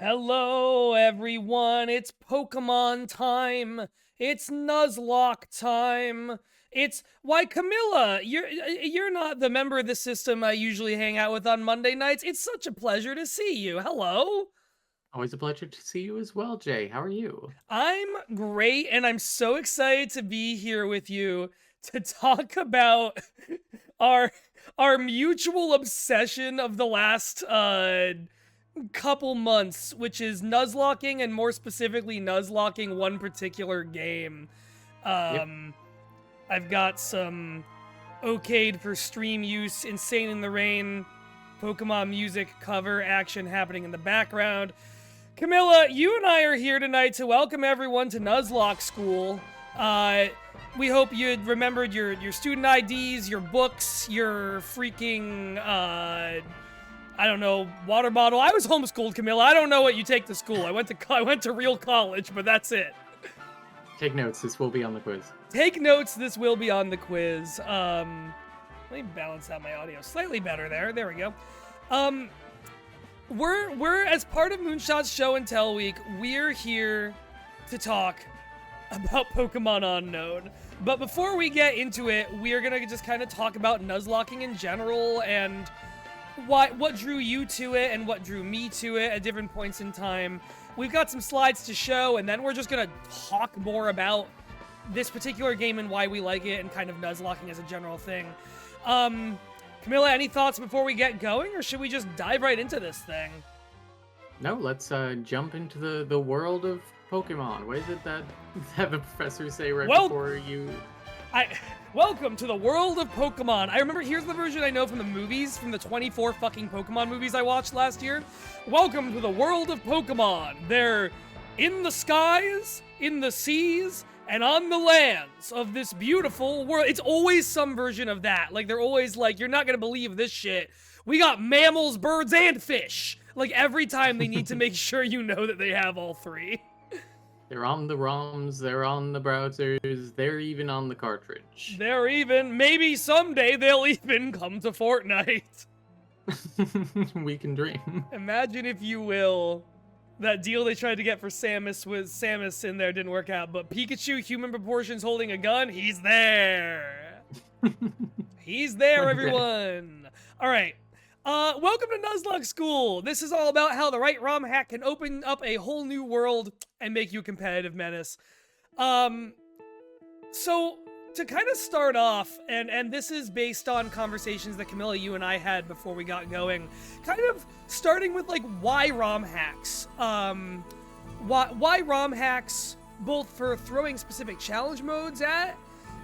Hello, everyone. It's Pokemon time. It's Nuzlocke time. It's why Camilla, you're not the member of the system I usually hang out with on Monday nights. It's such a pleasure to see you. Hello. Always a pleasure to see you as well, Jay. How are you? I'm great and I'm so excited to be here with you to talk about our our mutual obsession of the last couple months, which is nuzlocking and more specifically nuzlocking one particular game. Yep. Um, I've got some okayed for stream use, Insane in the Rain, Pokemon music cover action happening in the background. Camilla, you and I are here tonight to welcome everyone to Nuzlocke School. Uh, we hope you remembered your student IDs, your books, your freaking I don't know, water bottle. I was homeschooled, Camilla. I don't know what you take to school. I went to real college, but that's it. Take notes. This will be on the quiz. Take notes. This will be on the quiz. Let me balance out my audio slightly better there. There we go. We're as part of Moonshot's show and tell week. We're here to talk about Pokemon Unknown. But before we get into it, we're gonna just kind of talk about Nuzlocking in general and what drew you to it and what drew me to it at different points in time. We've got some slides to show, and then we're just gonna talk more about this particular game and why we like it and kind of Nuzlocking as a general thing. Camilla, any thoughts before we get going, or should we just dive right into this thing? No, let's jump into the world of Pokemon. What is it that the professors say right Well, before you? welcome to the world of Pokemon. I remember, here's the version I know from the movies, from the 24 fucking Pokemon movies I watched last year. Welcome to the world of Pokemon. They're in the skies, in the seas, and on the lands of this beautiful world. It's always some version of that. Like, they're always like, you're not gonna believe this shit. We got mammals, birds, and fish. Like, every time they need to make sure you know that they have all three. They're on the ROMs. They're on the browsers. They're even on the cartridge. They're even, maybe someday they'll even come to Fortnite. We can dream. Imagine, if you will, that deal they tried to get for Samus with Samus in there didn't work out, but Pikachu, human proportions, holding a gun, he's there. He's there, everyone. All right. Welcome to Nuzlocke School. This is all about how the right ROM hack can open up a whole new world and make you a competitive menace. So to kind of start off, and this is based on conversations that Camilla, you and I had before we got going, kind of starting with like why ROM hacks. Why ROM hacks, both for throwing specific challenge modes at,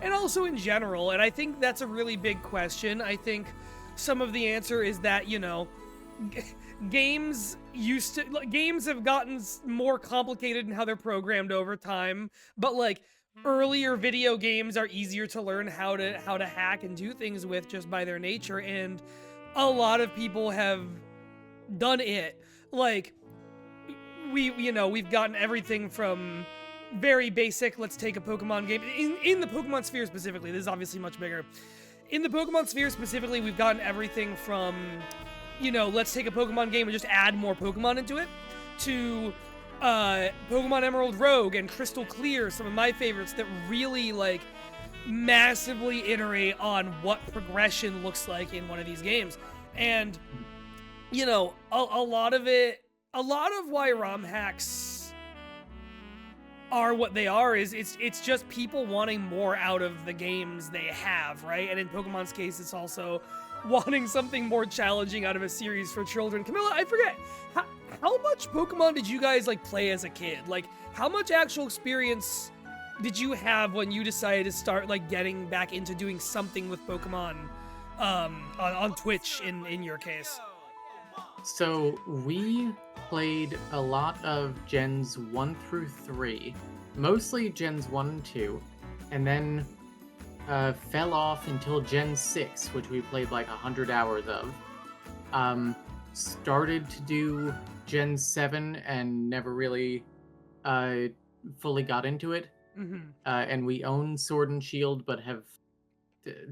and also in general. And I think that's a really big question. I think some of the answer is that, you know, games have gotten more complicated in how they're programmed over time, but like earlier video games are easier to learn how to hack and do things with just by their nature, and a lot of people have done it. Like, we've gotten everything from very basic, let's take a Pokemon game in the Pokemon sphere specifically. This is obviously much bigger. In the Pokemon sphere specifically, we've gotten everything from, let's take a Pokemon game and just add more Pokemon into it, to Pokemon Emerald Rogue and Crystal Clear, some of my favorites that really, like, massively iterate on what progression looks like in one of these games. And, a lot of why ROM hacks are what they are is it's just people wanting more out of the games they have, right? And in Pokemon's case, it's also wanting something more challenging out of a series for children. Camilla, I forget, how much Pokemon did you guys like play as a kid? Like, how much actual experience did you have when you decided to start like getting back into doing something with Pokemon on Twitch in your case? So we played a lot of Gens 1 through 3, mostly Gens 1 and 2, and then fell off until Gen 6, which we played like 100 hours of. Started to do Gen 7 and never really fully got into it. Mm-hmm. And we own Sword and Shield, but have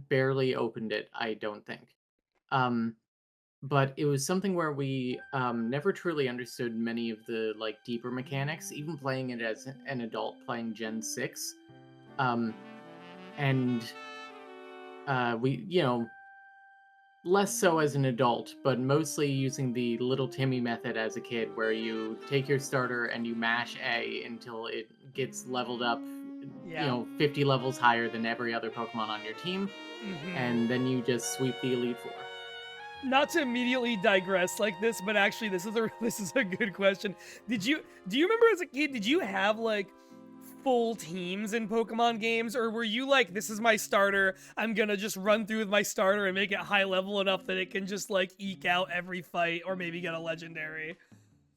barely opened it, I don't think. but it was something where we never truly understood many of the like deeper mechanics, even playing it as an adult playing Gen 6. And we, less so as an adult, but mostly using the little Timmy method as a kid, where you take your starter and you mash A until it gets leveled up, 50 levels higher than every other Pokemon on your team, and then you just sweep the Elite Four. Not to immediately digress like this, but actually this is a good question. Do you remember as a kid, did you have like full teams in Pokemon games, or were you like, this is my starter, I'm gonna just run through with my starter and make it high level enough that it can just like eke out every fight or maybe get a legendary?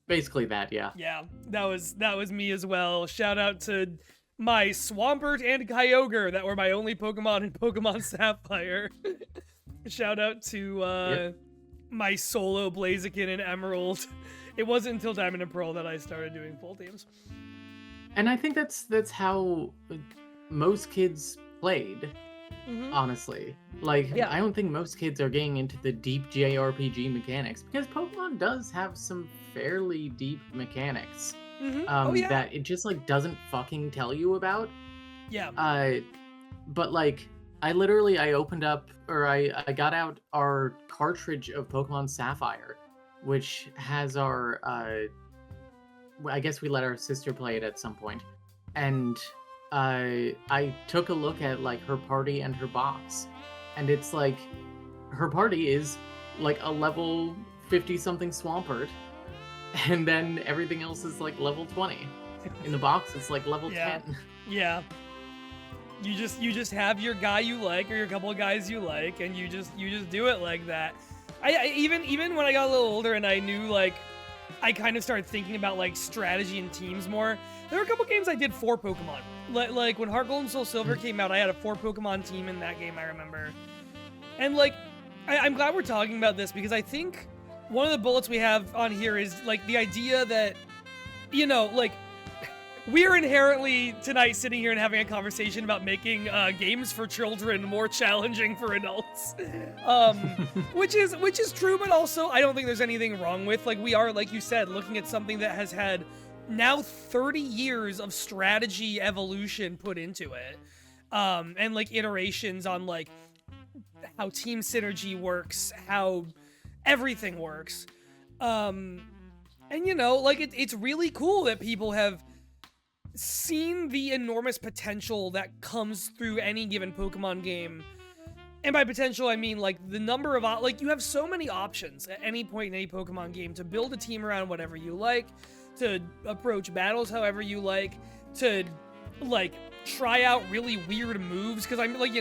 Basically that, yeah. Yeah, that was me as well. Shout out to my Swampert and Kyogre that were my only Pokemon in Pokemon Sapphire. Shout out to my solo Blaziken and Emerald. It wasn't until Diamond and Pearl that I started doing full teams. And I think that's how most kids played, honestly. Like, I don't think most kids are getting into the deep JRPG mechanics, because Pokemon does have some fairly deep mechanics that it just like doesn't fucking tell you about. Yeah. But like, I opened up, or I got out our cartridge of Pokemon Sapphire, which has our I guess we let our sister play it at some point, and I took a look at like her party and her box, and it's like her party is like a level 50 something Swampert, and then everything else is like level 20. In the box it's like level 10. Yeah. You just have your guy you like, or your couple of guys you like, and you just do it like that. I even when I got a little older and I knew like I kind of started thinking about like strategy and teams more. There were a couple games I did 4 Pokemon. Like when Heart Gold and Soul Silver came out, I had a 4 Pokemon team in that game, I remember. And like, I'm glad we're talking about this, because I think one of the bullets we have on here is like the idea that, like, we're inherently tonight sitting here and having a conversation about making games for children more challenging for adults, which is true, but also I don't think there's anything wrong with, like, we are, like you said, looking at something that has had now 30 years of strategy evolution put into it, and like iterations on like how team synergy works, how everything works, and like it's really cool that people have seen the enormous potential that comes through any given Pokemon game. And by potential, I mean like the number of, like, you have so many options at any point in any Pokemon game to build a team around whatever you like, to approach battles however you like, to like try out really weird moves. Because I'm like,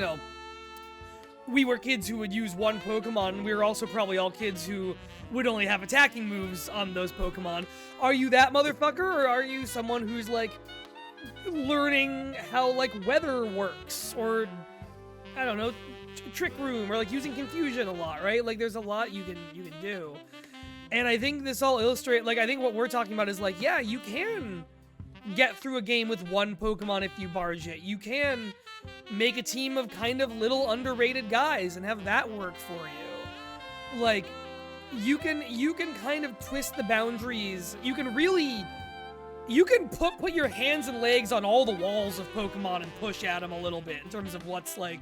we were kids who would use one Pokemon, and we were also probably all kids who would only have attacking moves on those Pokemon. Are you that motherfucker, or are you someone who's like learning how like weather works, or I don't know, trick room, or like using confusion a lot, right? Like there's a lot you can do. And I think this all illustrate, like, I think what we're talking about is like, yeah, you can get through a game with one Pokemon if you barge it. You can make a team of kind of little underrated guys and have that work for you. Like, you can kind of twist the boundaries. You can put your hands and legs on all the walls of Pokemon and push at them a little bit in terms of what's like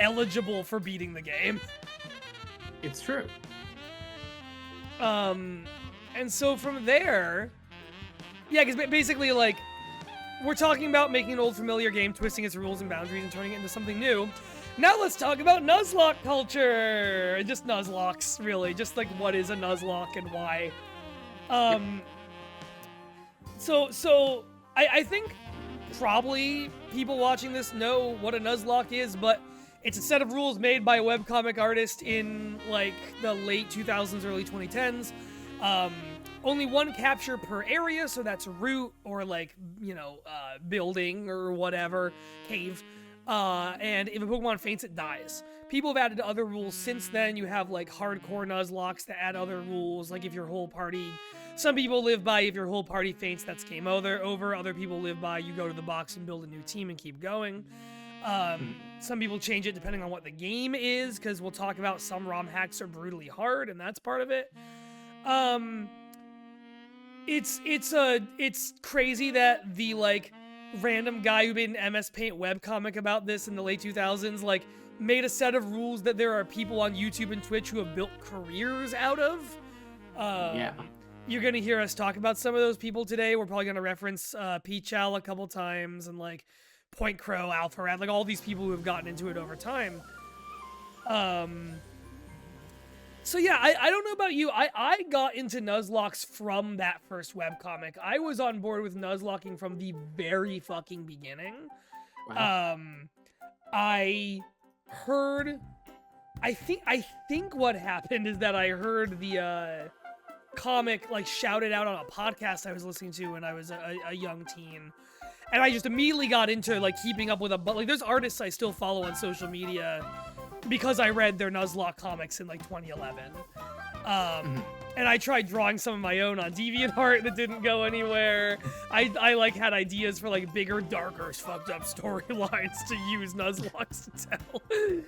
eligible for beating the game. It's true. And so from there, yeah, because basically, like, we're talking about making an old familiar game, twisting its rules and boundaries, and turning it into something new. Now let's talk about Nuzlocke culture! Just Nuzlockes, really. Just, like, what is a Nuzlocke and why. So I think probably people watching this know what a Nuzlocke is, but it's a set of rules made by a webcomic artist in, like, the late 2000s, early 2010s. Only one capture per area, so that's route or, like, building or whatever, cave. And if a Pokemon faints, it dies. People have added other rules since then. You have, like, hardcore Nuzlockes that add other rules, like if your whole party... Some people live by, if your whole party faints, that's game over. Other people live by, you go to the box and build a new team and keep going. Some people change it depending on what the game is, because we'll talk about some ROM hacks are brutally hard, and that's part of it. It's crazy that the like random guy who made an MS Paint webcomic about this in the late 2000s like made a set of rules that there are people on YouTube and Twitch who have built careers out of. Yeah. You're gonna hear us talk about some of those people today. We're probably gonna reference Peach Owl a couple times and like Point Crow, Alpharad, like all these people who have gotten into it over time. So yeah, I don't know about you. I got into Nuzlockes from that first webcomic. I was on board with Nuzlocking from the very fucking beginning. Wow. I think what happened is that I heard the comic like shouted out on a podcast I was listening to when I was a young teen. And I just immediately got into like keeping up with like there's artists I still follow on social media because I read their Nuzlocke comics in like 2011. And I tried drawing some of my own on DeviantArt and it didn't go anywhere. I like had ideas for like bigger, darker, fucked up storylines to use Nuzlockes to tell.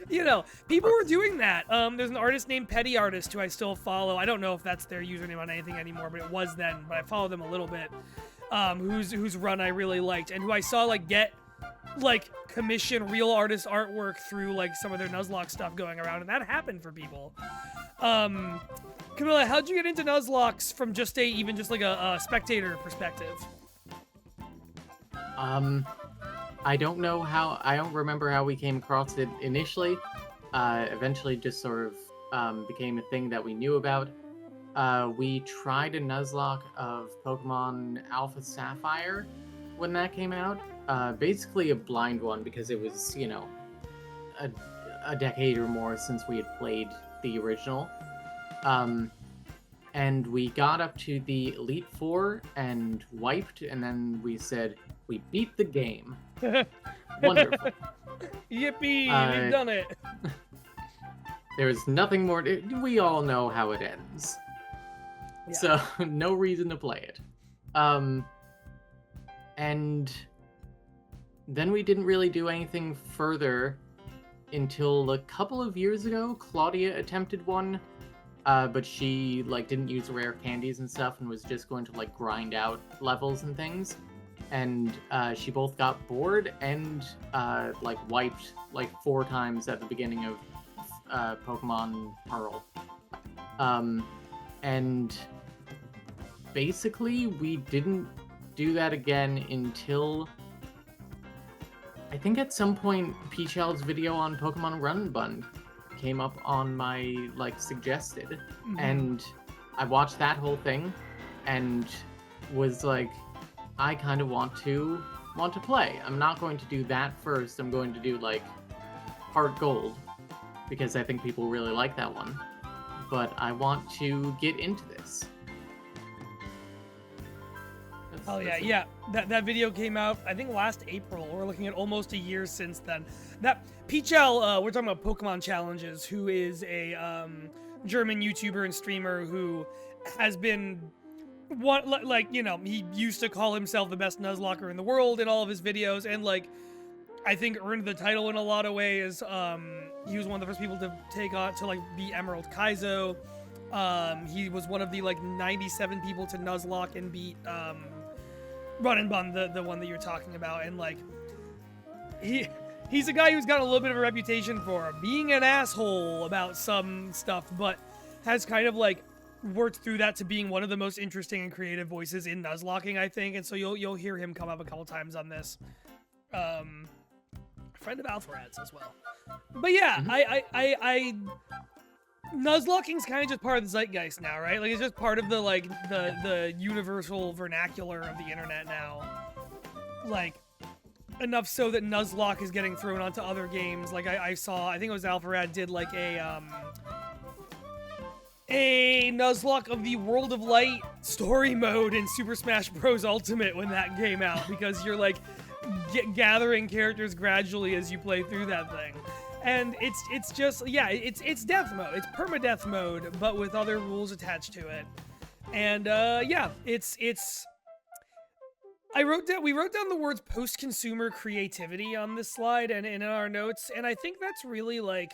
You know, people were doing that. There's an artist named Petty Artist who I still follow. I don't know if that's their username on anything anymore, but it was then. But I follow them a little bit. Whose run I really liked and who I saw like get like commission real artist artwork through like some of their Nuzlocke stuff going around, and that happened for people. Camilla, how'd you get into Nuzlockes from just a spectator perspective? I don't know how. I don't remember how we came across it initially. Eventually, just sort of became a thing that we knew about. We tried a Nuzlocke of Pokemon Alpha Sapphire when that came out. Basically a blind one because it was, you know, a decade or more since we had played the original. And we got up to the Elite Four and wiped, and then we said, we beat the game. Wonderful. Yippee, we've done it. There's nothing more we all know how it ends. Yeah. So, no reason to play it. And then we didn't really do anything further until a couple of years ago. Claudia attempted one, but she like didn't use rare candies and stuff and was just going to like grind out levels and things. And she both got bored and like wiped like 4 times at the beginning of Pokemon Pearl. And basically we didn't do that again until I think at some point Peach Owl's video on Pokemon Run and Bun came up on my like suggested, and I watched that whole thing and was like, I kind of want to play. I'm not going to do that first. I'm going to do like Heart Gold because I think people really like that one, but I want to get into this. Oh yeah. That video came out, I think last April. We're looking at almost a year since then. That Peach Owl, we're talking about Pokemon Challenges, who is a German YouTuber and streamer who has been like, you know, he used to call himself the best Nuzlocker in the world in all of his videos, and like I think earned the title in a lot of ways. He was one of the first people to take on to like beat Emerald Kaizo. He was one of the like 97 people to Nuzlocke and beat Run and Bun, the one that you're talking about, and like he's a guy who's got a little bit of a reputation for being an asshole about some stuff, but has kind of like worked through that to being one of the most interesting and creative voices in Nuzlocking, I think, and so you'll hear him come up a couple times on this. Friend of Alpharad's as well. But yeah, I Nuzlocking's kind of just part of the zeitgeist now, right? Like, it's just part of the, like, the universal vernacular of the internet now. Like, enough so that Nuzlocke is getting thrown onto other games. Like, I saw, I think it was Alpharad did, like, a Nuzlocke of the World of Light story mode in Super Smash Bros. Ultimate when that came out, because you're, like, gathering characters gradually as you play through that thing. And it's just, yeah, it's death mode. It's permadeath mode, but with other rules attached to it. And yeah, it's we wrote down the words post-consumer creativity on this slide and in our notes, and I think that's really like,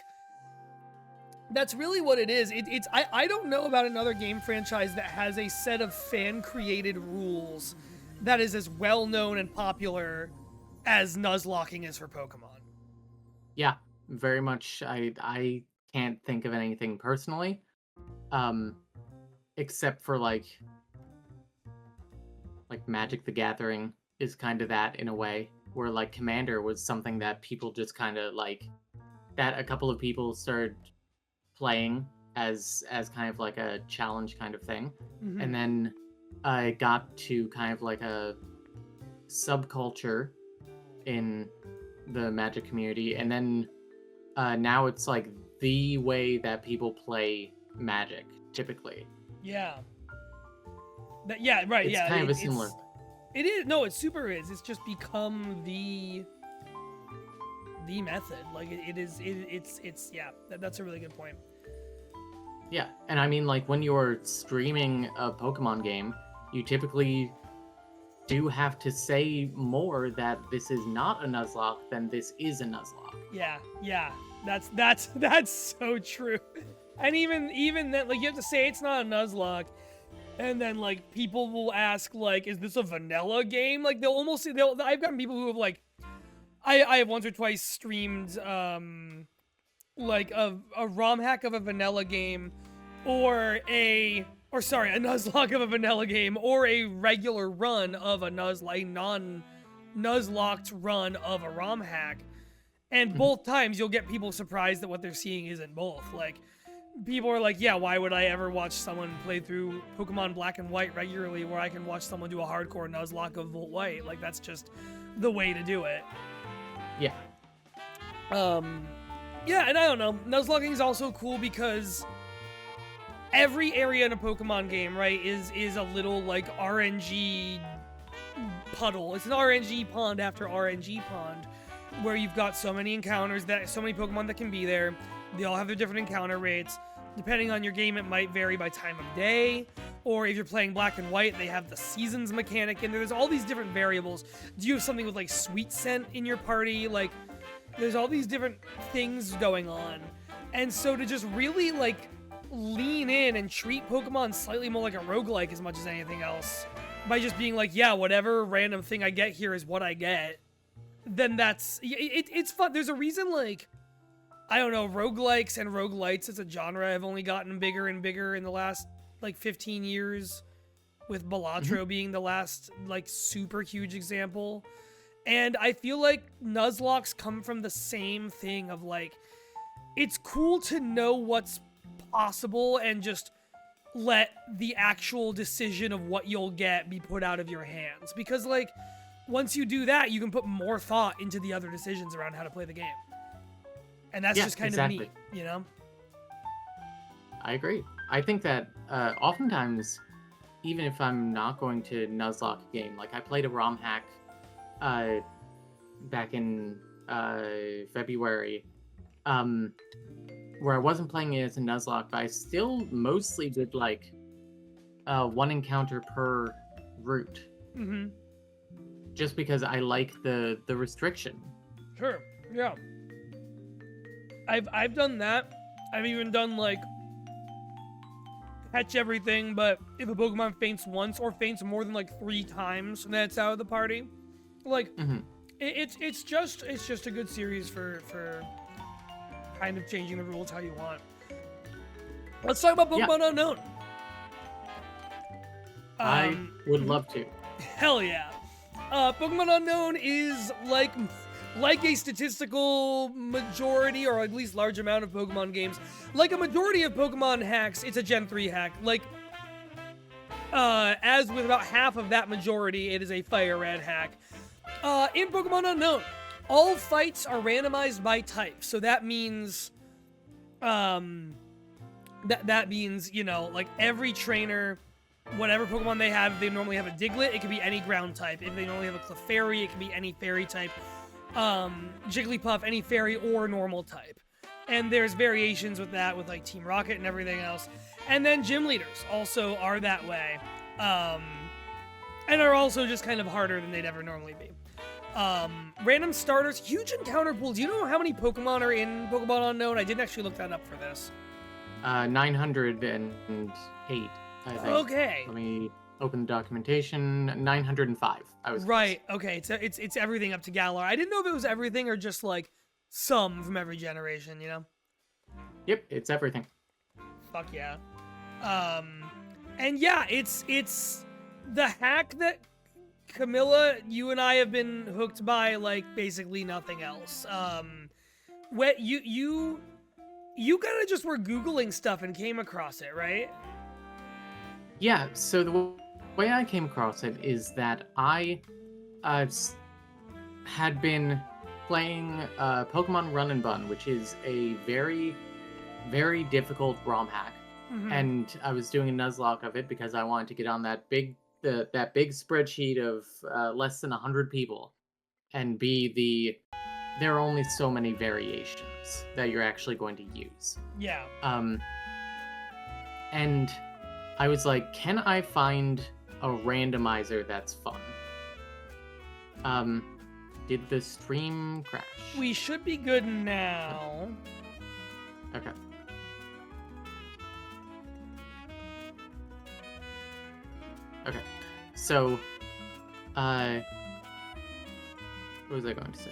that's really what it is. I don't know about another game franchise that has a set of fan-created rules that is as well-known and popular as Nuzlocking is for Pokemon. Yeah, very much. I can't think of anything personally, except for like Magic the Gathering is kind of that in a way, where like Commander was something that people just kind of like, that a couple of people started playing as kind of like a challenge kind of thing, and then it got to kind of like a subculture in the Magic community, and then now it's like the way that people play Magic typically. Yeah. Yeah, right. It's kind of a similar. It is. No, it super is. It's just become the method. Like it's yeah. That's a really good point. Yeah, and I mean, like when you're streaming a Pokemon game, you typically do have to say more that this is not a Nuzlocke than this is a Nuzlocke. Yeah. That's so true. And even that, like, you have to say it's not a Nuzlocke. And then, like, people will ask, like, is this a vanilla game? Like, I've gotten people who have, like, I have once or twice streamed, like, a ROM hack of a vanilla game, or a Nuzlocke of a vanilla game, or a regular run of a non-Nuzlocked run of a ROM hack. And both times, you'll get people surprised that what they're seeing isn't both. Like, people are like, yeah, why would I ever watch someone play through Pokemon Black and White regularly where I can watch someone do a hardcore Nuzlocke of Volt White? Like, that's just the way to do it. Yeah. Yeah, and I don't know. Nuzlocking is also cool because every area in a Pokemon game, right, is a little, like, RNG puddle. It's an RNG pond after RNG pond where you've got so many encounters, so many Pokemon that can be there. They all have their different encounter rates. Depending on your game, it might vary by time of day. Or if you're playing Black and White, they have the seasons mechanic in there. There's all these different variables. Do you have something with, like, Sweet Scent in your party? Like, there's all these different things going on. And so to just really, like, lean in and treat Pokemon slightly more like a roguelike as much as anything else, by just being like, yeah, whatever random thing I get here is what I get, then it's fun. There's a reason, like, I don't know, roguelikes and roguelites as a genre have only gotten bigger and bigger in the last, like, 15 years, with Balatro being the last, like, super huge example. And I feel like Nuzlocks come from the same thing of, like, it's cool to know what's possible and just let the actual decision of what you'll get be put out of your hands. Because, like, once you do that, you can put more thought into the other decisions around how to play the game. And that's just kind of neat, you know? I agree. I think that oftentimes, even if I'm not going to Nuzlocke a game, like I played a ROM hack back in February, where I wasn't playing it as a Nuzlocke, but I still mostly did like one encounter per route. Mm-hmm. Just because I like the restriction. Sure, yeah. I've done that. I've even done, like, catch everything, but if a Pokemon faints once or faints more than, like, 3 times, then it's out of the party. Like, it's just a good series for kind of changing the rules how you want. Let's talk about Pokemon Unknown. I would love to. Hell yeah. Pokemon Unknown is like a statistical majority, or at least large amount of Pokemon games, like a majority of Pokemon hacks, it's a Gen 3 hack. Like, as with about half of that majority, it is a Fire Red hack. In Pokemon Unknown, all fights are randomized by type, so that means, that means, you know, like, every trainer, whatever Pokemon they have, if they normally have a Diglett, it could be any ground type. If they normally have a Clefairy, it can be any fairy type. Jigglypuff, any fairy or normal type. And there's variations with that, with, like, Team Rocket and everything else. And then gym leaders also are that way. And are also just kind of harder than they'd ever normally be. Random starters, huge encounter pool. Do you know how many Pokemon are in Pokemon Unknown? I didn't actually look that up for this. 908, I think. Okay. Let me open the documentation. 905. I was right. Okay. It's everything up to Galar. I didn't know if it was everything or just like some from every generation. You know. Yep, it's everything. Fuck yeah. And yeah, it's the hack that Camilla, you and I have been hooked by like basically nothing else. What you kind of just were Googling stuff and came across it, right? Yeah, so the way I came across it is that I had been playing Pokemon Run and Bun, which is a very, very difficult ROM hack. Mm-hmm. And I was doing a Nuzlocke of it because I wanted to get on that big spreadsheet of less than 100 people and there are only so many variations that you're actually going to use. Yeah. And I was like, can I find a randomizer that's fun? Did the stream crash? We should be good now. Okay. Okay. So, what was I going to say?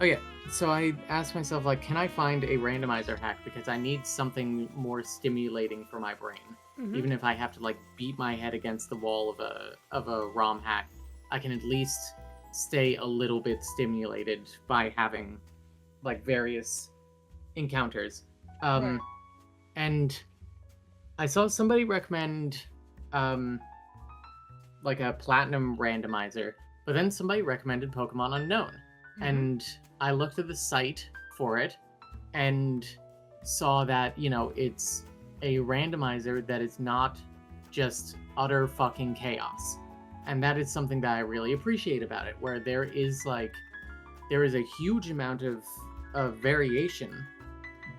Oh yeah, so I asked myself, like, can I find a randomizer hack because I need something more stimulating for my brain. Mm-hmm. Even if I have to, like, beat my head against the wall of a ROM hack, I can at least stay a little bit stimulated by having, like, various encounters. Right. And I saw somebody recommend, like, a platinum randomizer, but then somebody recommended Pokemon Unknown. Mm-hmm. And I looked at the site for it and saw that, you know, it's a randomizer that is not just utter fucking chaos. And that is something that I really appreciate about it, where there is a huge amount of variation,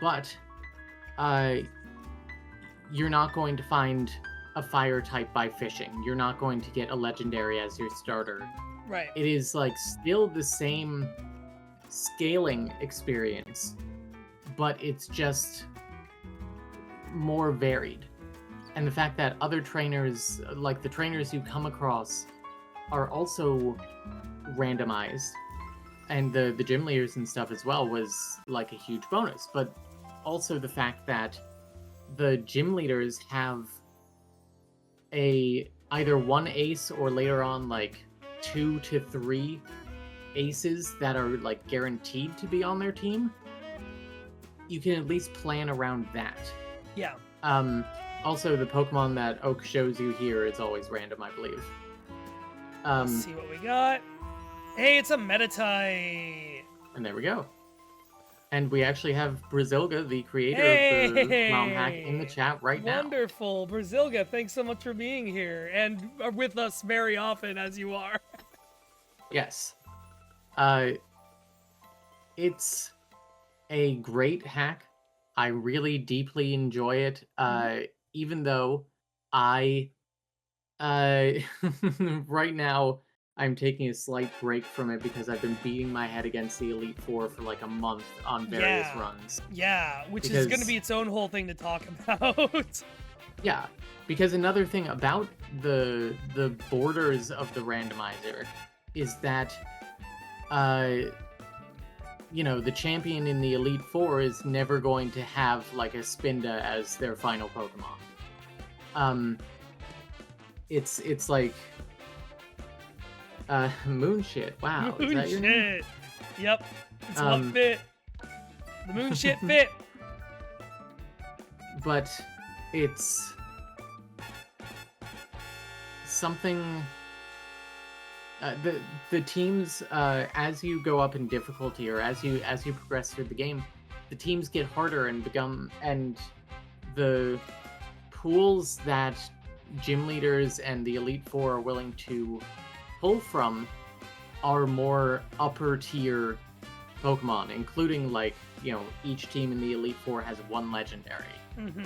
but you're not going to find a fire type by fishing. You're not going to get a legendary as your starter. Right. It is like still the same scaling experience, but it's just more varied. And the fact that other trainers, like the trainers you come across, are also randomized, and the gym leaders and stuff as well was like a huge bonus. But also the fact that the gym leaders have either one ace or later on like 2 to 3 aces that are like guaranteed to be on their team. You can at least plan around that. Yeah. Also, the Pokemon that Oak shows you here is always random, I believe. Let's see what we got. Hey, it's a Meditite. And there we go. And we actually have Brazilga, the creator of the ROM hack, in the chat right now. Wonderful. Brazilga, thanks so much for being here and are with us very often as you are. Yes. It's a great hack. I really deeply enjoy it. Even though I right now I'm taking a slight break from it because I've been beating my head against the Elite Four for like a month on various runs. Yeah, which is going to be its own whole thing to talk about. Yeah, because another thing about the borders of the randomizer is that you know, the champion in the Elite Four is never going to have like a Spinda as their final Pokemon. It's like Moonshit. Wow, Moonshit. Is that your name? Yep, it's what fit. The Moonshit fit. But it's something. The teams, as you go up in difficulty or as you progress through the game, the teams get harder and the pools that gym leaders and the Elite Four are willing to pull from are more upper tier Pokemon, including like, you know, each team in the Elite Four has one legendary. Mm-hmm.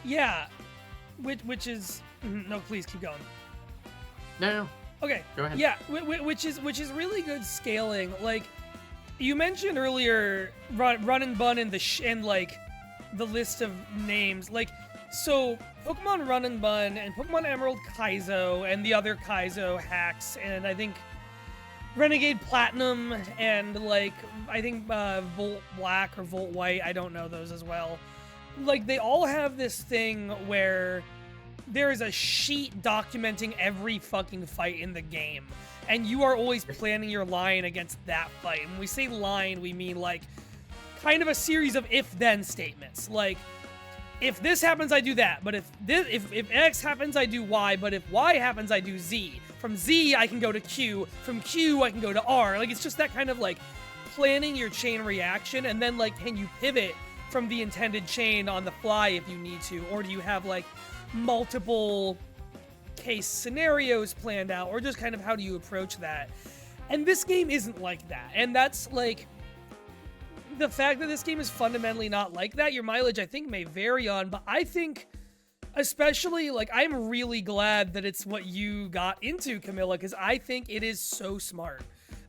Yeah, which is No, please keep going. No. Okay. Go ahead. Yeah, which is really good scaling. Like you mentioned earlier, run and bun and and like the list of names. Like so, Pokemon Run and Bun and Pokemon Emerald Kaizo and the other Kaizo hacks, and I think Renegade Platinum and like I think Volt Black or Volt White. I don't know those as well. Like they all have this thing where there is a sheet documenting every fucking fight in the game, and you are always planning your line against that fight. And when we say line, we mean like kind of a series of if-then statements. Like, if this happens, I do that. But if X happens, I do Y. But if Y happens, I do Z. From Z, I can go to Q. From Q, I can go to R. Like, it's just that kind of like planning your chain reaction, and then like, can you pivot from the intended chain on the fly if you need to, or do you have like multiple case scenarios planned out, or just kind of how do you approach that? And this game isn't like that, and that's like the fact that this game is fundamentally not like that. Your mileage, I think, may vary on, but I think especially like I'm really glad that it's what you got into, Camilla, because I think it is so smart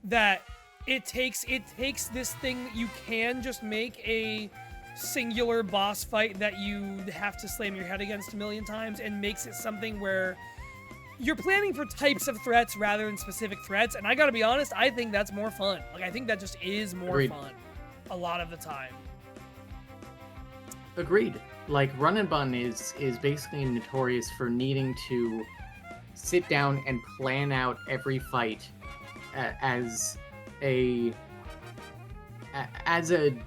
that it takes this thing that you can just make a singular boss fight that you have to slam your head against a million times, and makes it something where you're planning for types of threats rather than specific threats. And I gotta be honest, I think that's more fun. Like, I think that just is more Agreed. fun a lot of the time. Agreed. Like, Run and Bun is basically notorious for needing to sit down and plan out every fight as a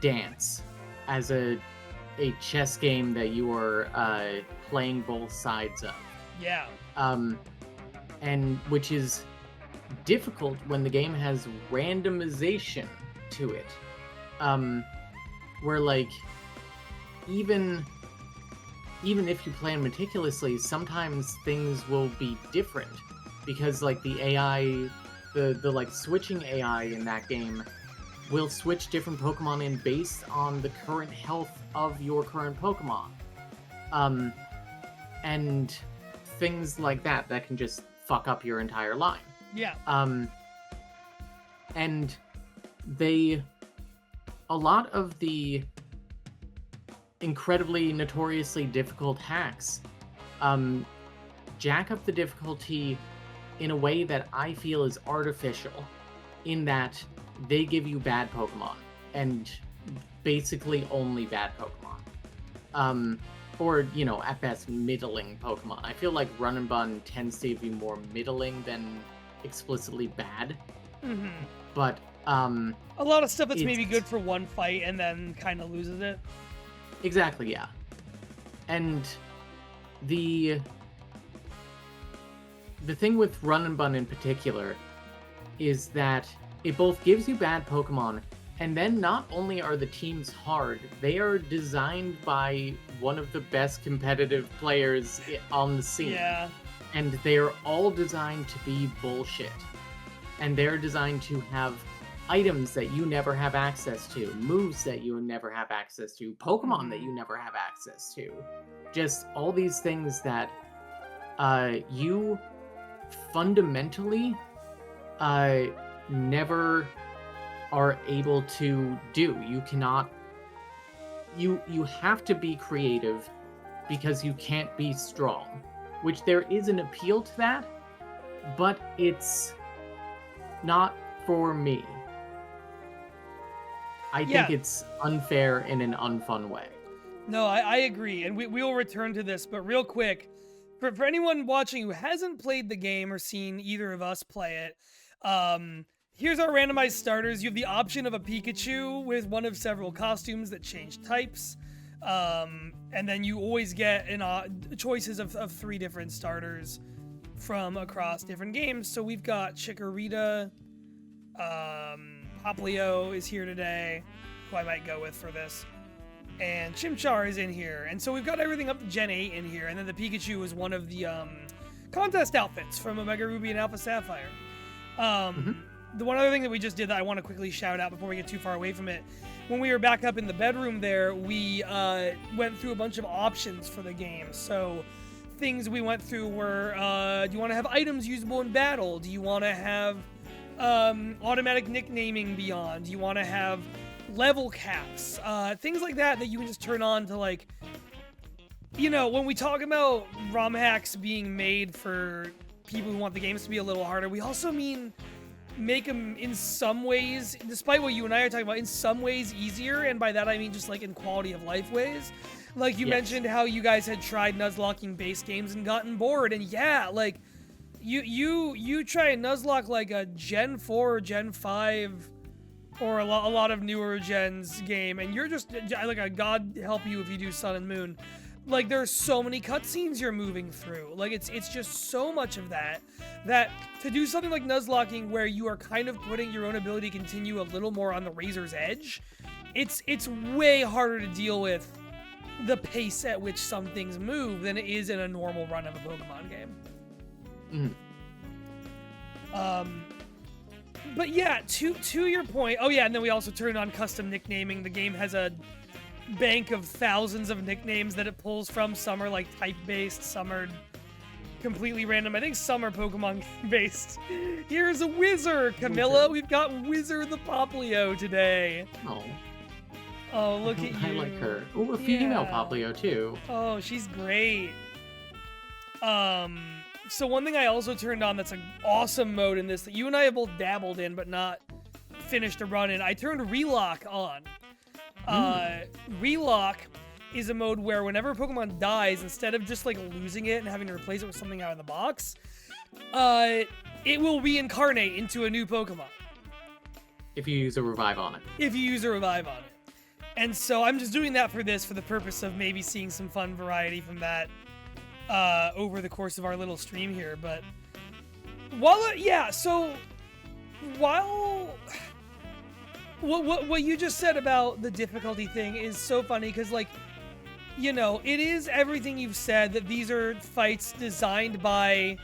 dance, as a chess game that you are playing both sides of. Yeah. And which is difficult when the game has randomization to it. Where like even if you plan meticulously, sometimes things will be different because like the AI, the like switching AI in that game will switch different Pokemon in based on the current health of your current Pokemon. And things like that can just fuck up your entire line. Yeah. And a lot of the incredibly notoriously difficult hacks jack up the difficulty in a way that I feel is artificial, in that they give you bad Pokemon, and basically only bad Pokemon. Or, you know, at best, middling Pokemon. I feel like Run and Bun tends to be more middling than explicitly bad. Mm-hmm. But, a lot of stuff that's maybe good for one fight and then kind of loses it. Exactly, yeah. And the thing with Run and Bun in particular is that it both gives you bad Pokemon, and then not only are the teams hard, they are designed by one of the best competitive players on the scene. Yeah. And they're all designed to be bullshit. And they're designed to have items that you never have access to, moves that you never have access to, Pokemon that you never have access to. Just all these things that you fundamentally never are able to do. You cannot... You have to be creative because you can't be strong. Which there is an appeal to that, but it's not for me. I think it's unfair in an unfun way. No, I agree, and we will return to this, but real quick, for anyone watching who hasn't played the game or seen either of us play it, here's our randomized starters. You have the option of a Pikachu with one of several costumes that change types, and then you always get choices of 3 different starters from across different games. So we've got Chikorita, Poplio is here today, who I might go with for this, and Chimchar is in here. And so we've got everything up to Gen 8 in here, and then the Pikachu is one of the contest outfits from Omega Ruby and Alpha Sapphire. The one other thing that we just did that I want to quickly shout out before we get too far away from it, when we were back up in the bedroom there, we went through a bunch of options for the game. So things we went through were, do you want to have items usable in battle? Do you want to have automatic nicknaming beyond? Do you want to have level caps? Things like that you can just turn on to, like, you know, when we talk about ROM hacks being made for people who want the games to be a little harder, we also mean make them in some ways, despite what you and I are talking about, in some ways easier, and by that I mean just like in quality of life ways. Like you mentioned how you guys had tried Nuzlocking base games and gotten bored, and yeah, like you try and Nuzlocke like a Gen 4 or Gen 5 or a lot of newer gens game, and you're just like a God help you if you do Sun and Moon. Like, there's so many cutscenes you're moving through. Like, it's just so much of that to do something like Nuzlocking where you are kind of putting your own ability to continue a little more on the razor's edge, it's way harder to deal with the pace at which some things move than it is in a normal run of a Pokemon game. But yeah, to your point, oh yeah, and then we also turned on custom nicknaming. The game has a bank of thousands of nicknames that it pulls from. Some are like type-based, some are completely random. I think some are Pokemon-based. Here's a Whizzer, Camilla. We've got Whizzer the Poplio today. Oh, look at you. I like her. Oh, a female Poplio, too. Oh, she's great. So one thing I also turned on that's an awesome mode in this that you and I have both dabbled in but not finished a run in, I turned Relock on. Relock is a mode where whenever a Pokemon dies, instead of just like losing it and having to replace it with something out of the box, it will reincarnate into a new Pokemon. If you use a revive on it. And so I'm just doing that for this for the purpose of maybe seeing some fun variety from that over the course of our little stream here. But what you just said about the difficulty thing is so funny because, like, you know, it is everything you've said, that these are fights designed by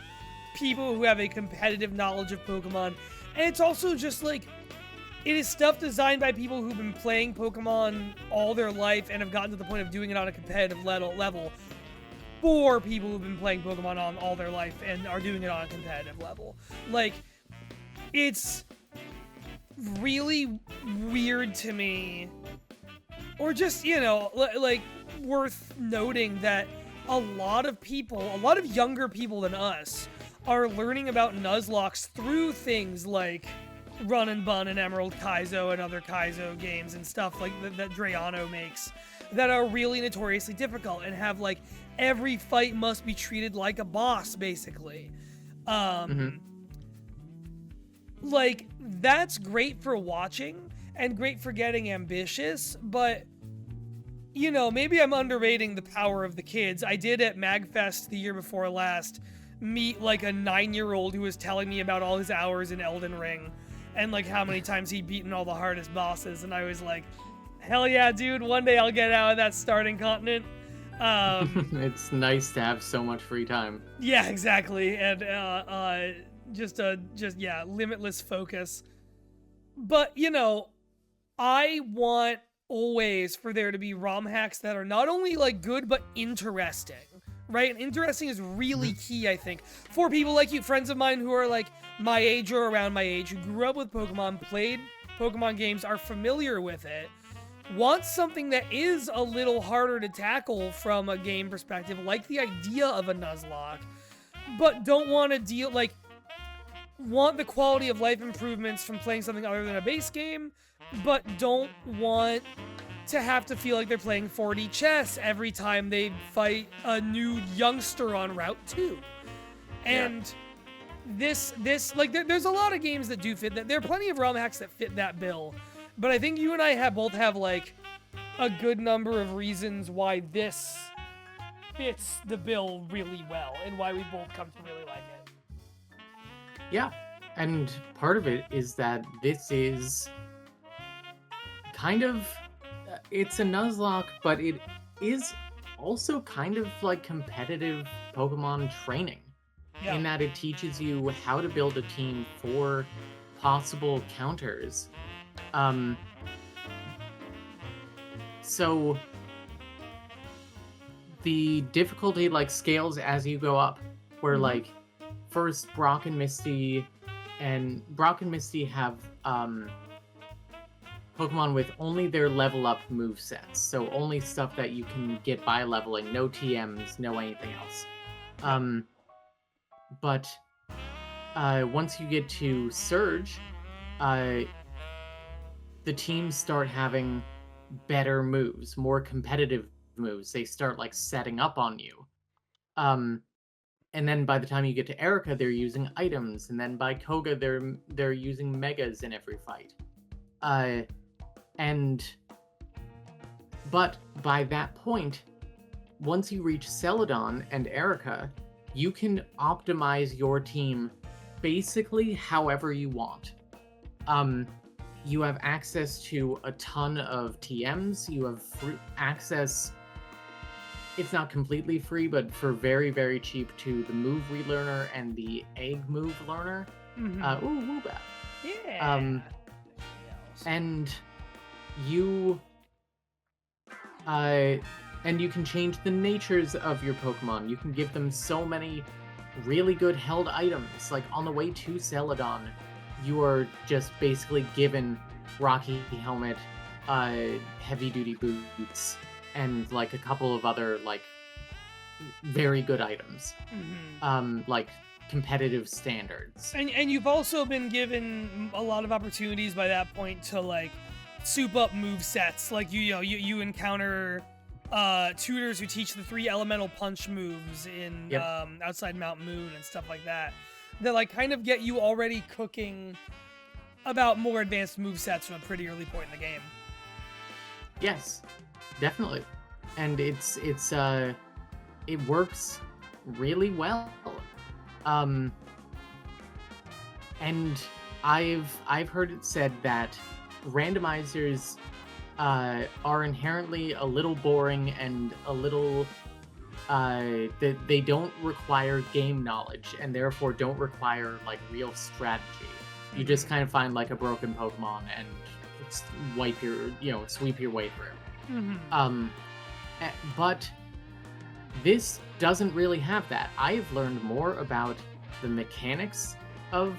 people who have a competitive knowledge of Pokemon, and it's also just like, it is stuff designed by people who've been playing Pokemon all their life and have gotten to the point of doing it on a competitive level for people who've been playing Pokemon on all their life and are doing it on a competitive level. Like, it's really weird to me, or just, you know, like worth noting that a lot of younger people than us are learning about Nuzlocke through things like Run and Bun and Emerald Kaizo and other Kaizo games and stuff like that Drayano makes that are really notoriously difficult and have, like, every fight must be treated like a boss, basically. Like, that's great for watching and great for getting ambitious, but, you know, maybe I'm underrating the power of the kids. I did at MagFest the year before last meet, like, a 9-year-old who was telling me about all his hours in Elden Ring and, like, how many times he'd beaten all the hardest bosses, and I was like, hell yeah, dude, one day I'll get out of that starting continent. It's nice to have so much free time. Yeah, exactly, and just limitless focus. But, you know, I want always for there to be ROM hacks that are not only, like, good but interesting, right? And interesting is really key, I think, for people like you, friends of mine who are, like, my age or around my age, who grew up with Pokemon, played Pokemon games, are familiar with it, want something that is a little harder to tackle from a game perspective, like the idea of a Nuzlocke, but don't want to deal, like, want the quality of life improvements from playing something other than a base game, but don't want to have to feel like they're playing 4D chess every time they fight a new youngster on Route 2. And this like, there's a lot of games that do fit that. There are plenty of ROM hacks that fit that bill, but I think you and I both have, like, a good number of reasons why this fits the bill really well and why we both come to really like it. Yeah, and part of it is that this is kind of, it's a Nuzlocke, but it is also kind of like competitive Pokemon training, in that it teaches you how to build a team for possible counters. So the difficulty like scales as you go up, where like first Brock and Misty have Pokemon with only their level up move sets, so only stuff that you can get by leveling, no TMs, no anything else. But once you get to Surge, the teams start having better moves, more competitive moves. They start like setting up on you. And then by the time you get to Erica, they're using items, and then by Koga, they're using megas in every fight. But by that point, once you reach Celadon and Erica, you can optimize your team basically however you want. You have access to a ton of TMs. You have access, it's not completely free, but for very, very cheap, to the move relearner and the egg move learner. Woobat. Yeah. And you can change the natures of your Pokemon. You can give them so many really good held items. Like on the way to Celadon, you are just basically given Rocky Helmet, heavy duty boots, and like a couple of other like very good items. Like competitive standards. And you've also been given a lot of opportunities by that point to like soup up move sets. Like you encounter tutors who teach the 3 elemental punch moves in outside Mount Moon and stuff like that. That like kind of get you already cooking about more advanced move sets from a pretty early point in the game. Yes, definitely. And it works really well. And I've heard it said that randomizers are inherently a little boring and a little that they don't require game knowledge and therefore don't require like real strategy. You just kind of find like a broken Pokemon and sweep your way through. But this doesn't really have that. I've learned more about the mechanics of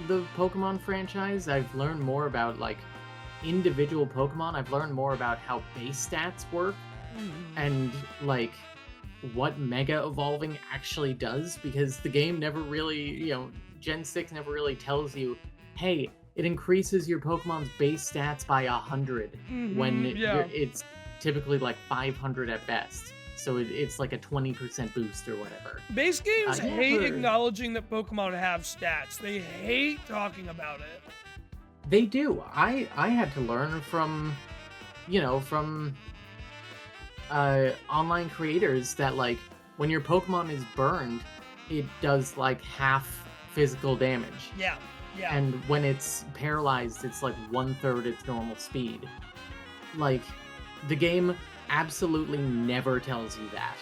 the Pokemon franchise. I've learned more about like individual Pokemon. I've learned more about how base stats work and like what Mega Evolving actually does, because the game never really, Gen 6 never really tells you, hey, it increases your Pokemon's base stats by 100 when it's typically like 500 at best. So it's like a 20% boost or whatever. Base games hate acknowledging that Pokemon have stats. They hate talking about it. They do. I had to learn from online creators that like when your Pokemon is burned, it does like half physical damage. Yeah. And when it's paralyzed, it's like 1/3 its normal speed. Like the game absolutely never tells you that.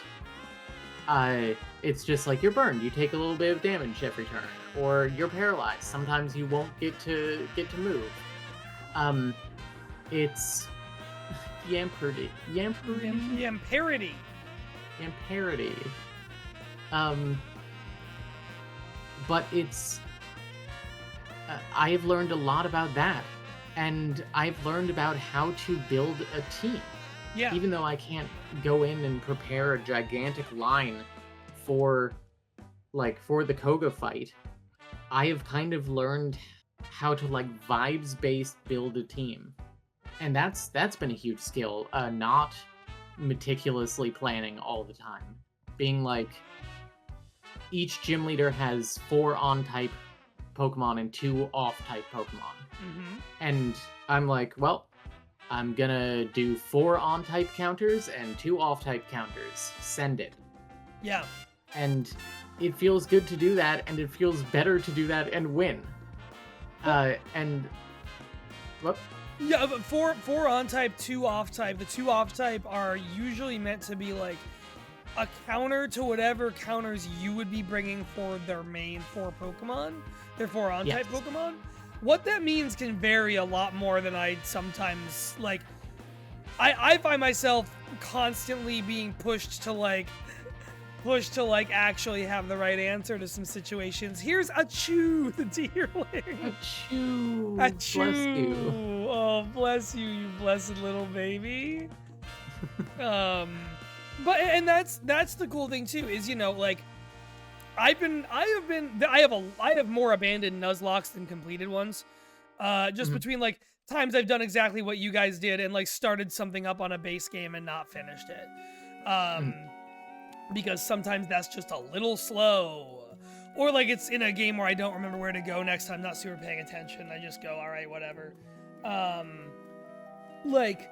It's just like you're burned, you take a little bit of damage every turn, or you're paralyzed. Sometimes you won't get to move. It's Yamparity. But it's I have learned a lot about that, and I've learned about how to build a team. Yeah. Even though I can't go in and prepare a gigantic line for the Koga fight, I have kind of learned how to like vibes-based build a team. And that's been a huge skill, not meticulously planning all the time. Being like, each gym leader has 4 on-type Pokemon and 2 off-type Pokemon. And I'm like, well, I'm gonna do 4 on-type counters and 2 off-type counters. Send it. Yeah. And it feels good to do that, and it feels better to do that and win. And... What? Yeah, but 4 on-type, 2 off-type. The 2 off-type are usually meant to be like a counter to whatever counters you would be bringing for their main 4 Pokemon. Their 4 on-type Pokemon. What that means can vary a lot more than I sometimes, like... I find myself constantly being pushed to actually have the right answer to some situations. Here's Achoo, the deerling. Achoo. Achoo. Bless you. Oh, bless you, you blessed little baby. But that's the cool thing too, is, you know, like, I have more abandoned Nuzlocks than completed ones. Just between like times I've done exactly what you guys did and like started something up on a base game and not finished it. Because sometimes that's just a little slow. Or like it's in a game where I don't remember where to go next time, not super paying attention. I just go, all right, whatever. Like,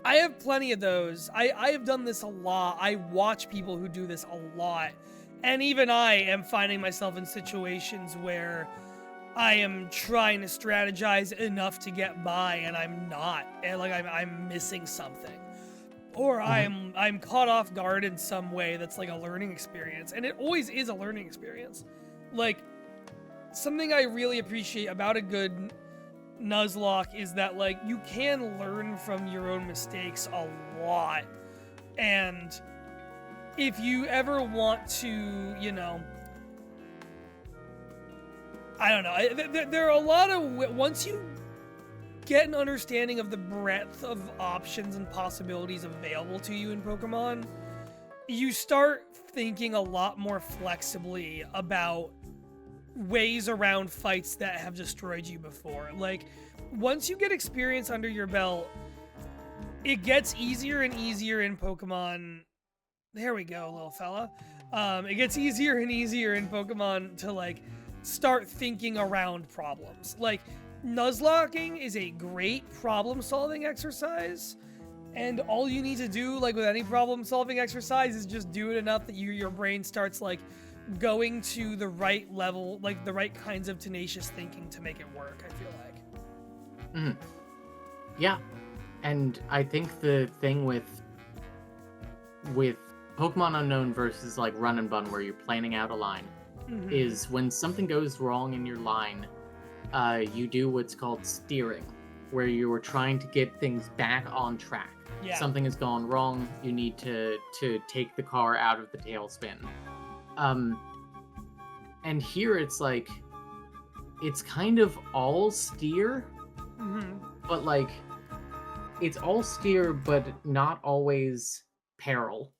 I have plenty of those. I have done this a lot. I watch people who do this a lot. And even I am finding myself in situations where I am trying to strategize enough to get by and I'm not. And like I'm missing something. Or I'm caught off guard in some way that's like a learning experience. And it always is a learning experience. Like, something I really appreciate about a good Nuzlocke is that, like, you can learn from your own mistakes a lot. And if you ever want to, you know, I don't know, there are a lot of, once you get an understanding of the breadth of options and possibilities available to you in Pokemon, you start thinking a lot more flexibly about ways around fights that have destroyed you before. Like, once you get experience under your belt, it gets easier and easier in Pokemon. There we go, little fella. It gets easier and easier in Pokemon to, like, start thinking around problems. Like, Nuzlocking is a great problem-solving exercise, and all you need to do, like with any problem-solving exercise, is just do it enough that your brain starts, like, going to the right level, like the right kinds of tenacious thinking to make it work, I feel like. Yeah, and I think the thing with Pokemon Unknown versus like Run and Bun, where you're planning out a line, is when something goes wrong in your line, you do what's called steering, where you are trying to get things back on track. Yeah. Something has gone wrong, you need to take the car out of the tailspin. And here it's like, it's kind of all steer, but like, it's all steer, but not always peril.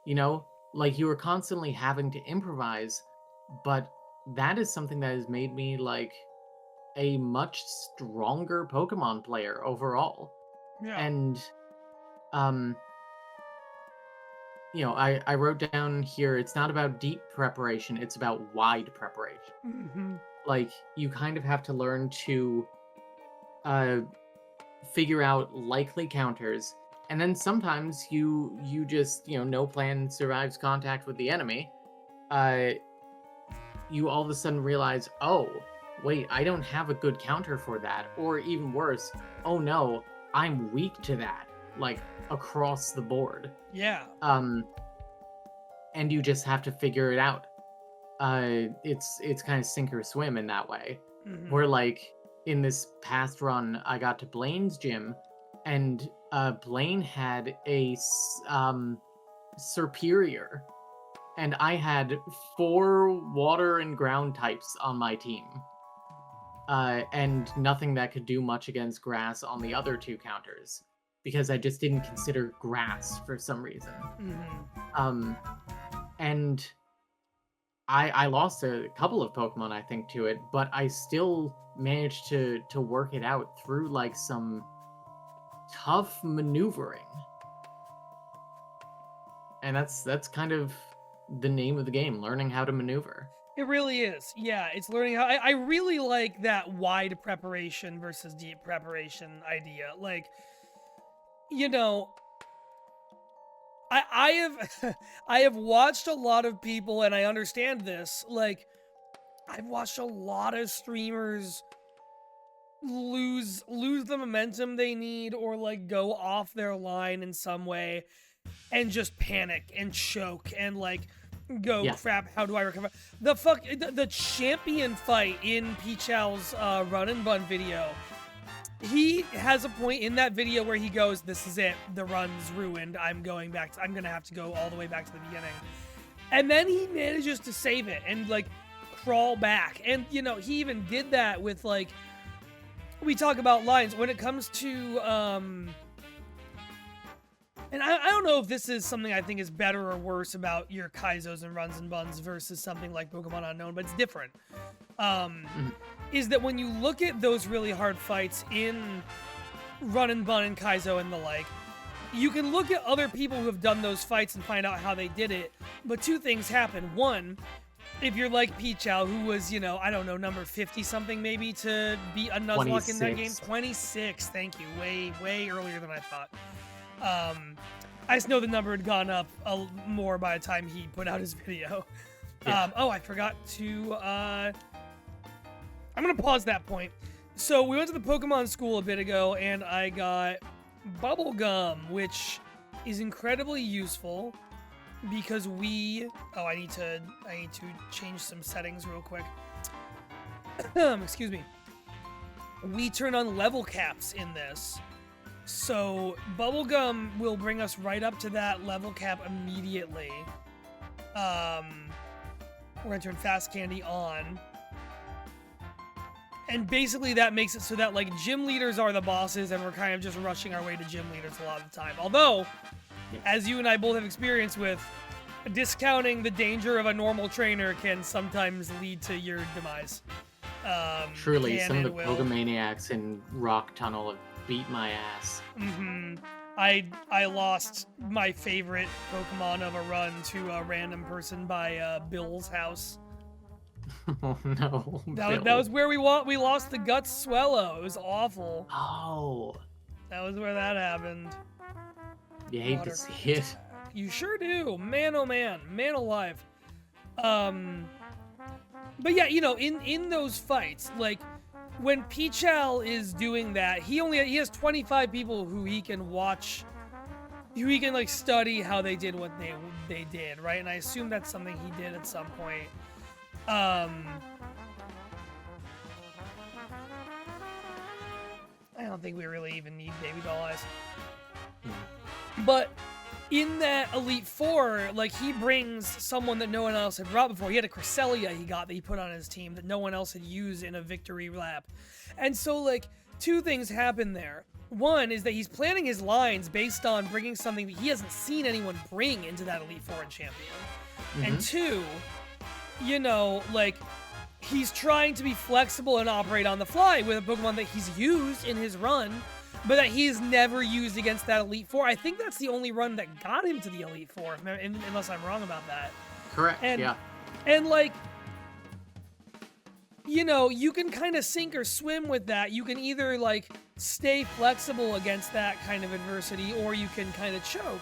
You know, like you are constantly having to improvise, but that is something that has made me like a much stronger Pokemon player overall. Yeah. And you know, I wrote down here, it's not about deep preparation, it's about wide preparation. Like, you kind of have to learn to figure out likely counters, and then sometimes you just, you know, no plan survives contact with the enemy. You all of a sudden realize, oh, wait, I don't have a good counter for that. Or even worse, oh no, I'm weak to that, like, across the board. Yeah. And you just have to figure it out. It's kind of sink or swim in that way. Where, like, in this past run, I got to Blaine's gym, and Blaine had a Superior, and I had 4 water and ground types on my team. And nothing that could do much against grass on the other 2 counters, because I just didn't consider grass for some reason. And I lost a couple of Pokemon, I think, to it, but I still managed to work it out through like some tough maneuvering. And that's kind of the name of the game, learning how to maneuver. It really is. Yeah, it's learning how. I really like that wide preparation versus deep preparation idea. Like, you know, I have I have watched a lot of people, and I understand this. Like, I've watched a lot of streamers lose the momentum they need, or like go off their line in some way, and just panic and choke and like go, crap, how do I recover? The champion fight in Pichow's Run and Bun video he has a point in that video where he goes, "This is it. The run's ruined. I'm going back. I'm gonna have to go all the way back to the beginning." And then he manages to save it and like crawl back. And you know, he even did that with like, we talk about lines when it comes to and I don't know if this is something I think is better or worse about your Kaizos and runs and buns versus something like Pokemon Unknown, but it's different. Is that when you look at those really hard fights in Run and Bun and Kaizo and the like, you can look at other people who have done those fights and find out how they did it, but two things happen. One, if you're like Pichao, who was, you know, I don't know, number 50-something maybe to beat a Nuzlocke in that game. 26, thank you. Way earlier than I thought. I just know the number had gone up more by the time he put out his video. Yeah. Oh, I forgot to... I'm going to pause that point. So we went to the Pokemon school a bit ago, and I got Bubblegum, which is incredibly useful because we... Oh, I need to change some settings real quick. Excuse me. We turn on level caps in this. So Bubblegum will bring us right up to that level cap immediately. We're going to turn Fast Candy on. And basically that makes it so that, like, gym leaders are the bosses, and we're kind of just rushing our way to gym leaders a lot of the time. Although, as you and I both have experience with, discounting the danger of a normal trainer can sometimes lead to your demise. Truly, some of the Pokemaniacs in Rock Tunnel have beat my ass. Mm-hmm. I lost my favorite Pokemon of a run to a random person by Bill's house. Oh no! That was where we lost the Guts Swellow. It was awful. Oh. That was where that happened. You hate to see it. You sure do, man. Oh man, man alive. But yeah, you know, in those fights, like when Pichal is doing that, he has 25 people who he can watch, who he can like study how they did what they did, right? And I assume that's something he did at some point. I don't think we really even need Baby Doll Eyes. But in that Elite Four, like, he brings someone that no one else had brought before. He had a Cresselia that he put on his team that no one else had used in a victory lap. And so, like, two things happen there. One is that he's planning his lines based on bringing something that he hasn't seen anyone bring into that Elite Four and Champion. Mm-hmm. And two, you know, like, he's trying to be flexible and operate on the fly with a Pokemon that he's used in his run, but that he's never used against that Elite Four. I think that's the only run that got him to the Elite Four, unless I'm wrong about that. Correct, yeah. And, like, you know, you can kind of sink or swim with that. You can either, like, stay flexible against that kind of adversity, or you can kind of choke.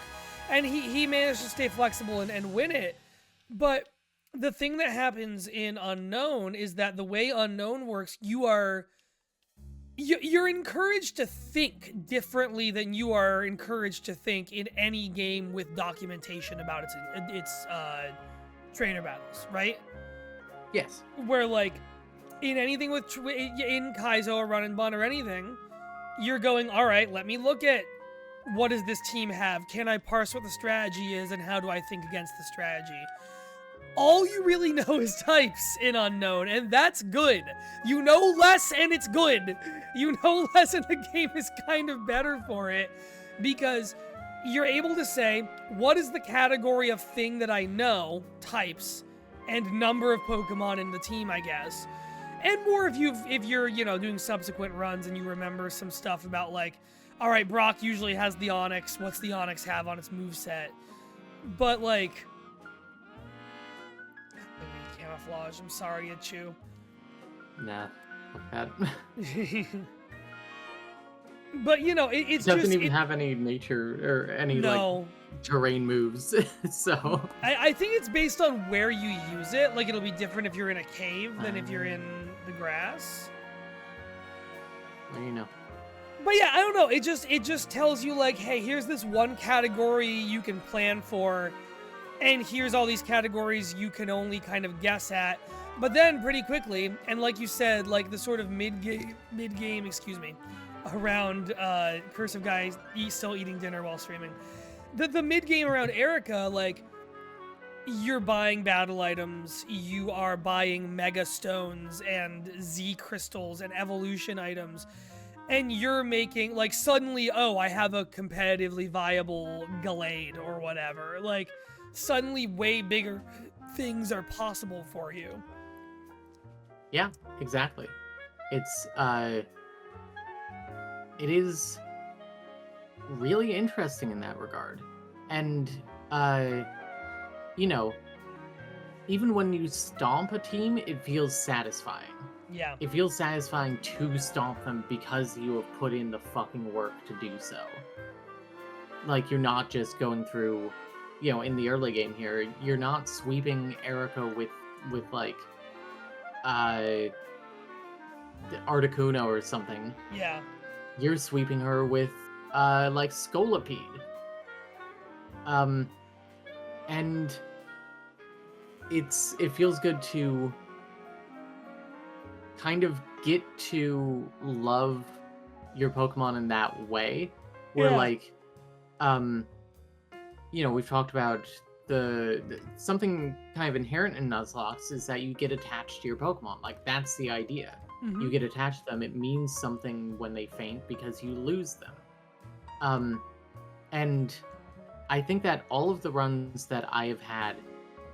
And he managed to stay flexible and win it. But the thing that happens in Unknown is that the way Unknown works, you're encouraged to think differently than you are encouraged to think in any game with documentation about its trainer battles, right? Yes. Where, like, in anything in Kaizo or Run and Bun or anything, you're going, all right, let me look at what does this team have? Can I parse what the strategy is, and how do I think against the strategy? All you really know is types in Unknown, and that's good. You know less, and it's good. You know less, and the game is kind of better for it, because you're able to say, what is the category of thing that I know, types, and number of Pokemon in the team, I guess. And more if you're, you know, doing subsequent runs and you remember some stuff about, like, all right, Brock usually has the Onix. What's the Onix have on its moveset? But, like, camouflage. I'm sorry, Ichu. Nah, not bad. But, you know, it doesn't even have any nature or any like terrain moves. So I think it's based on where you use it. Like, it'll be different if you're in a cave than if you're in the grass. Well, you know. But yeah, I don't know. It just tells you, like, hey, here's this one category you can plan for, and here's all these categories you can only kind of guess at. But then pretty quickly, and like you said, like the sort of mid-game, around Curse of Guy still eating dinner while streaming. The mid game around Erica, like, you're buying battle items, you are buying mega stones and Z crystals and evolution items, and you're making, like, suddenly, oh, I have a competitively viable Gallade or whatever. Like, suddenly way bigger things are possible for you. Yeah, exactly. It's, it is really interesting in that regard. And, you know, even when you stomp a team, it feels satisfying. Yeah. It feels satisfying to stomp them because you have put in the fucking work to do so. Like, you're not just going through, you know, in the early game here, you're not sweeping Erica with like, Articuno or something. Yeah. You're sweeping her with, like, Scolipede. And it feels good to kind of get to love your Pokemon in that way, where, like, you know, we've talked about the something kind of inherent in Nuzlocke is that you get attached to your Pokemon. Like, that's the idea. Mm-hmm. You get attached to them. It means something when they faint because you lose them. And I think that all of the runs that I have had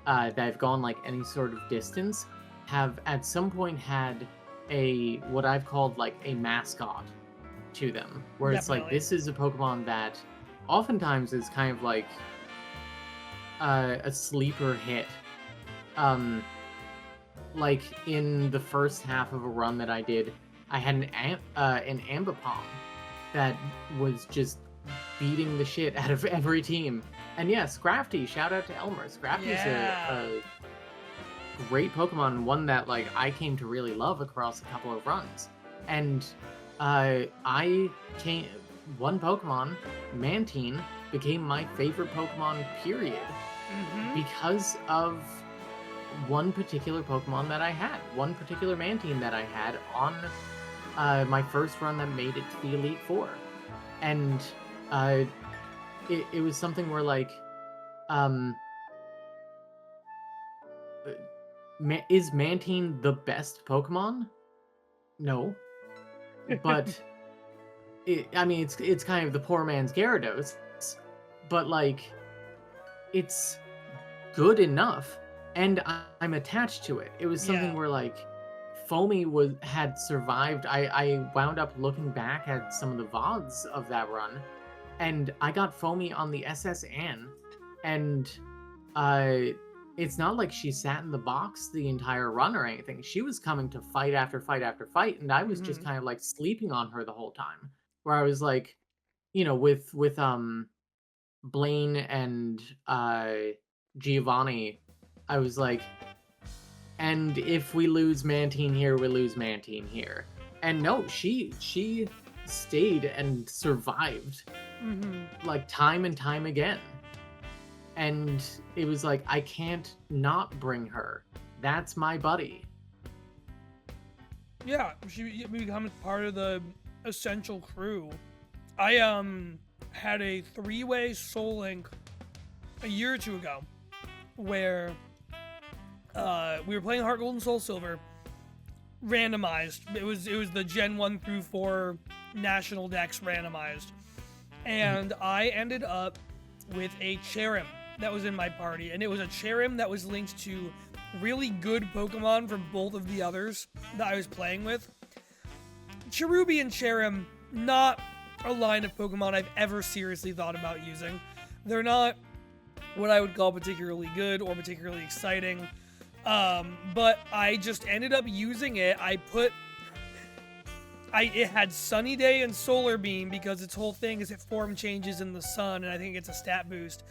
that I've gone, like, any sort of distance have at some point had what I've called, like, a mascot to them, where it's like, this is a Pokemon that oftentimes is kind of like a sleeper hit. Like, in the first half of a run that I did, I had an Ambipom that was just beating the shit out of every team. And yeah, Scrafty, shout out to Elmer. Scrafty is a great Pokemon, one that, like, I came to really love across a couple of runs. And one Pokemon, Mantine, became my favorite Pokemon, period. Because of one particular Pokemon that I had. One particular Mantine that I had on my first run that made it to the Elite Four. And it was something where, like, is Mantine the best Pokemon? No. But, I mean, it's kind of the poor man's Gyarados. But, like, it's good enough, and I'm attached to it. It was something where, like, Foamy had survived. I wound up looking back at some of the VODs of that run, and I got Foamy on the SSN, and it's not like she sat in the box the entire run or anything. She was coming to fight after fight after fight, and I was just kind of, like, sleeping on her the whole time. Where I was like, you know, with Blaine and Giovanni, I was like, and if we lose Mantine here, we lose Mantine here. And no, she stayed and survived, like, time and time again. And it was like, I can't not bring her. That's my buddy. Yeah, she becomes part of the essential crew. I had a 3-way Soul Link a year or two ago where we were playing Heart Gold and Soul Silver, randomized. It was the Gen 1 through 4 national decks randomized, and I ended up with a Cherim that was in my party, and it was a Cherim that was linked to really good Pokemon from both of the others that I was playing with. Cherubi and Cherim, not a line of Pokemon I've ever seriously thought about using. They're not what I would call particularly good or particularly exciting, but I just ended up using it. It had Sunny Day and Solar Beam because its whole thing is it form changes in the sun, and I think it's a stat boost.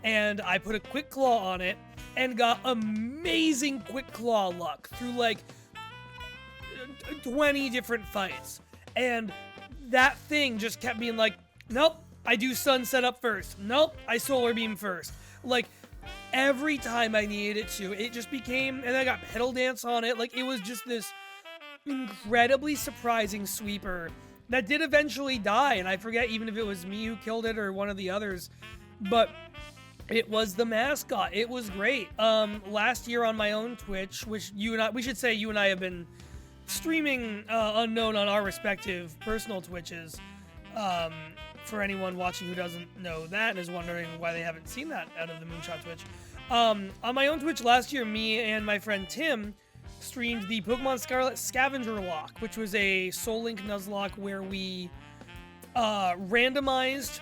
And I put a Quick Claw on it and got amazing Quick Claw luck through, like, 20 different fights. And that thing just kept being like, nope, I do Sunset up first. Nope, I Solar Beam first. Like, every time I needed it to, it just became, and I got Petal Dance on it. Like, it was just this incredibly surprising sweeper that did eventually die, and I forget even if it was me who killed it or one of the others, but it was the mascot. It was great. Last year on my own Twitch, which you and I have been streaming unknown on our respective personal Twitches. For anyone watching who doesn't know that and is wondering why they haven't seen that out of the Moonshot Twitch. On my own Twitch last year, me and my friend Tim streamed the Pokemon Scarlet Scavenger Lock, which was a Soul Link Nuzlocke where we randomized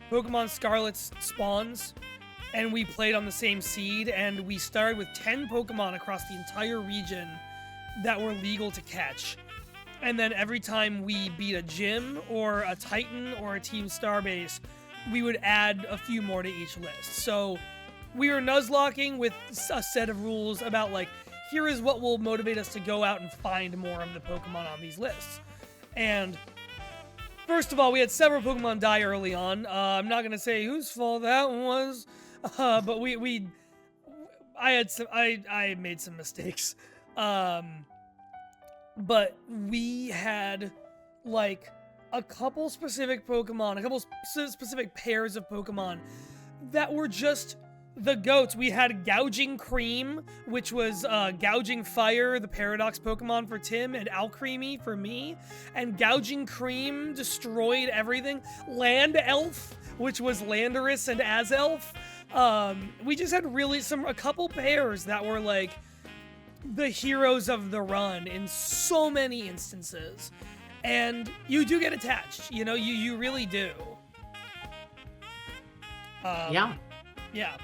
Pokemon Scarlet's spawns, and we played on the same seed, and we started with 10 Pokemon across the entire region that were legal to catch. And then every time we beat a gym or a Titan or a Team Starbase, we would add a few more to each list. So we were Nuzlocking with a set of rules about, like, here is what will motivate us to go out and find more of the Pokemon on these lists. And first of all, we had several Pokemon die early on. I'm not going to say whose fault that was, but I made some mistakes. But we had, like, a couple specific Pokemon, a couple specific pairs of Pokemon that were just the goats. We had Gouging Cream, which was Gouging Fire, the Paradox Pokemon for Tim, and Alcremie for me. And Gouging Cream destroyed everything. Land Elf, which was Landorus and Azelf. We just had a couple pairs that were, like, the heroes of the run in so many instances. And you do get attached, you know, you really do. Yeah. Yeah.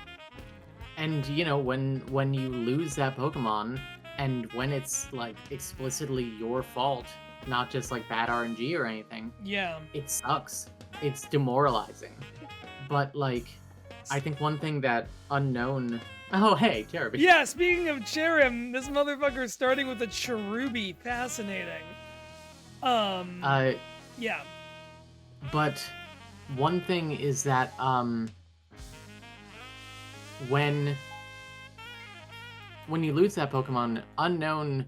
And, you know, when you lose that Pokemon, and when it's, like, explicitly your fault, not just, like, bad RNG or anything, yeah, it sucks. It's demoralizing. But, like, I think one thing that Unknown... Oh, hey, Cherubi. Yeah, speaking of Cherim, this motherfucker starting with a Cherubi. Fascinating. Yeah. But one thing is that, when you lose that Pokemon, Unknown,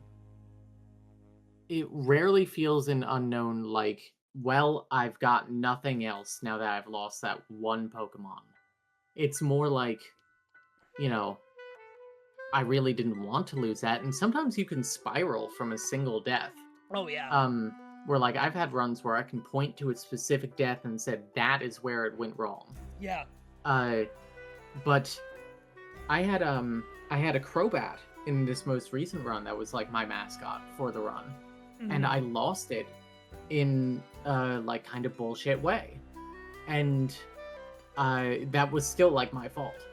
it rarely feels in Unknown like, well, I've got nothing else now that I've lost that one Pokemon. It's more like, you know, I really didn't want to lose that, and sometimes you can spiral from a single death. Oh, yeah. Where, like, I've had runs where I can point to a specific death and said, that is where it went wrong. Yeah. But I had a Crobat in this most recent run that was, like, my mascot for the run. Mm-hmm. And I lost it in, like, kind of bullshit way. And that was still, like, my fault.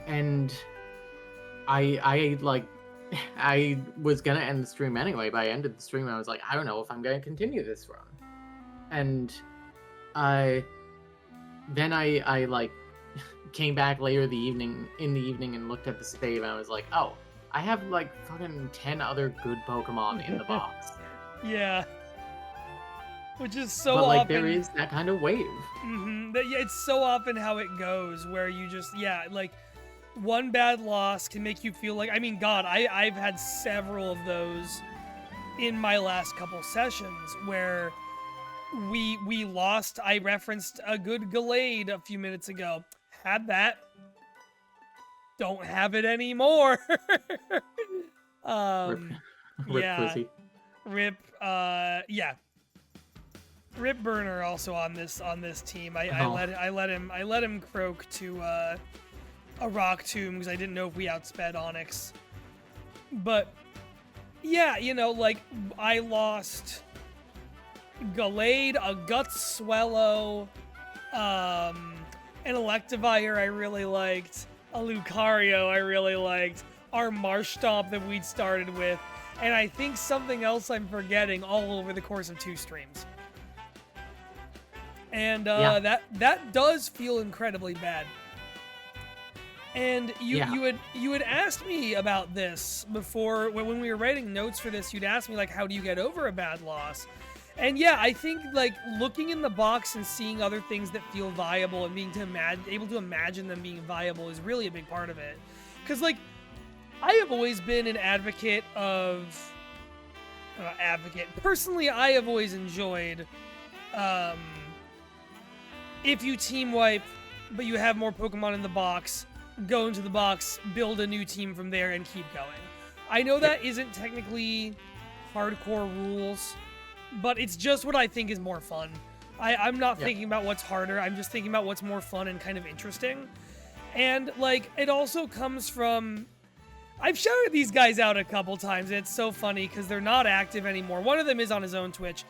And I like, I was gonna end the stream anyway, but I ended the stream and I was like, I don't know if I'm gonna continue this run. And then I like came back later in the evening and looked at the save and I was like, oh, I have like fucking 10 other good Pokemon in the box. Yeah. Which is so but, like, often... there is that kind of wave. Mm-hmm. Yeah, it's so often how it goes, where you just, yeah, like, one bad loss can make you feel like... I mean, God, I've had several of those in my last couple sessions, where we lost... I referenced a good Gallade a few minutes ago. Had that. Don't have it anymore. Rip yeah. Pussy. Rip, yeah. Rip Burner also on this team. I let him croak to a Rock Tomb because I didn't know if we outsped Onyx. But yeah, you know, like, I lost Gallade, a Guts Swallow, an Electivire I really liked, a Lucario I really liked, our Marshtomp that we'd started with, and I think something else I'm forgetting all over the course of 2 streams. And that does feel incredibly bad. And you had asked me about this before when we were writing notes for this. You'd asked me, like, how do you get over a bad loss? And yeah, I think, like, looking in the box and seeing other things that feel viable and being able to imagine them being viable is really a big part of it. Because, like, I have always been an advocate of advocate. Personally, I have always enjoyed if you team wipe, but you have more Pokemon in the box, go into the box, build a new team from there, and keep going. I know that isn't technically hardcore rules, but it's just what I think is more fun. I'm not thinking about what's harder, I'm just thinking about what's more fun and kind of interesting. And, like, it also comes from... I've shouted these guys out a couple times, and it's so funny because they're not active anymore. One of them is on his own Twitch.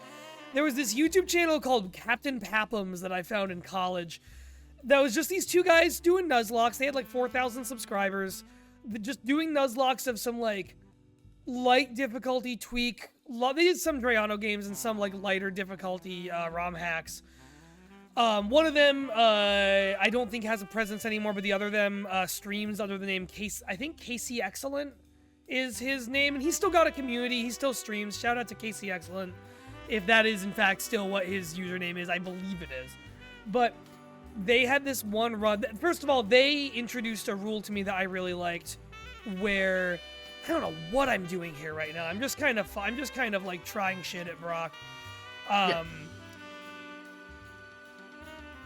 There was this YouTube channel called Captain Papums that I found in college. That was just these two guys doing Nuzlocke. They had like 4,000 subscribers. Just doing Nuzlocke of some like light difficulty tweak. They did some Drayano games and some like lighter difficulty ROM hacks. One of them I don't think has a presence anymore, but the other of them streams under the name Case. I think Casey Excellent is his name, and he's still got a community. He still streams. Shout out to Casey Excellent, if that is in fact still what his username is. I believe it is. But they had this one run. First of all, they introduced a rule to me that I really liked, where I don't know what I'm doing here right now. I'm just kind of like trying shit at Brock.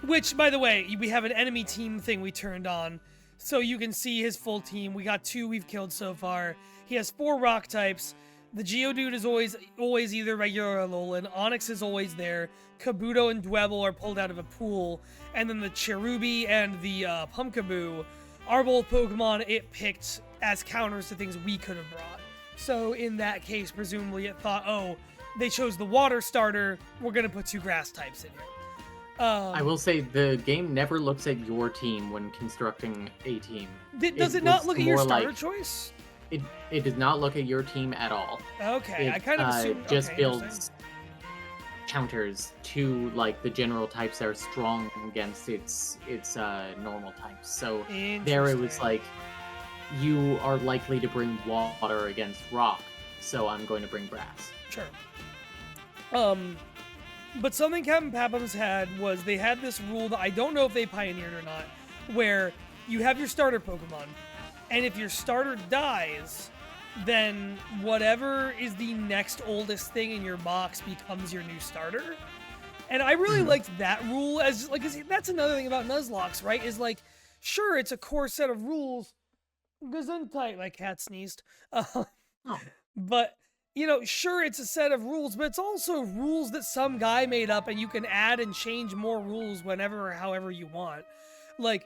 Which, by the way, we have an enemy team thing we turned on, so you can see his full team. We got 2 we've killed so far. He has 4 rock types. The Geodude is always either regular or Alolan. Onix is always there. Kabuto and Dwebble are pulled out of a pool. And then the Cherubi and the Pumpkaboo are both Pokemon it picked as counters to things we could have brought. So in that case, presumably it thought, oh, they chose the water starter, we're going to put 2 grass types in here. I will say the game never looks at your team when constructing a team. Does it not look at your starter choice? It does not look at your team at all. Okay, I kind of assumed... It just builds counters to like the general types that are strong against its normal types. So there it was like, you are likely to bring water against rock, so I'm going to bring grass. Sure. But something Captain Papums had was they had this rule that I don't know if they pioneered or not, where you have your starter Pokemon, and if your starter dies, then whatever is the next oldest thing in your box becomes your new starter. And I really liked that rule, as like, 'cause that's another thing about Nuzlockes, right? Is like, sure, it's a core set of rules. Gesundheit, my cat sneezed. But you know, sure, it's a set of rules, but it's also rules that some guy made up, and you can add and change more rules whenever or however you want. Like,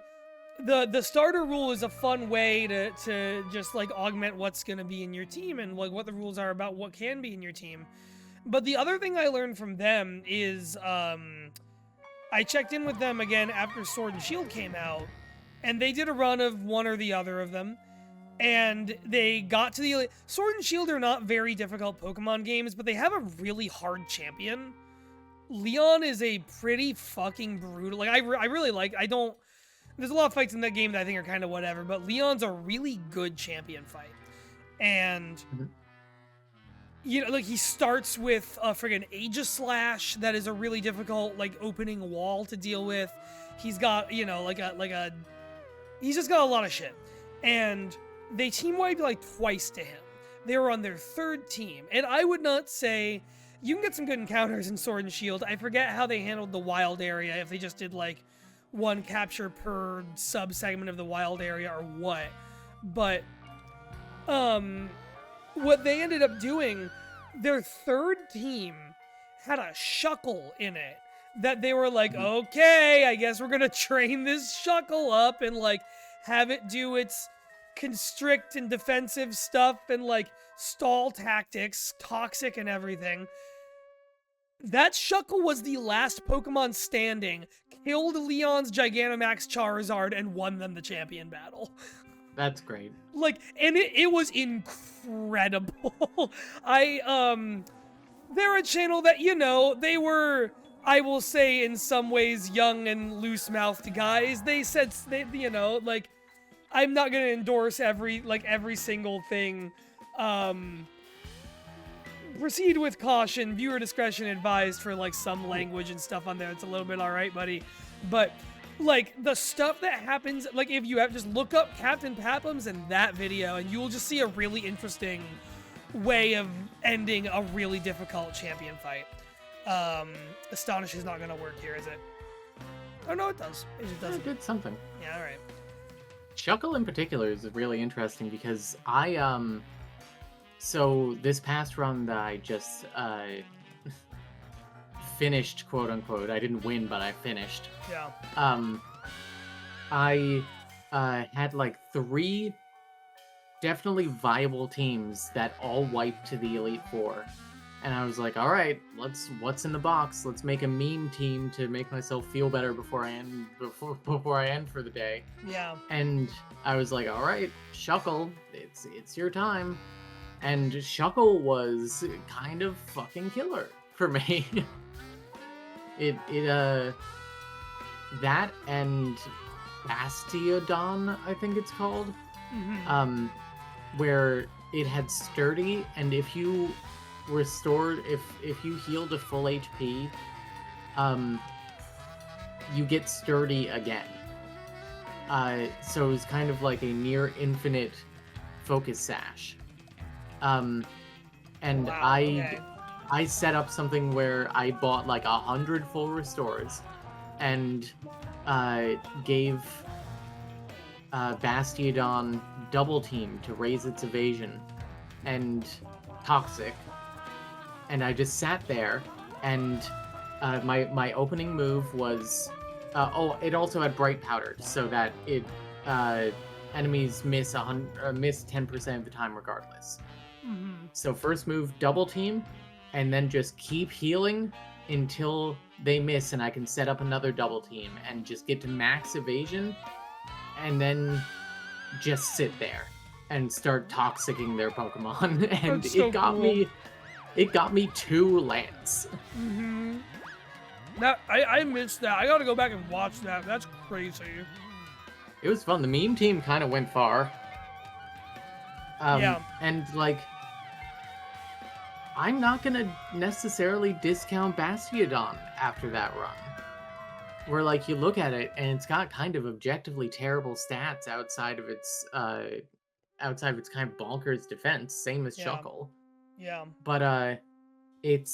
the starter rule is a fun way to just, like, augment what's going to be in your team and, like, what the rules are about what can be in your team. But the other thing I learned from them is, I checked in with them again after Sword and Shield came out, and they did a run of one or the other of them. And they got to the... Sword and Shield are not very difficult Pokemon games, but they have a really hard champion. Leon is a pretty fucking brutal... Like, I really like... I don't... There's a lot of fights in that game that I think are kind of whatever, but Leon's a really good champion fight. And... You know, like, he starts with a friggin' Aegislash that is a really difficult, like, opening wall to deal with. He's got, you know, he's just got a lot of shit. And... they team-wiped like twice to him. They were on their 3rd team. And I would not say... You can get some good encounters in Sword and Shield. I forget how they handled the wild area, if they just did like 1 capture per sub-segment of the wild area or what. But, what they ended up doing, their 3rd team had a Shuckle in it. That they were like, okay, I guess we're gonna train this Shuckle up and like have it do its... constrict and defensive stuff and like stall tactics, toxic and everything. That Shuckle was the last Pokemon standing, killed Leon's Gigantamax Charizard, and won them the champion battle. That's great. Like, and it was incredible. They're a channel that, you know, they were, I will say, in some ways, young and loose-mouthed guys. They said, you know, like, I'm not going to endorse every single thing. Proceed with caution. Viewer discretion advised for, like, some language and stuff on there. It's a little bit alright, buddy. But, like, the stuff that happens... Like, if you have... Just look up Captain Papums in that video, and you will just see a really interesting way of ending a really difficult champion fight. Astonish is not going to work here, is it? Oh, no, it does. It just doesn't. It did something. Yeah, all right. Chuckle in particular is really interesting because so this past run that I just finished, quote unquote, I didn't win, but I finished. Yeah. I had like 3 definitely viable teams that all wiped to the Elite Four. And I was like, all right, what's in the box? Let's make a meme team to make myself feel better before I end for the day. Yeah. And I was like, all right, Shuckle, it's your time. And Shuckle was kind of fucking killer for me. That and Bastiodon, I think it's called. Mm-hmm. Where it had sturdy, and if you restored, if you healed to full HP, you get sturdy again. So it was kind of like a near infinite focus sash. And Wow, okay. I set up something where I bought like 100 full restores and gave Bastiodon double team to raise its evasion and toxic, and I just sat there, and my opening move was it also had bright powder so that it enemies miss 10% of the time regardless. Mm-hmm. So first move double team, and then just keep healing until they miss, and I can set up another double team and just get to max evasion, and then just sit there and start toxicking their Pokemon. And That's so cool. It got me 2 Lance. Mm-hmm. That I missed that. I gotta go back and watch that. That's crazy. It was fun. The meme team kind of went far. Yeah. And like, I'm not gonna necessarily discount Bastiodon after that run. Where like you look at it and it's got kind of objectively terrible stats outside of its kind of bonkers defense, same as Shuckle. Yeah. But it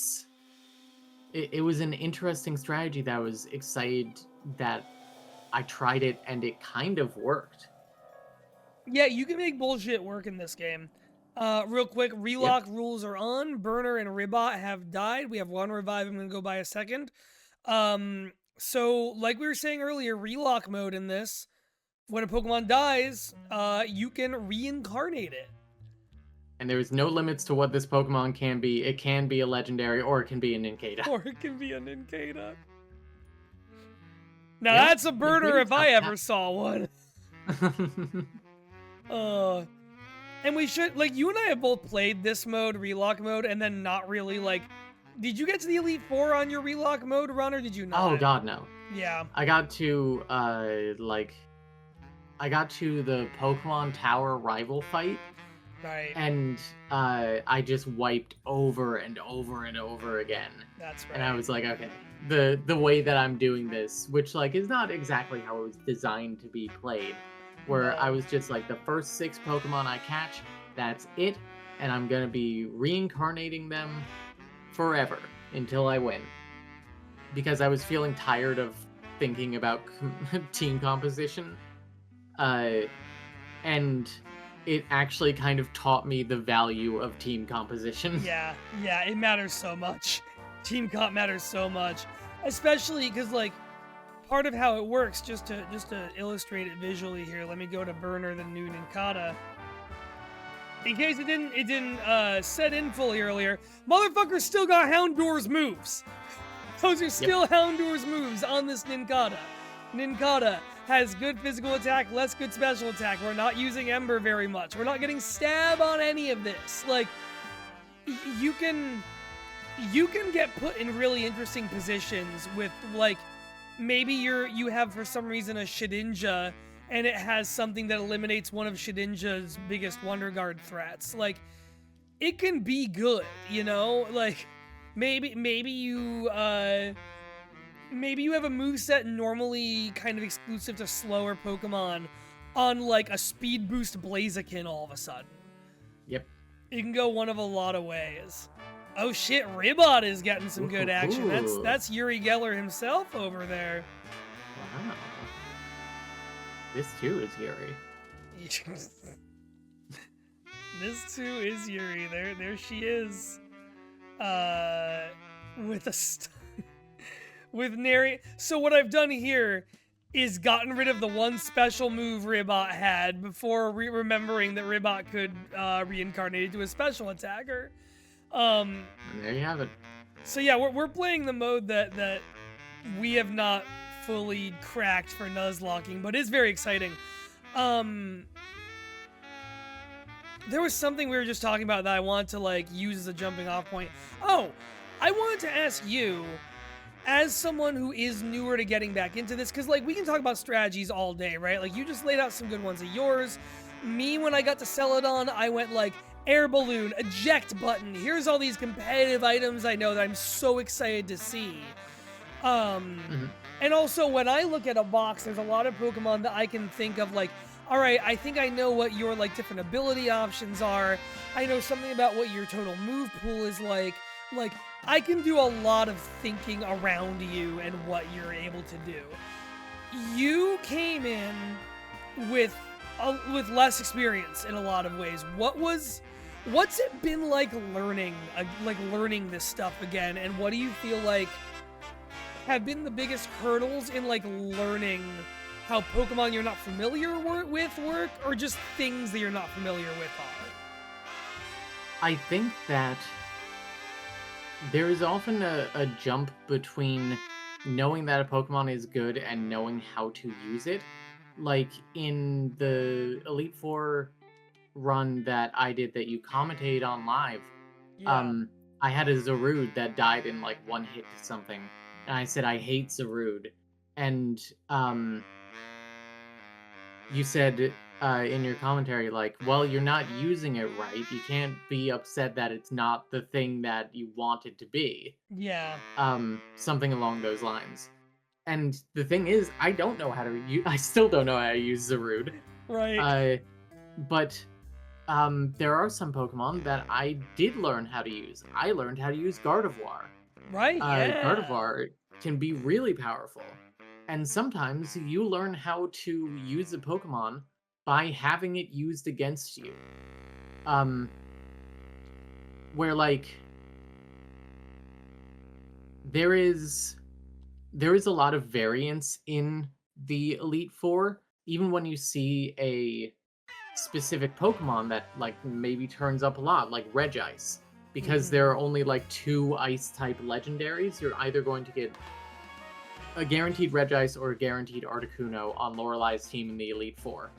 was an interesting strategy that I was excited that I tried it and it kind of worked. Yeah, you can make bullshit work in this game. Real quick, relock rules are on. Burner and Ribot have died. We have 1 revive. I'm gonna go by a second. So, like we were saying earlier, relock mode in this, when a Pokemon dies, you can reincarnate it. And there's no limits to what this Pokemon can be. It can be a legendary, or it can be a Nincada. Or it can be a Nincada. Now that's a burner if I ever saw one. And we should, like, you and I have both played this mode, relock mode, and then not really, like, did you get to the Elite Four on your relock mode run, or did you not? Oh god, no. Yeah. I got to the Pokemon Tower rival fight. Right. And I just wiped over and over and over again. That's right. And I was like, okay, the way that I'm doing this, which like is not exactly how it was designed to be played, where No. I was just like, the first 6 Pokemon I catch, that's it, and I'm gonna be reincarnating them forever until I win. Because I was feeling tired of thinking about team composition. And it actually kind of taught me the value of team composition. Yeah, it matters so much. Team comp matters so much, especially because like part of how it works. Just to illustrate it visually here, let me go to Burner, the new Nincada. In case it didn't set in fully earlier, motherfucker still got Houndour's moves. Those are still Houndour's moves on this Nincada. Nincada has good physical attack, less good special attack. We're not using Ember very much. We're not getting stab on any of this. Like, you can get put in really interesting positions with, like, maybe you have for some reason a Shedinja and it has something that eliminates one of Shedinja's biggest Wonder Guard threats. Like, it can be good, you know? Like, maybe you have a moveset normally kind of exclusive to slower Pokemon on, like, a speed boost Blaziken all of a sudden. Yep. It can go one of a lot of ways. Oh shit, Ribot is getting some good action. That's Uri Geller himself over there. Wow. This too is Yuri. This too is Yuri. There she is. With with Nary. So what I've done here is gotten rid of the one special move Ribot had before remembering that Ribot could reincarnate into a special attacker. And there you have it. So yeah, we're playing the mode that we have not fully cracked for Nuzlocking, but is very exciting. There was something we were just talking about that I wanted to like use as a jumping off point. Oh, I wanted to ask you, as someone who is newer to getting back into this, because like we can talk about strategies all day, right? Like you just laid out some good ones of yours. Me, when I got to Celadon, I went like air balloon, eject button. Here's all these competitive items I know that I'm so excited to see. And also when I look at a box, there's a lot of Pokemon that I can think of like, all right, I think I know what your like different ability options are. I know something about what your total move pool is like. Like, I can do a lot of thinking around you and what you're able to do. You came in with less experience in a lot of ways. What's it been like learning this stuff again? And what do you feel like have been the biggest hurdles in like learning how Pokemon you're not familiar with work, or just things that you're not familiar with are? I think that there is often a jump between knowing that a Pokemon is good and knowing how to use it. Like in the Elite Four run that I did that you commentated on live, I had a Zarude that died in like one hit to something, and I said I hate Zarude, and you said in your commentary, like, well, you're not using it right. You can't be upset that it's not the thing that you want it to be. Yeah. Something along those lines. And the thing is, I don't know how to use. I still don't know how to use Zarude. Right. But there are some Pokemon that I did learn how to use. I learned how to use Gardevoir. Right. Yeah. Gardevoir can be really powerful. And sometimes you learn how to use a Pokemon by having it used against you. Where like there is a lot of variance in the Elite Four, even when you see a specific Pokemon that like maybe turns up a lot, like Regice. Because there are only like 2 ice type legendaries, you're either going to get a guaranteed Regice or a guaranteed Articuno on Lorelei's team in the Elite Four.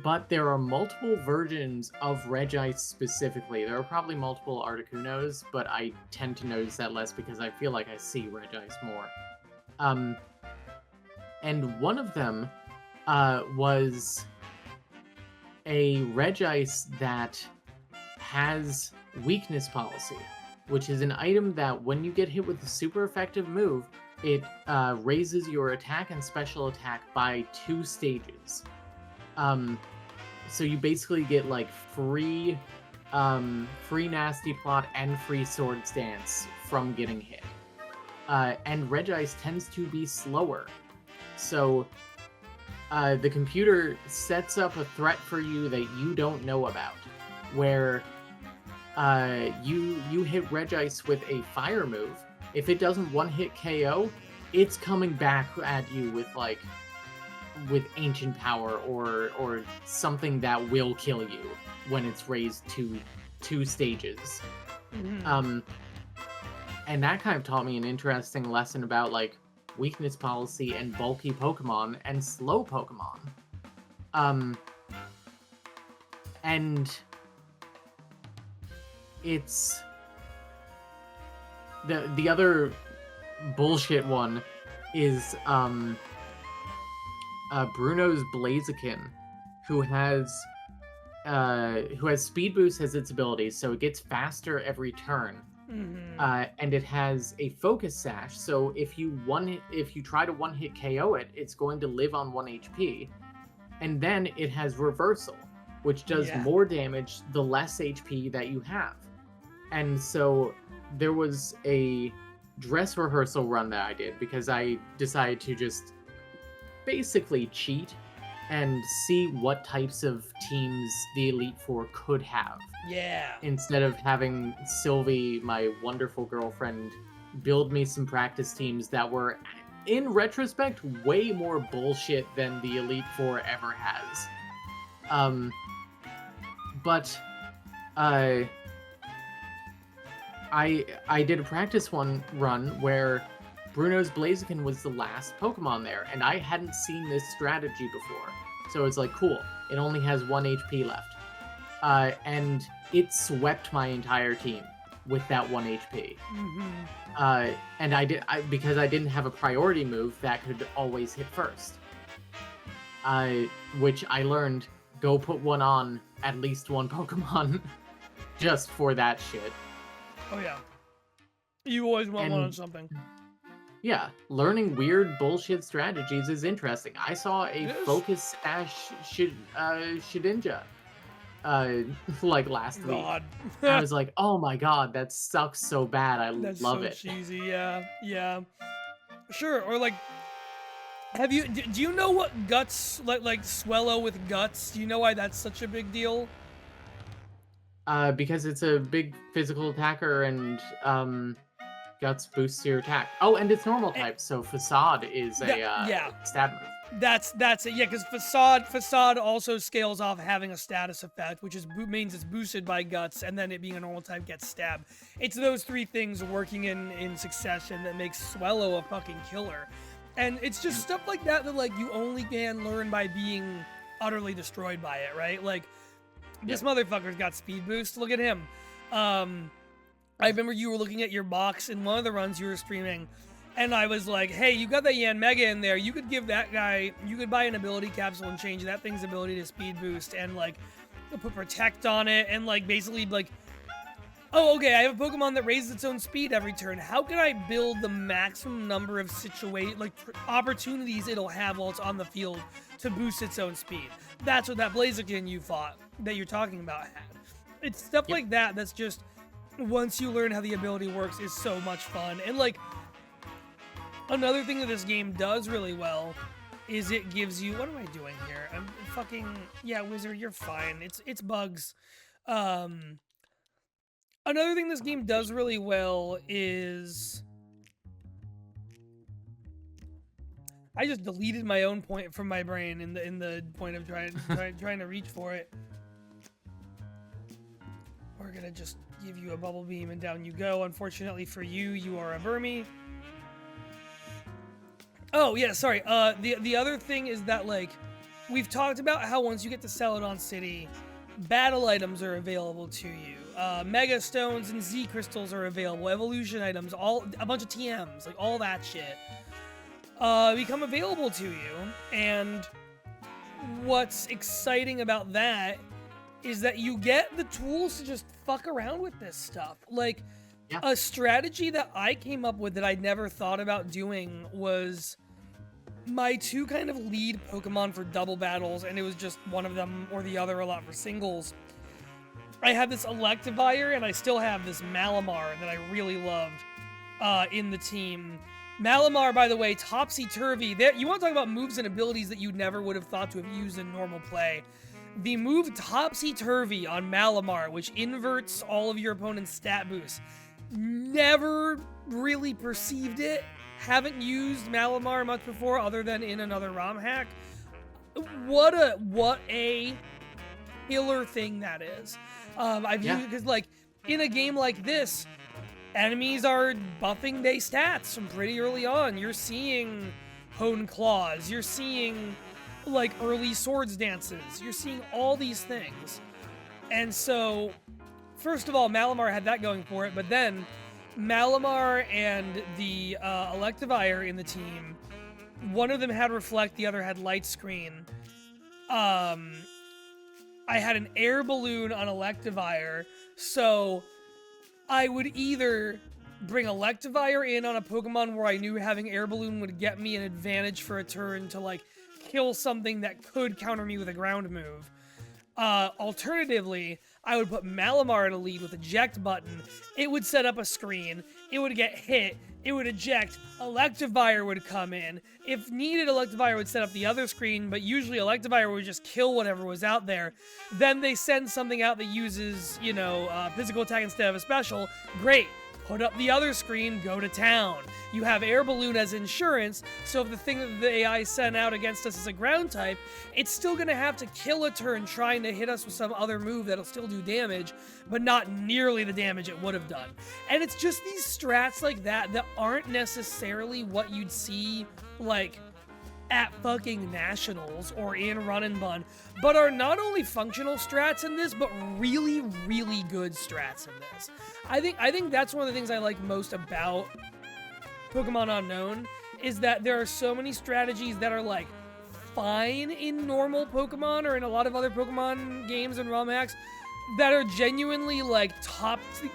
But there are multiple versions of Regice specifically. There are probably multiple Articunos, but I tend to notice that less because I feel like I see Regice more. And one of them was a Regice that has Weakness Policy, which is an item that when you get hit with a super effective move, it raises your attack and special attack by 2 stages. So you basically get like free Nasty Plot and free Swords Dance from getting hit. And Regice tends to be slower. So the computer sets up a threat for you that you don't know about, where you hit Regice with a fire move. If it doesn't one-hit KO, it's coming back at you with Ancient Power or something that will kill you when it's raised to 2 stages. And that kind of taught me an interesting lesson about like Weakness Policy and bulky Pokemon and slow Pokemon. And it's the other bullshit one is Bruno's Blaziken, who has Speed Boost as its ability, so it gets faster every turn. And it has a Focus Sash, so if you try to one-hit KO it, it's going to live on 1 HP. And then it has Reversal. which does Yeah. more damage the less HP that you have. And so there was a dress rehearsal run that I did because I decided to just basically cheat and see what types of teams the Elite Four could have. Yeah. Instead of having Sylvie, my wonderful girlfriend, build me some practice teams that were, in retrospect, way more bullshit than the Elite Four ever has. But I did a practice run where Bruno's Blaziken was the last Pokemon there, and I hadn't seen this strategy before. So it's like, cool, it only has 1 HP left. And it swept my entire team with that 1 HP. Mm-hmm. And because I didn't have a priority move that could always hit first. Which I learned, go put one on at least one Pokemon just for that shit. Oh yeah. You always want one on something. Yeah, learning weird bullshit strategies is interesting. I saw a Focus Sash Shedinja like last week. And I was like, oh my god, that sucks so bad. That's love so it. Cheesy, yeah. Sure, or like, do you know what Guts, like Swellow with Guts, do you know why that's such a big deal? Because it's a big physical attacker and Guts boosts your attack. Oh, and it's normal type, so Facade is a stab move. That's it, yeah, because Facade also scales off having a status effect, which means it's boosted by Guts, and then it being a normal type gets stabbed. It's those three things working in succession that makes Swellow a fucking killer. And it's just stuff like that like you only can learn by being utterly destroyed by it, right? Like, this motherfucker's got speed boost. Look at him. I remember you were looking at your box in one of the runs you were streaming, and I was like, hey, you got that Yanmega in there. You could give that guy, you could buy an ability capsule and change that thing's ability to speed boost and, like, put Protect on it and, like, basically, like, oh, okay, I have a Pokemon that raises its own speed every turn. How can I build the maximum number of opportunities it'll have while it's on the field to boost its own speed? That's what that Blaziken you fought, that you're talking about, had. It's stuff like that that's just, once you learn how the ability works, is so much fun. And, like, another thing that this game does really well is it gives you, what am I doing here? I'm fucking, yeah, Wizard, you're fine. It's bugs. Another thing this game does really well is, I just deleted my own point from my brain in the point of trying to reach for it. We're gonna just give you a bubble beam and down you go. Unfortunately for you, you are a Burmy. Oh yeah, sorry. The other thing is that, like, we've talked about how once you get to Celadon City, battle items are available to you. Mega Stones and Z Crystals are available. Evolution items, a bunch of TMs, like all that shit, become available to you. And what's exciting about that is that you get the tools to just fuck around with this stuff. Like, a strategy that I came up with that I'd never thought about doing was my two kind of lead Pokemon for double battles, and it was just one of them or the other a lot for singles. I had this Electivire, and I still have this Malamar that I really loved in the team. Malamar, by the way, topsy-turvy. You want to talk about moves and abilities that you never would have thought to have used in normal play. The move Topsy-Turvy on Malamar, which inverts all of your opponent's stat boosts. Never really perceived it. Haven't used Malamar much before other than in another ROM hack. What a killer thing that is. I've used, because, like, in a game like this, enemies are buffing their stats from pretty early on. You're seeing Hone Claws. You're seeing, like, early Swords Dances. You're seeing all these things. And so, first of all, Malamar had that going for it, but then Malamar and the Electivire in the team, one of them had Reflect, the other had Light Screen. I had an air balloon on Electivire, so I would either bring Electivire in on a Pokemon where I knew having air balloon would get me an advantage for a turn to, like, kill something that could counter me with a ground move, Alternatively, I would put Malamar in a lead with eject button. It would set up a screen. It would get hit. It would eject. Electivire would come in. If needed, Electivire would set up the other screen, but usually Electivire would just kill whatever was out there. Then they send something out that uses, physical attack instead of a special. Great. Put up the other screen, go to town. You have Air Balloon as insurance, so if the thing that the AI sent out against us is a ground type, it's still going to have to kill a turn trying to hit us with some other move that'll still do damage, but not nearly the damage it would have done. And it's just these strats like that aren't necessarily what you'd see, like, at fucking Nationals or in Run and Bun, but are not only functional strats in this, but really, really good strats in this. I think that's one of the things I like most about Pokemon Unknown, is that there are so many strategies that are like fine in normal Pokemon or in a lot of other Pokemon games and ROM hacks that are genuinely like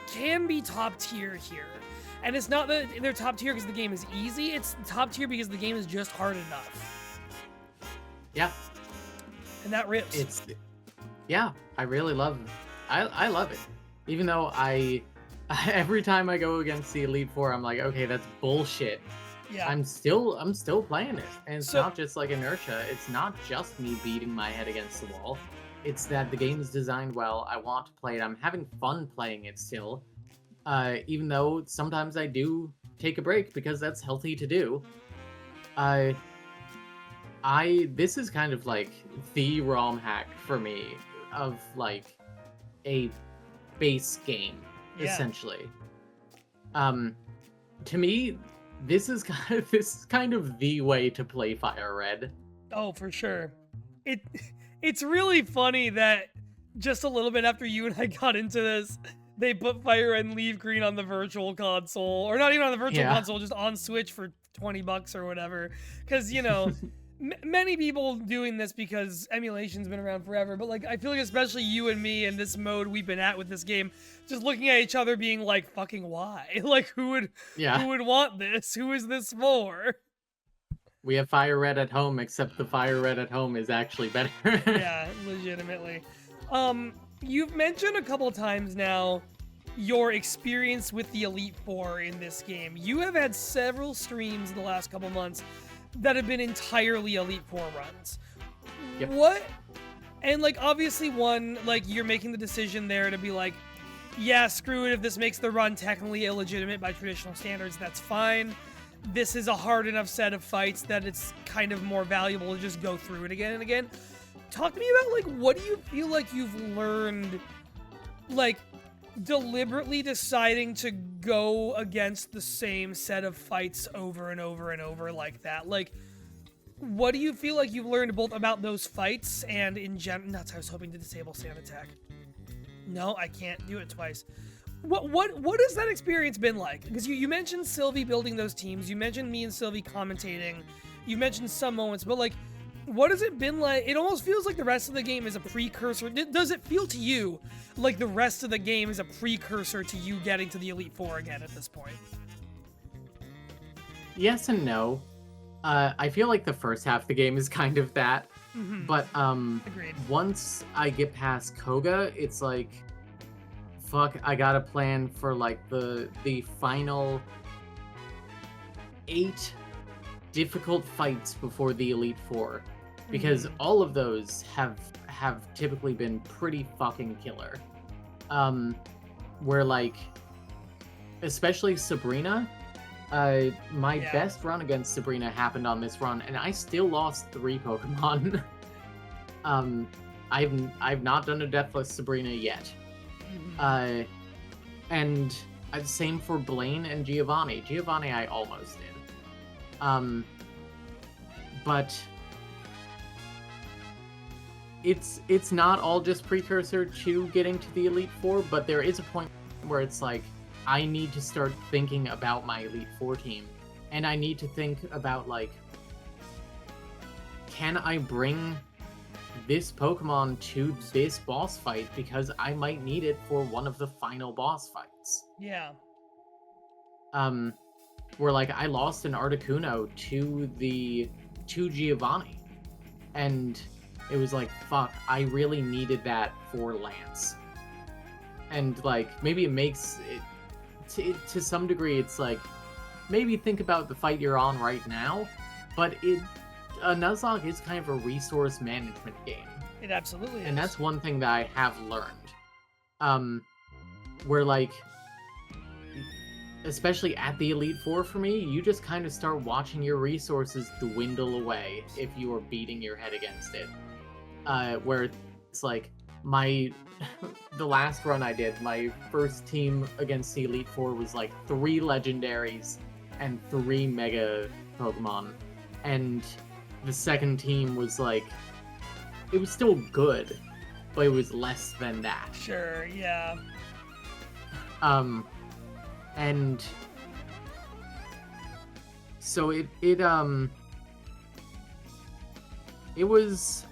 can be top tier here. And it's not that they're top tier because the game is easy, it's top tier because the game is just hard enough. Yeah. And that rips. Yeah, I really love it. I love it. Even though every time I go against the Elite Four, I'm like, okay, that's bullshit. Yeah. I'm still playing it. And it's not just like inertia. It's not just me beating my head against the wall. It's that the game is designed well. I want to play it. I'm having fun playing it still. Even though sometimes I do take a break because that's healthy to do. This is kind of like the ROM hack for me of like a base game, essentially. To me, this is kind of the way to play Fire Red. Oh, for sure. It's really funny that just a little bit after you and I got into this, they put Fire Red and Leaf Green on the virtual console, or not even on the virtual console, just on Switch for $20 or whatever. Because many people doing this because emulation's been around forever, but like I feel like especially you and me in this mode we've been at with this game, just looking at each other being like, fucking why? Like who would want this? Who is this for? We have Fire Red at home, except the Fire Red at home is actually better. Yeah, legitimately. You've mentioned a couple times now your experience with the Elite Four in this game. You have had several streams in the last couple months that have been entirely Elite Four runs. Yep. What? And like obviously one, like you're making the decision there to be like, yeah, screw it, if this makes the run technically illegitimate by traditional standards, that's fine. This is a hard enough set of fights that it's kind of more valuable to just go through it again and again. Talk to me about like, what do you feel like you've learned, like deliberately deciding to go against the same set of fights over and over and over like that? Like, what do you feel like you've learned both about those fights and in general? Nuts, I was hoping to disable Sand Attack. No, I can't do it twice. What has that experience been like? Because you mentioned Sylvie building those teams, you mentioned me and Sylvie commentating, you mentioned some moments, but like, what has it been like? It almost feels like the rest of the game is a precursor. Does it feel to you like the rest of the game is a precursor to you getting to the Elite Four again at this point? Yes and no. I feel like the first half of the game is kind of that. Mm-hmm. But Agreed. Once I get past Koga, it's like, fuck, I gotta plan for like the final 8 difficult fights before the Elite Four. Because all of those have typically been pretty fucking killer. Where like, especially Sabrina, my best run against Sabrina happened on this run, and I still lost 3 Pokemon. I've not done a Deathless Sabrina yet. And same for Blaine and Giovanni. Giovanni I almost did. But it's not all just precursor to getting to the Elite Four, but there is a point where it's like, I need to start thinking about my Elite Four team. And I need to think about like, can I bring this Pokemon to this boss fight, because I might need it for one of the final boss fights. Yeah. Where like I lost an Articuno to Giovanni, and it was like, fuck, I really needed that for Lance. And like, maybe it makes it, to some degree, it's like, maybe think about the fight you're on right now, but a Nuzlocke is kind of a resource management game. It absolutely is. And that's one thing that I have learned. Where like, especially at the Elite Four for me, you just kind of start watching your resources dwindle away if you are beating your head against it. Where it's like, the last run I did, my first team against the Elite Four was like 3 legendaries and 3 mega Pokemon. And the second team was like, it was still good, but it was less than that. Sure, yeah. And so it was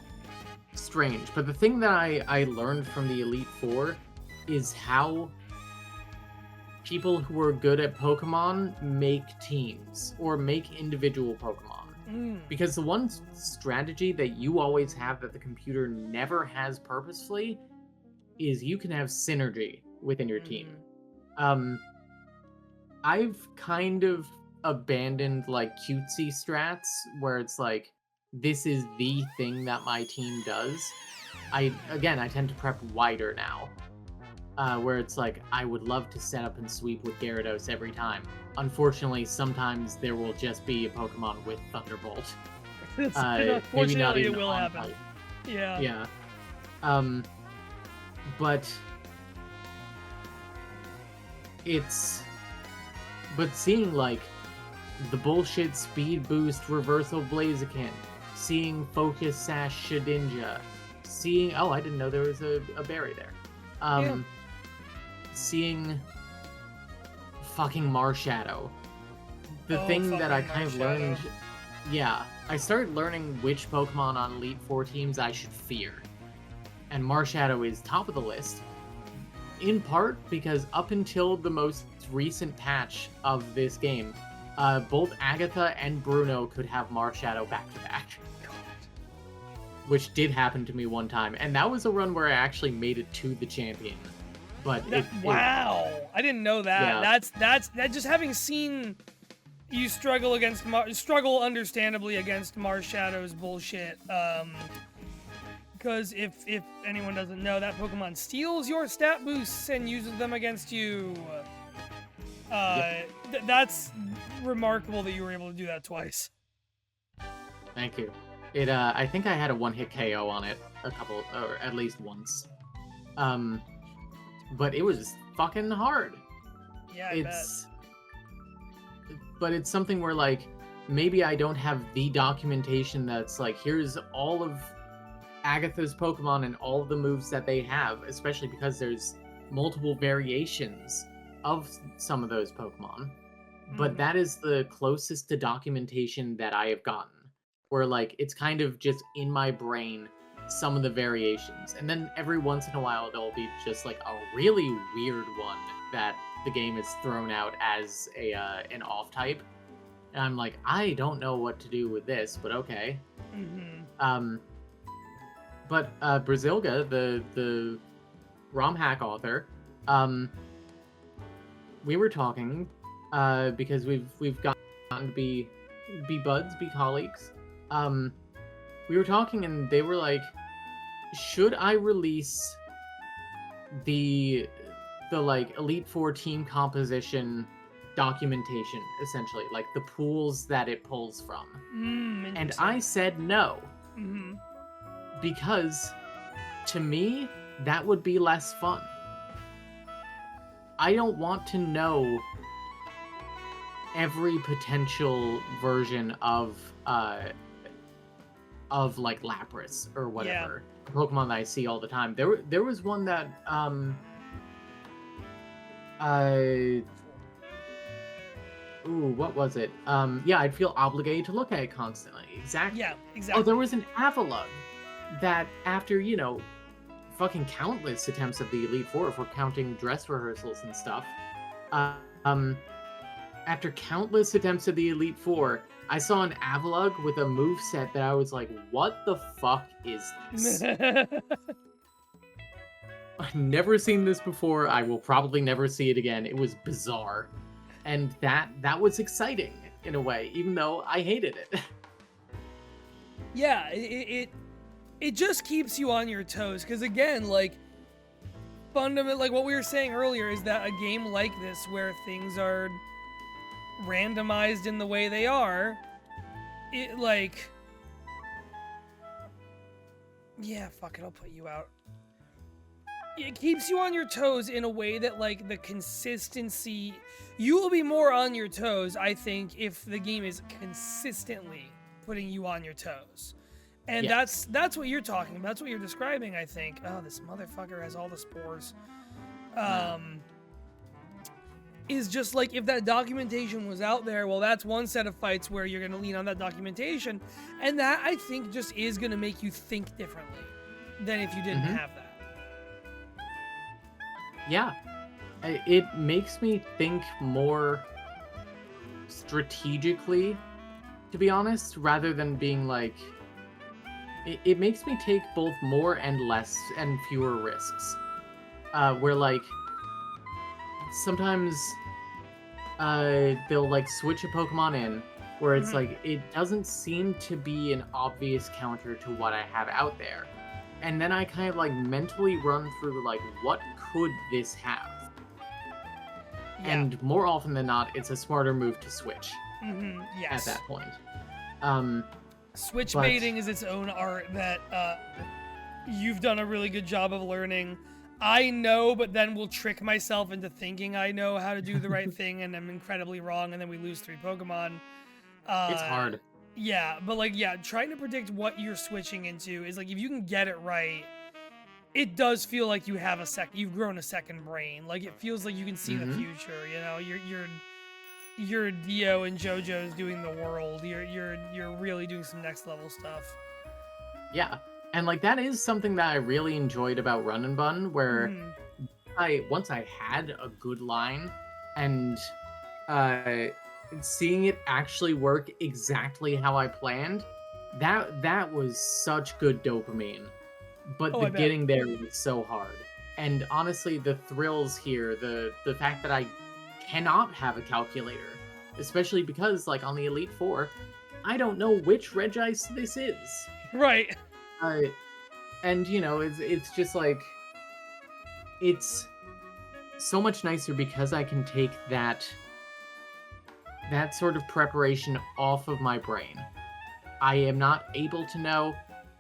strange, but the thing that I learned from the Elite Four is how people who are good at Pokemon make teams or make individual Pokemon. Because the one strategy that you always have that the computer never has purposefully is you can have synergy within your team. I've kind of abandoned like cutesy strats where it's like, this is the thing that my team does. I tend to prep wider now. Where it's like, I would love to set up and sweep with Gyarados every time. Unfortunately, sometimes there will just be a Pokemon with Thunderbolt. Unfortunately, it will happen. Type. Yeah. Yeah. But seeing like the bullshit speed boost reversal Blaziken, seeing focus sash Shedinja, seeing I didn't know there was a berry there. Seeing fucking Marshadow. The thing that I kind of learned, I started learning which Pokemon on Elite Four teams I should fear. And Marshadow is top of the list. In part because up until the most recent patch of this game, both Agatha and Bruno could have Marshadow back-to-back. Which did happen to me one time, and that was a run where I actually made it to the champion. But wow, I didn't know that. Yeah. That's just having seen you struggle understandably against Marshadow's bullshit. Because if anyone doesn't know, that Pokemon steals your stat boosts and uses them against you. That's remarkable that you were able to do that twice. Thank you. I think I had a one-hit KO on it or at least once. But it was fucking hard. Yeah, I bet. But it's something where, like, maybe I don't have the documentation that's like, here's all of Agatha's Pokemon and all of the moves that they have, especially because there's multiple variations of some of those Pokemon. But that is the closest to documentation that I have gotten. Where, like, it's kind of just in my brain, some of the variations. And then every once in a while, there'll be just, like, a really weird one that the game has thrown out as an off-type. And I'm like, I don't know what to do with this, but okay. But Brazilga, the ROM hack author, we were talking, because we've gotten to be buds, be colleagues. We were talking and they were like, should I release the like Elite Four team composition documentation, essentially, like the pools that it pulls from? And I said no. Because to me, that would be less fun. I don't want to know every potential version of like Lapras or whatever, Pokemon that I see all the time. There was one that what was it? I'd feel obligated to look at it constantly. Exactly. Yeah, exactly. Oh, there was an Avalugg that after, fucking countless attempts of the Elite Four, if we're counting dress rehearsals and stuff, after countless attempts at the Elite Four, I saw an Avalugg with a moveset that I was like, what the fuck is this? I've never seen this before. I will probably never see it again. It was bizarre. And that was exciting in a way, even though I hated it. Yeah, it just keeps you on your toes, because again, like, fundamental, like what we were saying earlier, is that a game like this where things are randomized in the way they are, it like, yeah, fuck it, I'll put you out. It keeps you on your toes in a way that, like, the consistency, you will be more on your toes, I think, if the game is consistently putting you on your toes. And yes. that's what you're talking about. That's what you're describing, I think. Oh, this motherfucker has all the spores. Is just like, if that documentation was out there, well, that's one set of fights where you're going to lean on that documentation. And that, I think, just is going to make you think differently than if you didn't have that. Yeah. It makes me think more strategically, to be honest, rather than being like... It makes me take both more and less and fewer risks. Where, like, sometimes they'll, like, switch a Pokemon in, where it's like, it doesn't seem to be an obvious counter to what I have out there. And then I kind of, like, mentally run through, like, what could this have? Yeah. And more often than not, it's a smarter move to switch Yes. at that point. Switch baiting is its own art that you've done a really good job of learning. I know, but then will trick myself into thinking I know how to do the right thing, and I'm incredibly wrong, and then we lose 3 Pokemon. It's hard. Yeah, but, like, yeah, trying to predict what you're switching into is, like, if you can get it right, it does feel like you have you've grown a second brain. Like, it feels like you can see the future, you know? You're Dio and JoJo's doing the world. You're really doing some next level stuff. Yeah. And, like, that is something that I really enjoyed about Run and Bun, where once I had a good line and seeing it actually work exactly how I planned, that was such good dopamine. But getting there was so hard. And honestly, the thrills here, the fact that I cannot have a calculator, especially because, like, on the Elite Four, I don't know which Regice this is. Right. And, you know, it's just like, it's so much nicer because I can take that sort of preparation off of my brain. I am not able to know,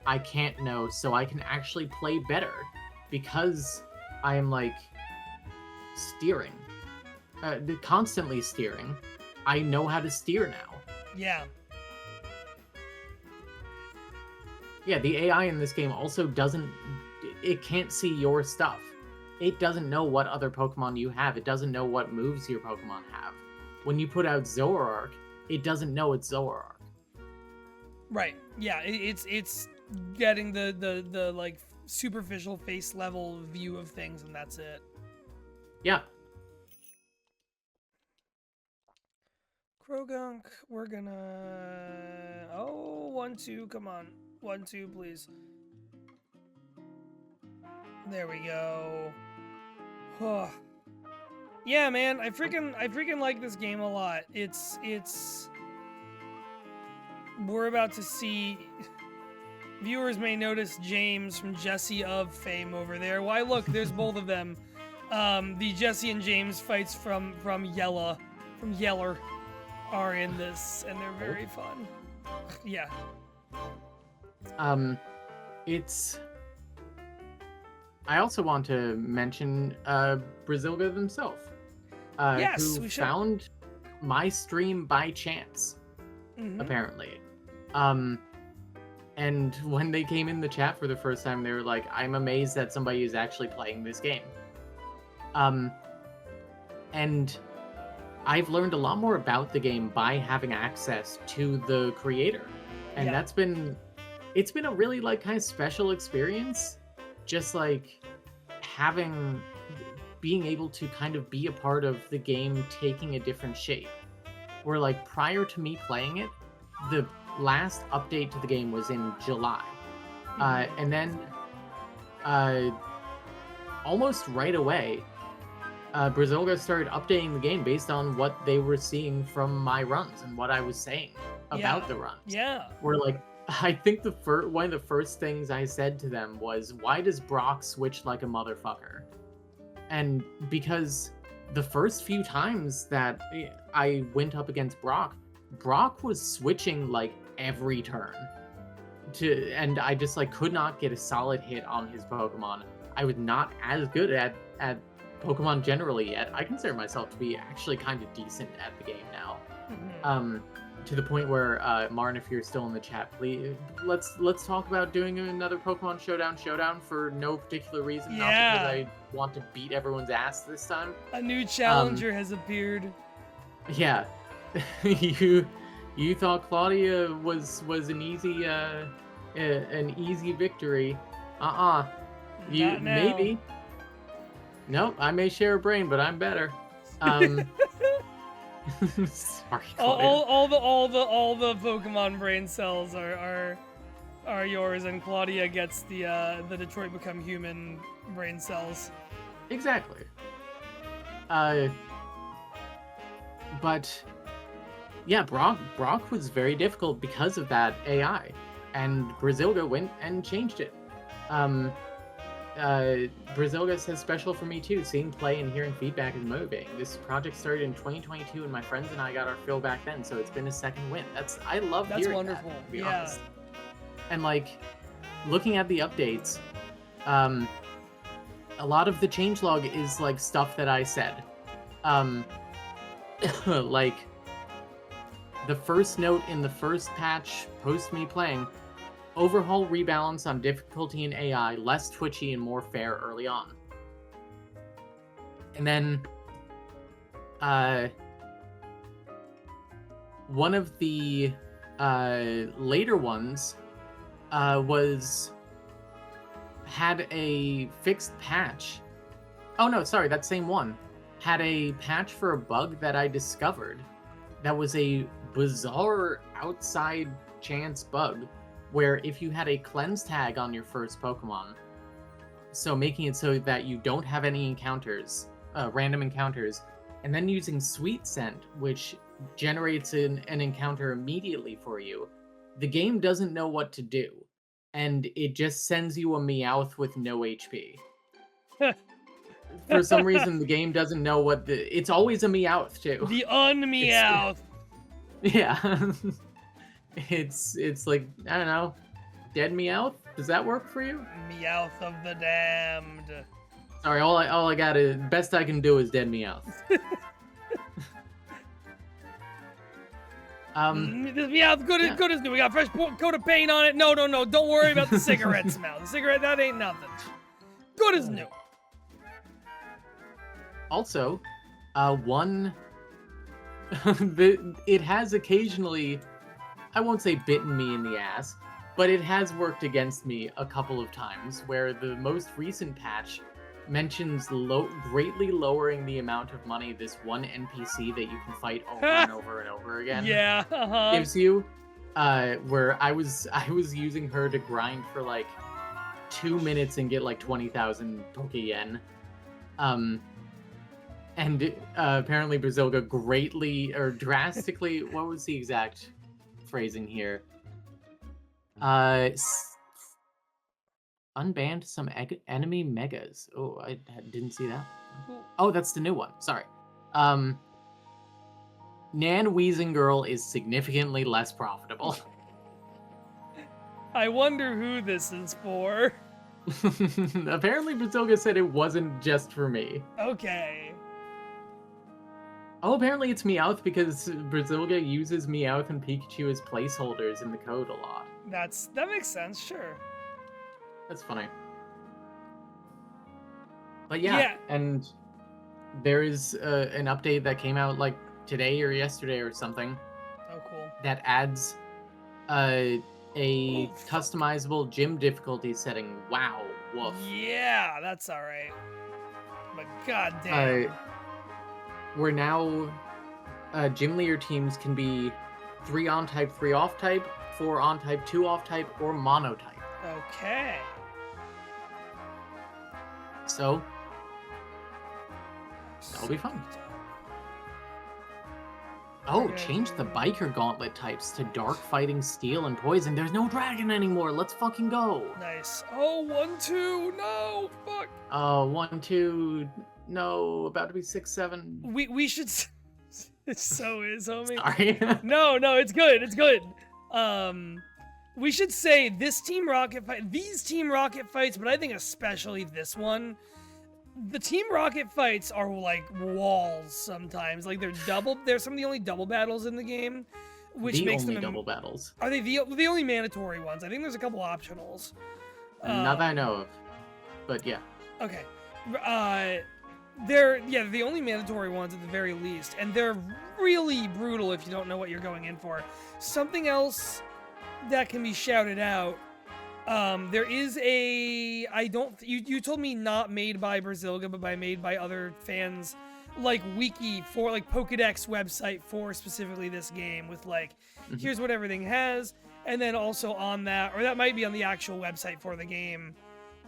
I can't know, so I can actually play better because I am, like, steering. Constantly steering. I know how to steer now. Yeah. Yeah, the AI in this game also it can't see your stuff. It doesn't know what other Pokemon you have. It doesn't know what moves your Pokemon have. When you put out Zoroark, it doesn't know it's Zoroark. Right. Yeah, it's getting the like superficial face level view of things, and that's it. Yeah. Krogunk, we're gonna... Oh, 1, 2, come on. 1, 2, please. There we go. Oh. Yeah, man, I freaking like this game a lot. It's... We're about to see... Viewers may notice James from Jesse of fame over there. Why, look, there's both of them. The Jesse and James fights from Yeller are in this, and they're very fun. Yeah. I also want to mention Brazilga himself, yes, who found my stream by chance, apparently. And when they came in the chat for the first time, they were like, I'm amazed that somebody is actually playing this game. And I've learned a lot more about the game by having access to the creator. And it's been a really, like, kind of special experience. Just, like, being able to kind of be a part of the game taking a different shape. where like prior to me playing it, the last update to the game was in July. And then almost right away, Brazilga started updating the game based on what they were seeing from my runs and what I was saying about the runs. Yeah. Where like, I think one of the first things I said to them was, why does Brock switch like a motherfucker? And because the first few times that I went up against Brock was switching like every turn. And I just like could not get a solid hit on his Pokemon. I was not as good at Pokemon generally yet. I consider myself to be actually kind of decent at the game now. To the point where Martin, if you're still in the chat, please let's talk about doing another Pokemon showdown for no particular reason, not because I want to beat everyone's ass this time. A new challenger has appeared. Yeah. You thought Claudia was an easy victory. You maybe. Nope, I may share a brain, but I'm better. Sorry, all the Pokemon brain cells are yours, and Claudia gets the Detroit Become Human brain cells. Exactly. But yeah, Brock was very difficult because of that AI, and Brazilga went and changed it. Brazilga says special for me too. Seeing play and hearing feedback is motivating. This project started in 2022, and my friends and I got our fill back then, so it's been a second win. I love hearing wonderful. that, to be honest. And like, looking at the updates, a lot of the changelog is like stuff that I said. Like, the first note in the first patch post me playing, overhaul rebalance on difficulty and AI, less twitchy and more fair early on. And then one of the later ones had a fixed patch. Oh no, sorry, that same one had a patch for a bug that I discovered that was a bizarre outside chance bug, where if you had a cleanse tag on your first Pokemon, so making it so that you don't have any encounters, random encounters, and then using Sweet Scent, which generates an encounter immediately for you, the game doesn't know what to do, and it just sends you a Meowth with no HP. For some reason, the game doesn't know it's always a Meowth, too. The un-Meowth! Yeah. It's like, I don't know, dead Meowth? Does that work for you? Meowth of the damned. Sorry, all I got is, best I can do is dead Meowth. This Meowth good as new. We got fresh coat of paint on it. No, don't worry about the cigarette smell. The cigarette, that ain't nothing. Good as new. Also, it has occasionally, I won't say bitten me in the ass, but it has worked against me a couple of times, where the most recent patch mentions greatly lowering the amount of money this one NPC that you can fight over and over and over again gives you, where I was using her to grind for like 2 minutes and get like 20,000 Poke Yen. And apparently Brazilga drastically, what was the exact phrasing here? Unbanned some enemy megas. Oh, I didn't see that. Oh, that's the new one. Sorry. Nan Wheezing Girl is significantly less profitable. I wonder who this is for. Apparently Brazilga said it wasn't just for me. Okay. Oh, apparently it's Meowth because Brazilga uses Meowth and Pikachu as placeholders in the code a lot. That makes sense, sure. That's funny. But yeah, and there is an update that came out like today or yesterday or something. Oh, cool. That adds a customizable gym difficulty setting. Wow, woof. Yeah, that's alright. But goddamn. We're now gym leader teams can be 3 on type, 3 off type, 4 on type, 2 off type, or monotype. Okay. So that'll be fun. Oh, change the biker gauntlet types to dark, fighting, steel, and poison. There's no dragon anymore. Let's fucking go. Nice. Oh, 1, 2. No, fuck. 1, 2. No, about to be 6, 7. We should. It so is, homie. Sorry. No, it's good. It's good. We should say these Team Rocket fights, but I think especially this one. The Team Rocket fights are like walls sometimes. Like they're some of the only double battles in the game, which makes them double battles. Are they the only mandatory ones? I think there's a couple optionals. Not that I know of, but yeah. Okay. They're the only mandatory ones at the very least, and they're really brutal if you don't know what you're going in for. Something else that can be shouted out. There is you told me not made by Brazilga, but made by other fans, like wiki for like Pokedex website for specifically this game with like, here's what everything has. And then also on that, or that might be on the actual website for the game.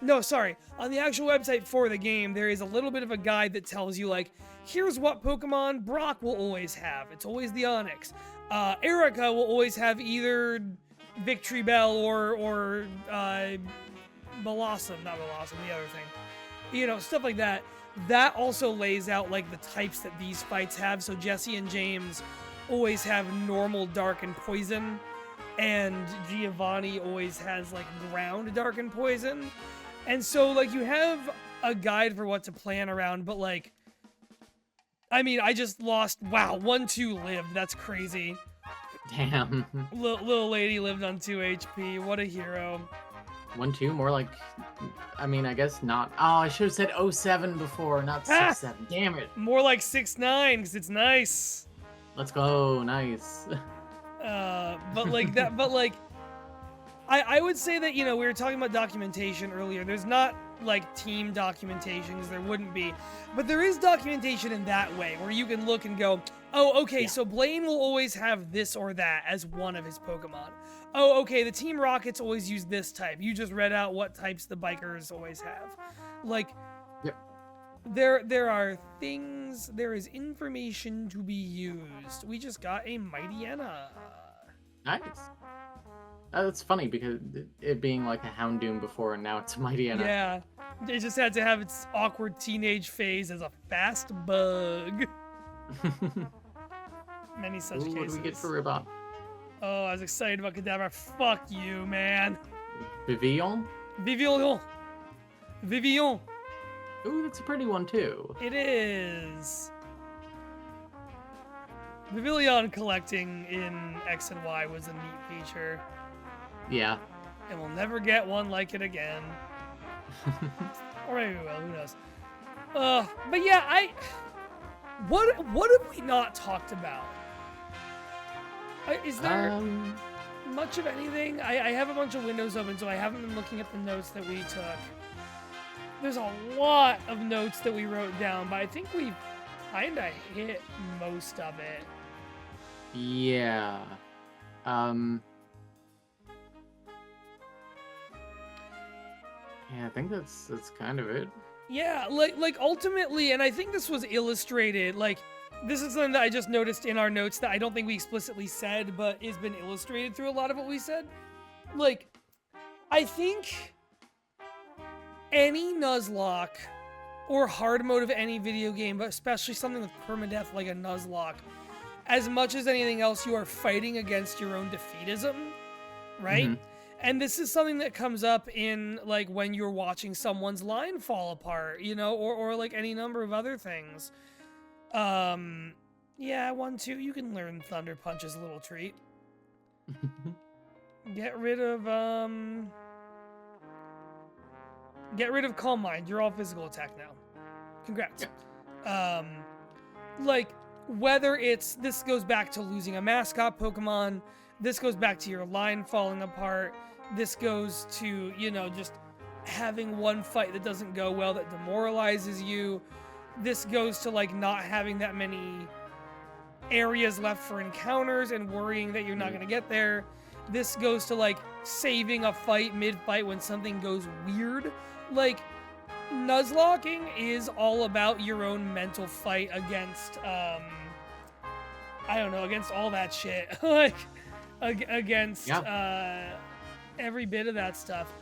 No, sorry. On the actual website for the game, there is a little bit of a guide that tells you like, here's what Pokemon Brock will always have. It's always the Onix. Erica will always have either Victory Bell or Blossom, not Blossom, the other thing. You know, stuff like that. That also lays out like the types that these fights have. So Jesse and James always have normal, dark, and poison. And Giovanni always has like ground, dark, and poison. And so like you have a guide for what to plan around, but like, I mean, I just lost, wow, 1, 2 lived. That's crazy. Damn. Little lady lived on 2 HP. What a hero. 1, 2, more like, I mean, I guess not. Oh, I should have said 07 before, not 6, 7. Damn it. More like 6, 9, because it's nice. Let's go. Nice. But like that, but like, I would say that, you know, we were talking about documentation earlier. There's not like team documentation, because there wouldn't be, but there is documentation in that way where you can look and go, oh, okay, so Blaine will always have this or that as one of his Pokemon. Oh, okay, the Team Rockets always use this type. You just read out what types the bikers always have. Like, there are things, there is information to be used. We just got a Mightyena. Nice. That's funny because it being like a Houndoom before and now it's a Mightyena. Yeah, it just had to have its awkward teenage phase as a fast bug. Many such cases. What do we get for Ribbon? Oh, I was excited about Kadabra. Fuck you, man. Vivillon? Vivillon. Vivillon. Ooh, that's a pretty one too. It is. Vivillon collecting in X and Y was a neat feature. Yeah. And we'll never get one like it again. Or maybe we will, who knows. But yeah, what have we not talked about? Is there much of anything? I have a bunch of windows open, so I haven't been looking at the notes that we took. There's a lot of notes that we wrote down, but I think we kinda hit most of it. Yeah. Yeah, I think that's kind of it. Yeah, like ultimately, and I think this was illustrated, like, this is something that I just noticed in our notes that I don't think we explicitly said, but has been illustrated through a lot of what we said. Like, I think any Nuzlocke or hard mode of any video game, but especially something with permadeath like a Nuzlocke, as much as anything else, you are fighting against your own defeatism, right? Mm-hmm. And this is something that comes up in, like, when you're watching someone's line fall apart, you know, or like any number of other things. Yeah, 1, 2, you can learn Thunder Punch's a little treat. Get rid of Calm Mind. You're all physical attack now. Congrats. Yeah. Like, whether it's, this goes back to losing a mascot Pokemon, this goes back to your line falling apart, this goes to, you know, just having one fight that doesn't go well that demoralizes you, this goes to, like, not having that many areas left for encounters and worrying that you're not going to get there. This goes to like saving a fight mid-fight when something goes weird. Like, Nuzlocking is all about your own mental fight against, against all that shit. Like, against every bit of that stuff.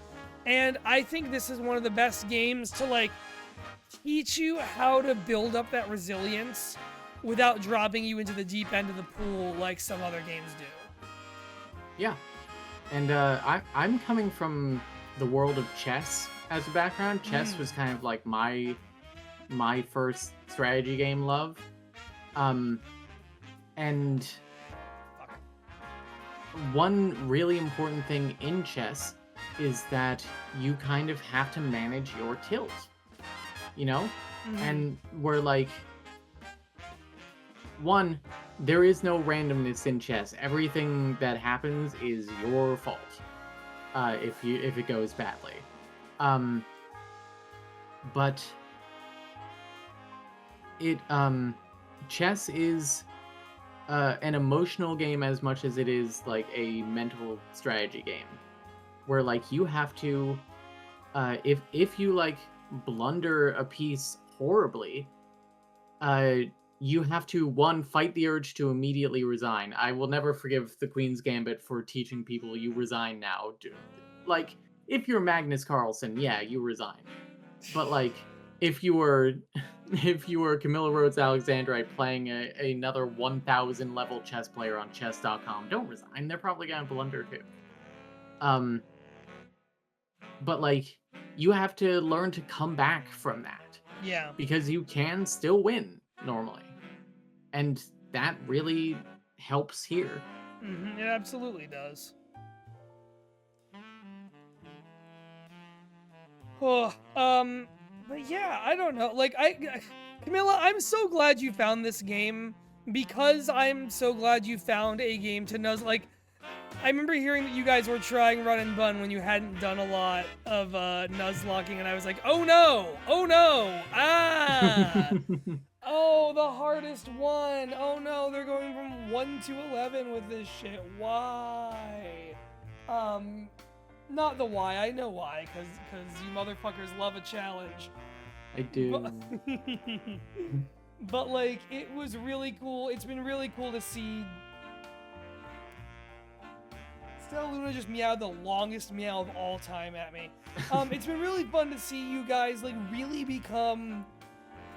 And I think this is one of the best games to like teach you how to build up that resilience without dropping you into the deep end of the pool like some other games do. Yeah. And I'm coming from the world of chess as a background. Chess was kind of like my first strategy game love. And one really important thing in chess is that you kind of have to manage your tilt, you know? And we're like, one, there is no randomness in chess. Everything that happens is your fault if it goes badly. But it chess is an emotional game as much as it is like a mental strategy game, where like you have to if you like blunder a piece horribly, you have to, one, fight the urge to immediately resign. I will never forgive the Queen's Gambit for teaching people you resign now. Like, if you're Magnus Carlsen, yeah, you resign. But like, if you were Camilla Rhodes Alexandrite playing another 1,000 level chess player on chess.com, don't resign. They're probably gonna blunder too. But like, you have to learn to come back from that. Yeah. Because you can still win normally. And that really helps here. It absolutely does. Oh, but yeah, I don't know. Like, Camilla, I'm so glad you found this game, because I'm so glad you found a game to Nuz. Like, I remember hearing that you guys were trying Run and Bun when you hadn't done a lot of Nuzlocking, and I was like, oh no, oh, the hardest one. Oh no, they're going from 1 to 11 with this shit. Why? Not the why. I know why, because you motherfuckers love a challenge. I do. But like, it was really cool. It's been really cool to see. Stella Luna just meowed the longest meow of all time at me. It's been really fun to see you guys like really become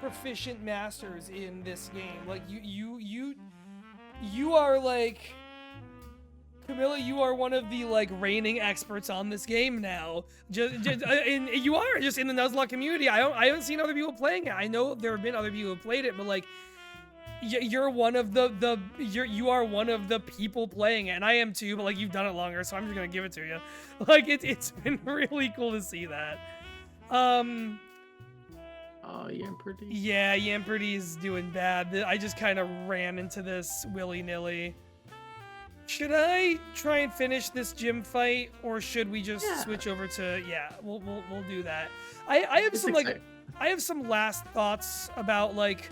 proficient masters in this game. Like you are like, Camilla, you are one of the like reigning experts on this game now. You are just in the Nuzlocke community. I haven't seen other people playing it. I know there have been other people who have played it, but like, you're one of you are one of the people playing it, and I am too. But like, you've done it longer, so I'm just gonna give it to you. Like, it's been really cool to see that. Oh, Yamperty. Yeah, Yamperty's doing bad. I just kind of ran into this willy-nilly. Should I try and finish this gym fight, or should we just switch over to? Yeah, we'll do that. I have some exciting. I have some last thoughts about like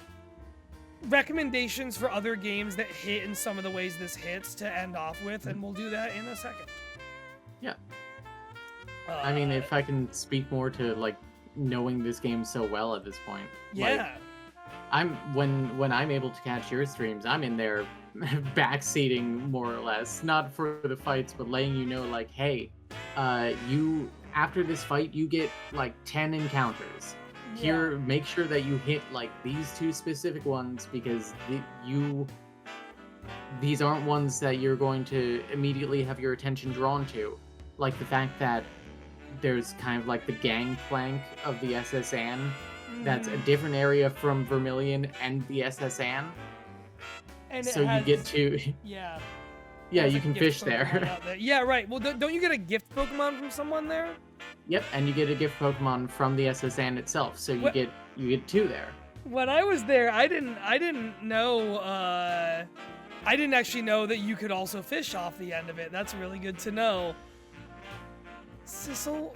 recommendations for other games that hit in some of the ways this hits to end off with, and we'll do that in a second. Yeah. I mean, if I can speak more to like knowing this game so well at this point. Yeah. Like, when I'm able to catch your streams, I'm in there backseating more or less, not for the fights, but letting you know like, hey, you after this fight you get like 10 encounters. Here, make sure that you hit like these 2 specific ones, because these aren't ones that you're going to immediately have your attention drawn to. Like the fact that there's kind of like the gangplank of the SSN. That's a different area from Vermilion and the SSN. And so you get to... Yeah. Yeah, you can fish there. Yeah, right. Well, don't you get a gift Pokemon from someone there? Yep, and you get a gift Pokemon from the SSN itself, so you get 2 there. When I was there, I didn't know. I didn't actually know that you could also fish off the end of it. That's really good to know. Sissel,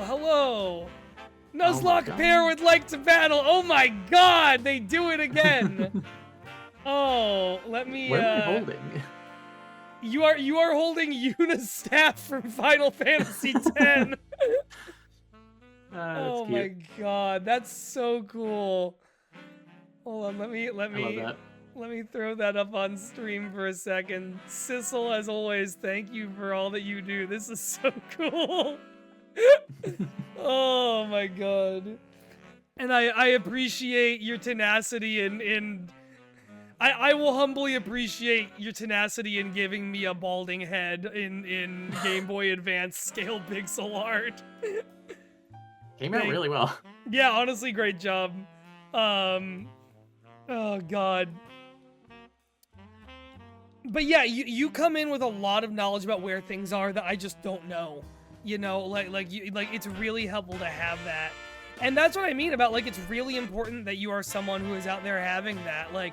hello. Nuzlocke pair would like to battle. Oh my God, they do it again. Oh, let me. What am I holding? You are holding Yuna's staff from Final Fantasy X. That's Oh cute. my god, that's so cool. Hold on, let I love that. let me throw that up on stream for a second. Sissel, as always, thank you for all that you do. This is so cool. Oh my god. And I appreciate your tenacity in I will humbly appreciate your tenacity in giving me a balding head in Game Boy Advance scale pixel art. Came out really well. Yeah, honestly, great job. Oh god. But yeah, you come in with a lot of knowledge about where things are that I just don't know. You know, like it's really helpful to have that. And that's what I mean about, like, it's really important that you are someone who is out there having that. Like,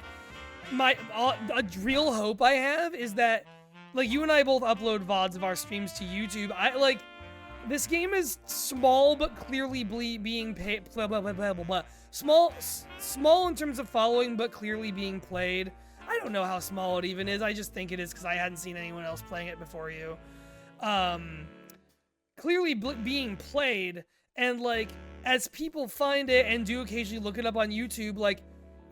a real hope I have is that, like, you and I both upload VODs of our streams to YouTube. This game is small but clearly being paid, small in terms of following but clearly being played. I don't know how small it even is. I just think it is because I hadn't seen anyone else playing it before you. Clearly being played, and, like, as people find it and do occasionally look it up on YouTube, like,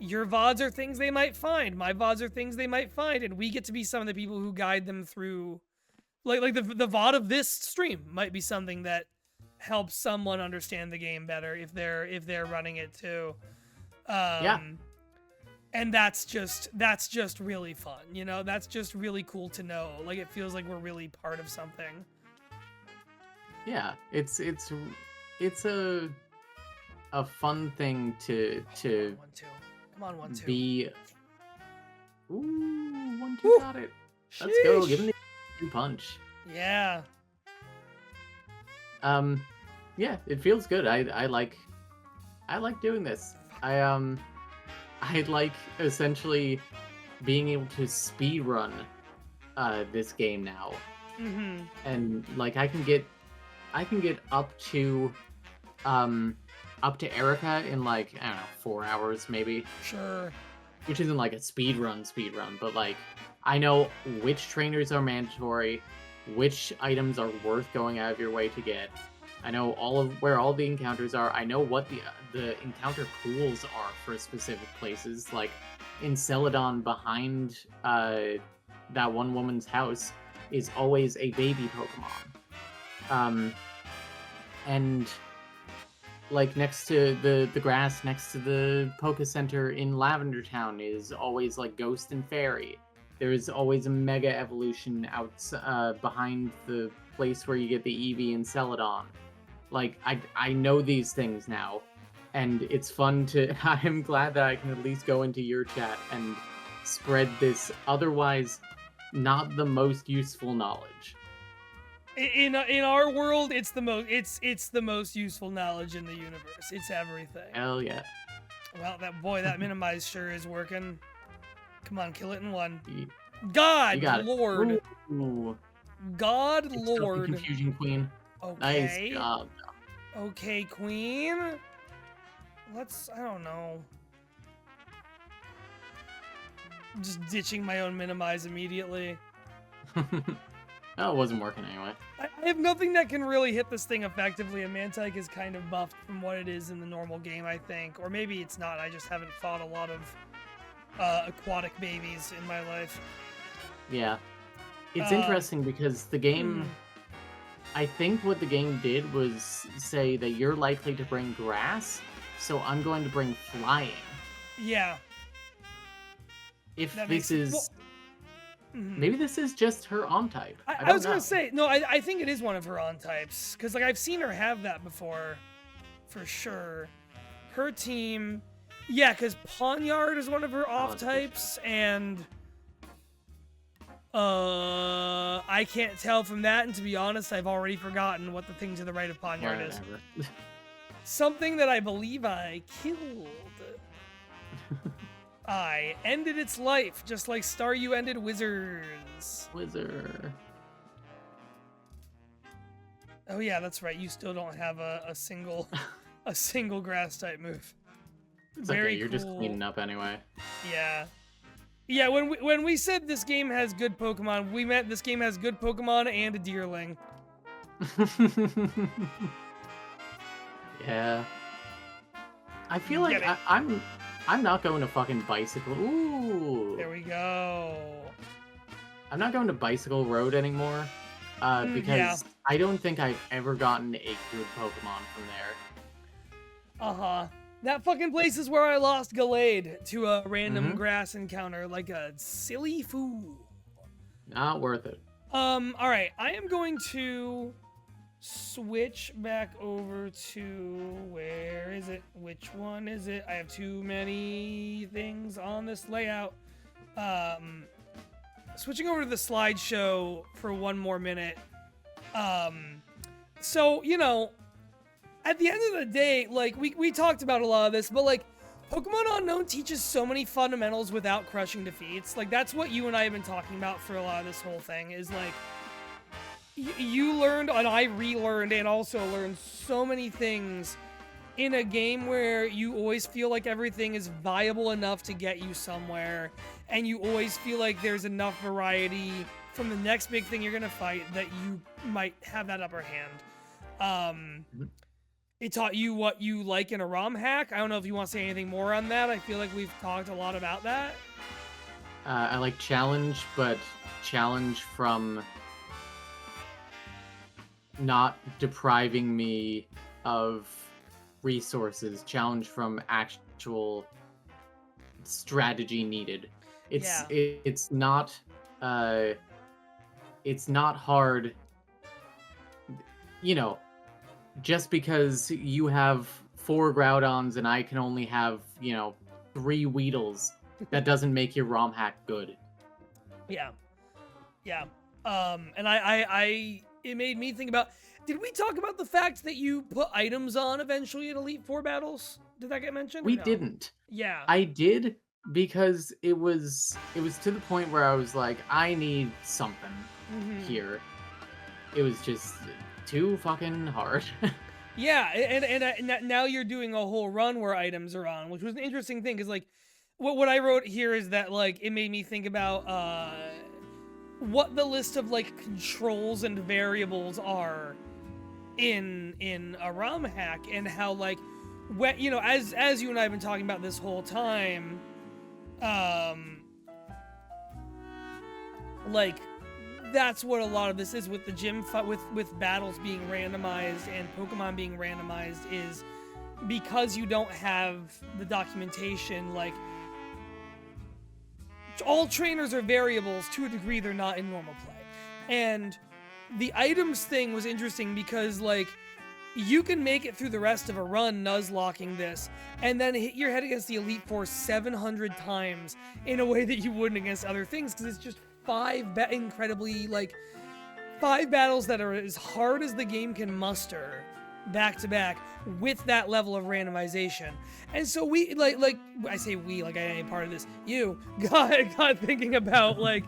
your VODs are things they might find. My VODs are things they might find, and we get to be some of the people who guide them through. Like the VOD of this stream might be something that helps someone understand the game better if they're running it too. Yeah. And that's just really fun, you know? That's just really cool to know. Like, it feels like we're really part of something. Yeah, it's a fun thing to Come on, 1-2. be. Ooh, 1-2 Woo! got it. Let's go. Give him the punch. Yeah. Yeah, it feels good. I like doing this. I like essentially being able to speed run this game now. Mm-hmm. And, like, I can get up to Erica in, like, I don't know, 4 hours maybe. Sure. Which isn't like a speed run, but, like, I know which trainers are mandatory, which items are worth going out of your way to get. I know where all the encounters are. I know what the encounter pools are for specific places. Like, in Celadon, behind that one woman's house is always a baby Pokemon. And, like, next to the grass next to the Poke Center in Lavender Town is always, like, Ghost and Fairy. There's always a Mega Evolution out behind the place where you get the Eevee in Celadon. Like, I know these things now, and it's fun to... I'm glad that I can at least go into your chat and spread this otherwise not the most useful knowledge. In our world, it's the most useful knowledge in the universe. It's everything. Hell yeah. Well, that minimize sure is working. Come on, kill it in one. God, Lord. Ooh. God, It's Lord. Confusion Queen. Okay. Nice job. Okay, Queen. I don't know. I'm just ditching my own minimize immediately. Oh, it wasn't working anyway. I have nothing that can really hit this thing effectively, and Mantike is kind of buffed from what it is in the normal game, I think. Or maybe it's not, I just haven't fought a lot of aquatic babies in my life. Yeah. It's interesting because the game... I think what the game did was say that you're likely to bring grass, so I'm going to bring flying. Yeah. If this is... Maybe this is just her on-type. I was going to say, no, I think it is one of her on-types. Because, like, I've seen her have that before, for sure. Her team... Yeah, because Pawnyard is one of her off-types, and... I can't tell from that, and to be honest, I've already forgotten what the thing to the right of Pawnyard is. Something that I believe I killed. I ended its life, just like Staryu ended Wizards. Wizard. Oh yeah, that's right. You still don't have a single grass type move. It's Very okay, you're cool. just cleaning up anyway. Yeah. Yeah, when we said this game has good Pokemon, we meant this game has good Pokemon and a Deerling. Yeah. I feel like I'm not going to fucking Bicycle. Ooh. There we go. I'm not going to Bicycle Road anymore. Because I don't think I've ever gotten a good Pokemon from there. That fucking place is where I lost Gallade to a random grass encounter, like a silly fool. Not worth it. Alright, I am going to switch back over to, where is it? Which one is it? I have too many things on this layout. Switching over to the slideshow for one more minute. So, you know, at the end of the day, like, we talked about a lot of this, but, like, Pokemon Unknown teaches so many fundamentals without crushing defeats. Like, that's what you and I have been talking about for a lot of this whole thing, is, like, you learned, and I relearned, and also learned so many things in a game where you always feel like everything is viable enough to get you somewhere, and you always feel like there's enough variety from the next big thing you're gonna fight that you might have that upper hand. It taught you what you like in a ROM hack. I don't know if you want to say anything more on that. I feel like we've talked a lot about that. I like challenge, but challenge from not depriving me of resources, challenge from actual strategy needed. It's not hard, you know, just because you have 4 Groudons and I can only have, you know, 3 Weedles, that doesn't make your ROM hack good. Yeah. And I it made me think about, did we talk about the fact that you put items on eventually in Elite Four battles? Did that get mentioned? We didn't. Yeah. I did, because it was to the point where I was like, I need something here. It was just too fucking hard. Yeah, and now you're doing a whole run where items are on, which was an interesting thing, because, like, what I wrote here is that, like, it made me think about what the list of, like, controls and variables are in a ROM hack, and how, like, when, you know, as you and I have been talking about this whole time, like, that's what a lot of this is with the gym fight, with battles being randomized and Pokemon being randomized, is because you don't have the documentation. Like, all trainers are variables to a degree they're not in normal play. And the items thing was interesting because, like, you can make it through the rest of a run Nuzlocking this, and then hit your head against the Elite Four 700 times in a way that you wouldn't against other things, because it's just 5 battles that are as hard as the game can muster back to back with that level of randomization. And so we, like I say we, like I ain't part of this, you got thinking about, like,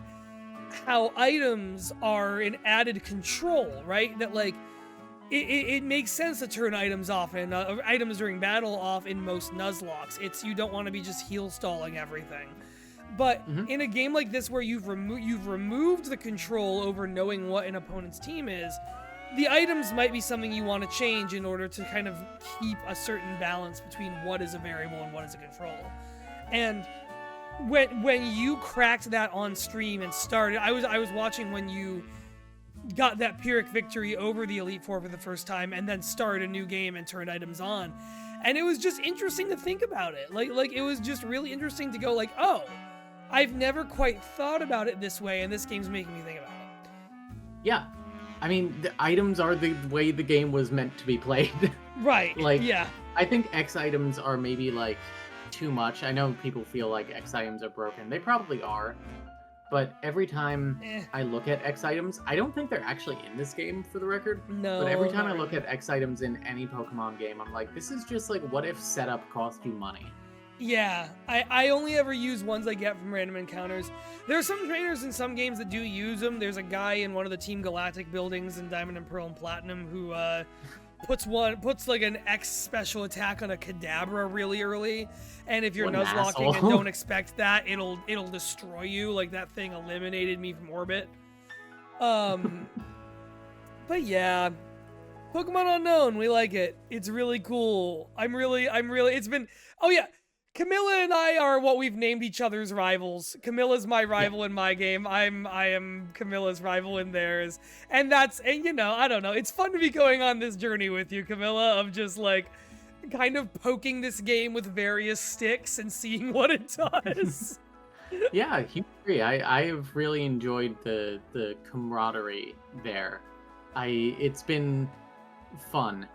how items are an added control, right? That, like, it makes sense to turn items off and items during battle off in most Nuzlocks. It's, you don't want to be just heal stalling everything. But in a game like this where you've removed the control over knowing what an opponent's team is, the items might be something you want to change in order to kind of keep a certain balance between what is a variable and what is a control. And when you cracked that on stream and started, I was watching when you got that Pyrrhic victory over the Elite Four for the first time, and then started a new game and turned items on. And it was just interesting to think about it. Like it was just really interesting to go, like, oh, I've never quite thought about it this way, and this game's making me think about it. Yeah. I mean, the items are the way the game was meant to be played. Right. Like, yeah. I think X items are maybe, like, too much. I know people feel like X items are broken. They probably are. But every time I look at X items, I don't think they're actually in this game, for the record. No. But every time I look at X items in any Pokemon game, I'm like, this is just like, what if setup cost you money? Yeah, I only ever use ones I get from random encounters. There are some trainers in some games that do use them. There's a guy in one of the Team Galactic buildings in Diamond and Pearl and Platinum who puts like an X special attack on a Kadabra really early, and if you're Nuzlocking and don't expect that, it'll destroy you. Like that thing eliminated me from orbit. But yeah, Pokemon Unknown, we like it. It's really cool. I'm really, it's been, oh yeah, Camilla and I are what we've named each other's rivals. Camilla's my rival in my game. I am Camilla's rival in theirs. And you know, I don't know. It's fun to be going on this journey with you, Camilla, of just like kind of poking this game with various sticks and seeing what it does. Yeah, you agree. I have really enjoyed the camaraderie there. It's been fun.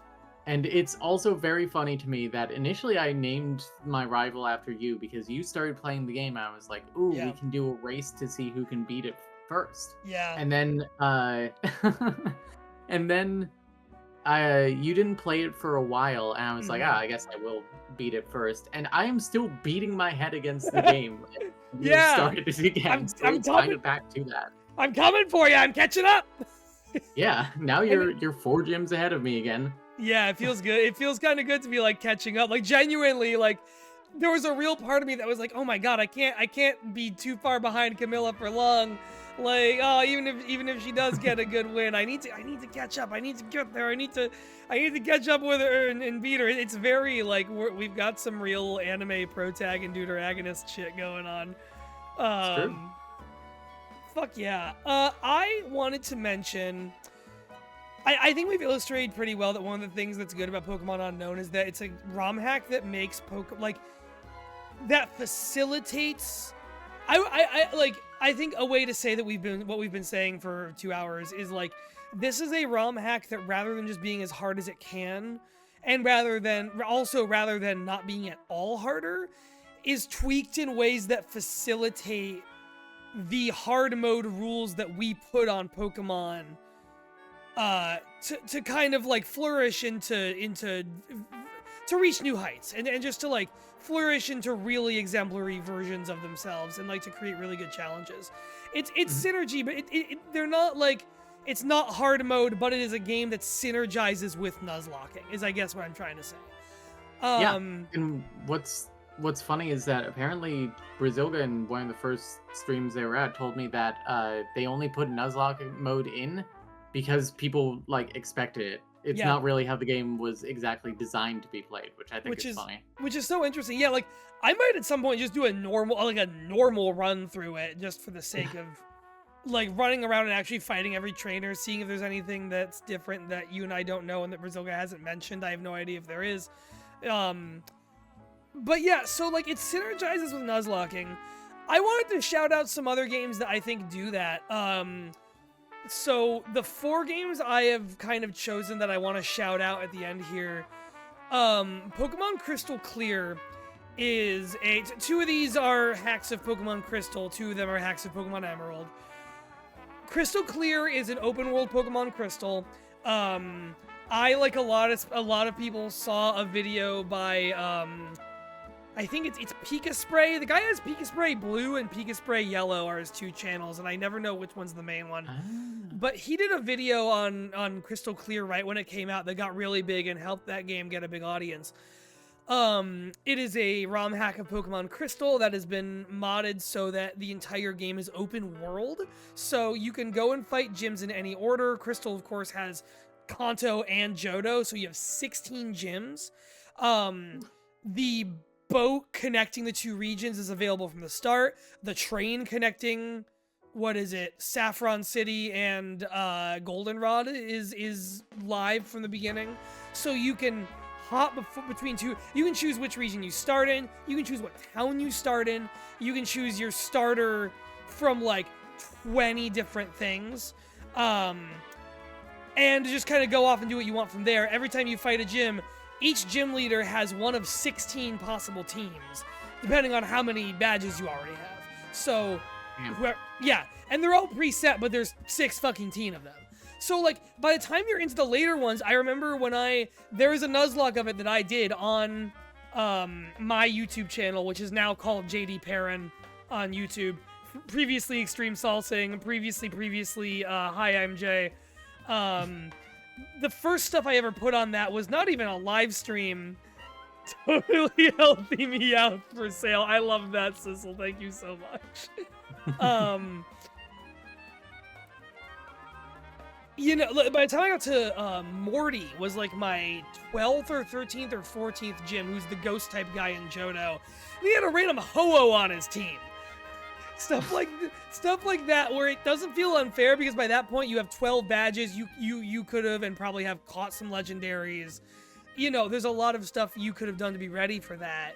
And it's also very funny to me that initially I named my rival after you because you started playing the game and I was like, ooh, we can do a race to see who can beat it first. Yeah. And then you didn't play it for a while and I was like, I guess I will beat it first. And I am still beating my head against the game. You started it again. I'm kind of back to that. I'm coming for you. I'm catching up. Yeah, now you're 4 gyms ahead of me again. Yeah, it feels good. It feels kind of good to be like catching up. Like genuinely, like there was a real part of me that was like, oh my god, I can't be too far behind Camilla for long. Like, oh, even if she does get a good win, I need to catch up. I need to get there. I need to catch up with her and beat her. It's very like we've got some real anime protag and deuteragonist shit going on. It's true. Fuck yeah. I wanted to mention, I think we've illustrated pretty well that one of the things that's good about Pokemon Unknown is that it's a ROM hack that makes that facilitates. I think a way to say that what we've been saying for 2 hours is like, this is a ROM hack that rather than just being as hard as it can, and rather than not being at all harder, is tweaked in ways that facilitate the hard mode rules that we put on Pokemon to kind of like flourish to reach new heights and just to like flourish into really exemplary versions of themselves and like to create really good challenges. It's synergy, but they're not like, it's not hard mode, but it is a game that synergizes with Nuzlocking is I guess what I'm trying to say. And what's funny is that apparently Brazilga in one of the first streams they were at told me that they only put Nuzlocke mode in because people like expected it. It's not really how the game was exactly designed to be played, which I think is funny. Which is so interesting. Yeah, like I might at some point just do a normal run through it just for the sake of like running around and actually fighting every trainer, seeing if there's anything that's different that you and I don't know and that Brazilga hasn't mentioned. I have no idea if there is. But yeah, so like it synergizes with Nuzlocking. I wanted to shout out some other games that I think do that. So the 4 games I have kind of chosen that I want to shout out at the end here. Pokemon Crystal Clear is 2 of these are hacks of Pokemon Crystal, 2 of them are hacks of Pokemon Emerald. Crystal Clear is an open world Pokemon Crystal. I, like a lot of people, saw a video by I think it's Pika Spray. The guy has Pika Spray Blue and Pika Spray Yellow are his 2 channels, and I never know which one's the main one. But he did a video on Crystal Clear right when it came out that got really big and helped that game get a big audience. It is a ROM hack of Pokemon Crystal that has been modded so that the entire game is open world. So you can go and fight gyms in any order. Crystal, of course, has Kanto and Johto, so you have 16 gyms. The boat connecting the 2 regions is available from the start. The train connecting, Saffron City and Goldenrod is live from the beginning. So you can hop between 2. You can choose which region you start in. You can choose what town you start in. You can choose your starter from like 20 different things. And just kind of go off and do what you want from there. Every time you fight a gym, each gym leader has one of 16 possible teams, depending on how many badges you already have. So, and they're all preset, but there's 6 fucking teen of them. So, like, by the time you're into the later ones, I remember when there was a Nuzlocke of it that I did on my YouTube channel, which is now called JD Perrin on YouTube. Previously Extreme Salsing, previously Hi, I'm Jay. the first stuff I ever put on that was not even a live stream. Totally healthy me out for sale. I love that, Sissel. Thank you so much. You know, by the time I got to Morty was like my 12th or 13th or 14th gym, who's the ghost type guy in Johto. And he had a random Ho-Oh on his team. Stuff like that, where it doesn't feel unfair because by that point you have 12 badges. You could have and probably have caught some legendaries. You know, there's a lot of stuff you could have done to be ready for that.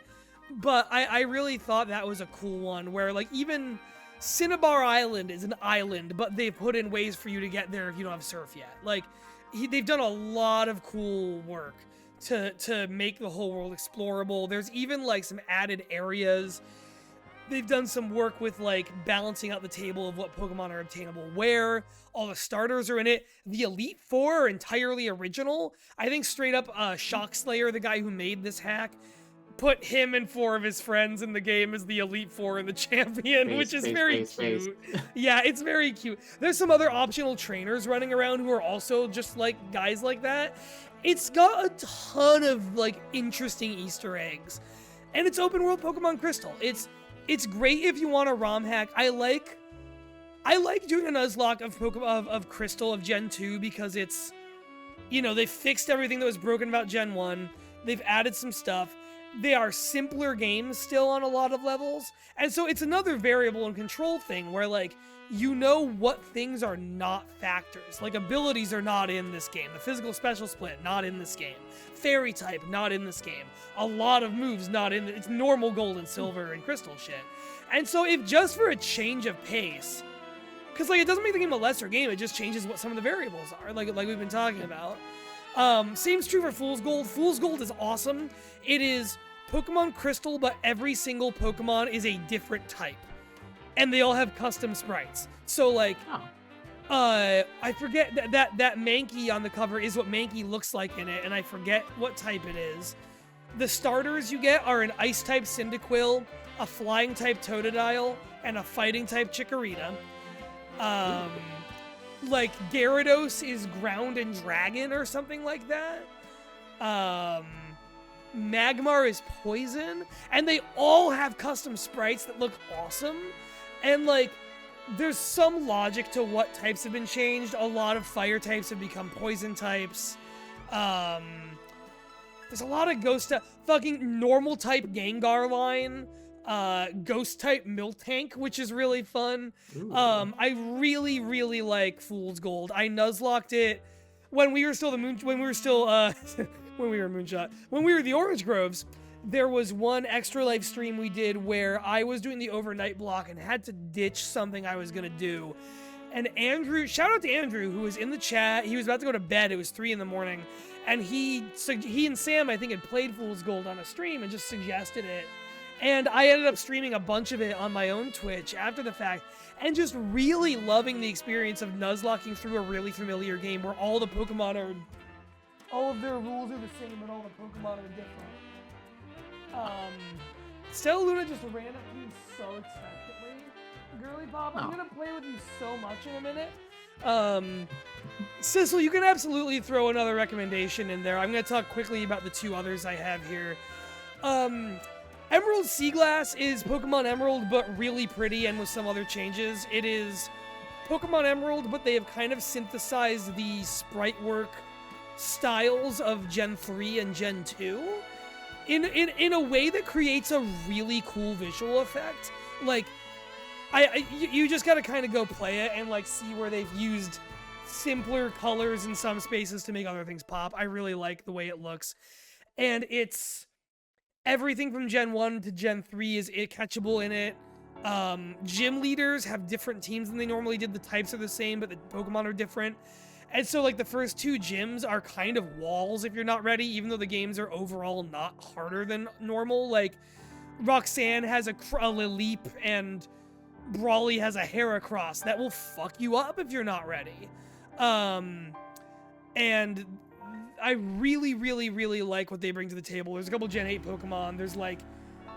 But I really thought that was a cool one, where like even Cinnabar Island is an island, but they've put in ways for you to get there if you don't have surf yet. Like, they've done a lot of cool work to make the whole world explorable. There's even like some added areas. They've done some work with like balancing out the table of what Pokemon are obtainable where. All the starters are in it. The Elite Four are entirely original. I think straight up Shockslayer, the guy who made this hack, put him and 4 of his friends in the game as the Elite Four and the champion, which is very cute. Yeah, it's very cute. There's some other optional trainers running around who are also just like guys like that. It's got a ton of like interesting Easter eggs. And it's open world Pokemon Crystal. It's great if you want a ROM hack. I like doing a Nuzlocke of Crystal of Gen 2 because it's, you know, they fixed everything that was broken about Gen 1. They've added some stuff. They are simpler games still on a lot of levels. And so it's another variable and control thing where, like, you know what things are not factors. Like, abilities are not in this game. The physical special split, not in this game. Fairy type, not in this game. A lot of moves, not in it's normal gold and silver and crystal shit. And so if just for a change of pace, because, like, it doesn't make the game a lesser game, it just changes what some of the variables are, like we've been talking about. Same's true for Fool's Gold. Fool's Gold is awesome. It is Pokemon Crystal, but every single Pokemon is a different type. And they all have custom sprites. So, like, I forget that Mankey on the cover is what Mankey looks like in it, and I forget what type it is. The starters you get are an Ice-type Cyndaquil, a Flying-type Totodile, and a Fighting-type Chikorita. Like, Gyarados is Ground and Dragon or something like that. Magmar is Poison, and they all have custom sprites that look awesome. And, like, there's some logic to what types have been changed. A lot of fire types have become poison types. There's a lot of ghost fucking normal type Gengar line. Ghost type Miltank, which is really fun. I really, really like Fool's Gold. I Nuzlocked it when we were still when we were Moonshot. When we were the Orange Groves, there was one extra live stream we did where I was doing the overnight block and had to ditch something I was gonna do. And Andrew, shout out to Andrew, who was in the chat. He was about to go to bed. It was 3 a.m. And he and Sam, I think, had played Fool's Gold on a stream and just suggested it. And I ended up streaming a bunch of it on my own Twitch after the fact, and just really loving the experience of Nuzlocking through a really familiar game where all the Pokemon are, all of their rules are the same, but all the Pokemon are different. Stella Luna just ran up to me so expectantly. Girly Pop, I'm gonna play with you so much in a minute. Sissel, you can absolutely throw another recommendation in there. I'm gonna talk quickly about the 2 others I have here. Emerald Seaglass is Pokemon Emerald, but really pretty and with some other changes. It is Pokemon Emerald, but they have kind of synthesized the sprite work styles of Gen 3 and Gen 2 in a way that creates a really cool visual effect. Like, you just gotta kind of go play it and, like, see where they've used simpler colors in some spaces to make other things pop. I really like the way it looks. And it's everything from Gen 1 to Gen 3 is catchable in it. Gym leaders have different teams than they normally did. The types are the same, but the Pokemon are different. And so, like, the first 2 gyms are kind of walls if you're not ready, even though the games are overall not harder than normal. Like, Roxanne has a Leap, and Brawly has a Heracross. That will fuck you up if you're not ready. And I really, really, really like what they bring to the table. There's a couple Gen 8 Pokemon. There's, like,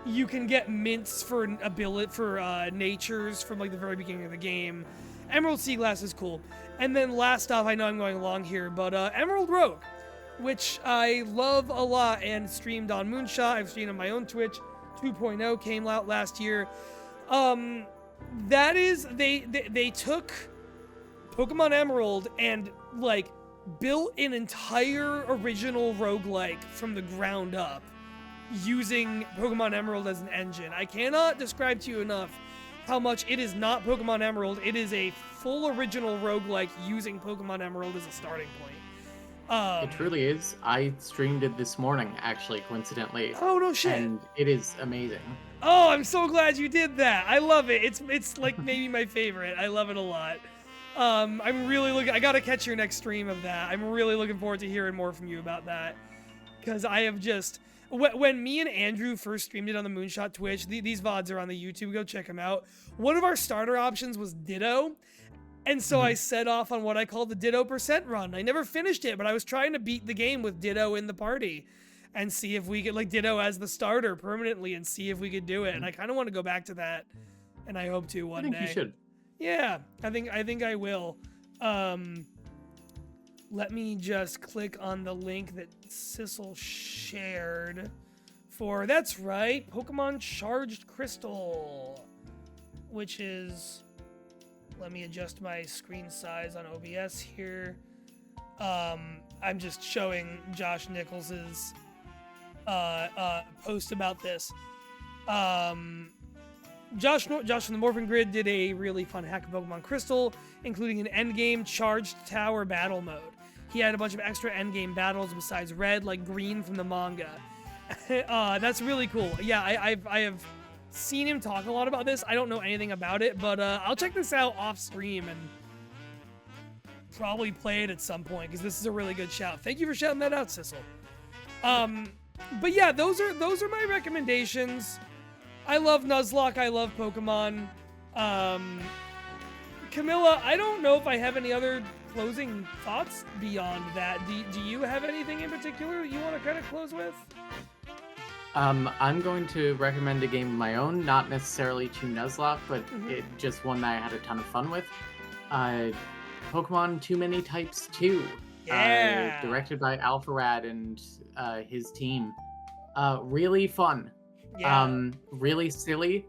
You can get mints for natures from like the very beginning of the game. Emerald Sea Glass is cool. And then last off, I know I'm going along here, but Emerald Rogue, which I love a lot and streamed on Moonshot. I've streamed on my own Twitch. 2.0 came out last year. That is, they took Pokemon Emerald and like built an entire original roguelike from the ground up using Pokemon Emerald as an engine. I cannot describe to you enough how much it is not Pokemon Emerald. It is a full original roguelike using Pokemon Emerald as a starting point. It truly is. I streamed it this morning, actually, coincidentally. Oh, no shit. And it is amazing. Oh, I'm so glad you did that. I love it. It's like maybe my favorite. I love it a lot. I'm really looking. I gotta catch your next stream of that. I'm really looking forward to hearing more from you about that, because I have just when me and Andrew first streamed it on the Moonshot Twitch. These VODs are on the YouTube. Go check them out. One of our starter options was Ditto, and so I set off on what I call the Ditto % run. I never finished it, but I was trying to beat the game with Ditto in the party, and see if we could like Ditto as the starter permanently, and see if we could do it. And I kind of want to go back to that, and I hope to one day. I think you should. Yeah, I think I will. Let me just click on the link that Sissel shared for, that's right, Pokemon Charged Crystal, which is, let me adjust my screen size on OBS here. I'm just showing Josh Nichols's post about this. Josh from the Morphin Grid did a really fun hack of Pokemon Crystal, including an endgame charged tower battle mode. He had a bunch of extra endgame battles besides red, like green from the manga. That's really cool. Yeah, I have seen him talk a lot about this. I don't know anything about it, but I'll check this out off stream and probably play it at some point, because this is a really good shout. Thank you for shouting that out, Sissel. But yeah, those are my recommendations. I love Nuzlocke. I love Pokemon. Camilla, I don't know if I have any other closing thoughts beyond that. Do you have anything in particular that you want to kind of close with? I'm going to recommend a game of my own, not necessarily to Nuzlocke, but just one that I had a ton of fun with. Pokemon Too Many Types 2. Yeah. Directed by Alpharad and his team. Really fun. Yeah. Really silly.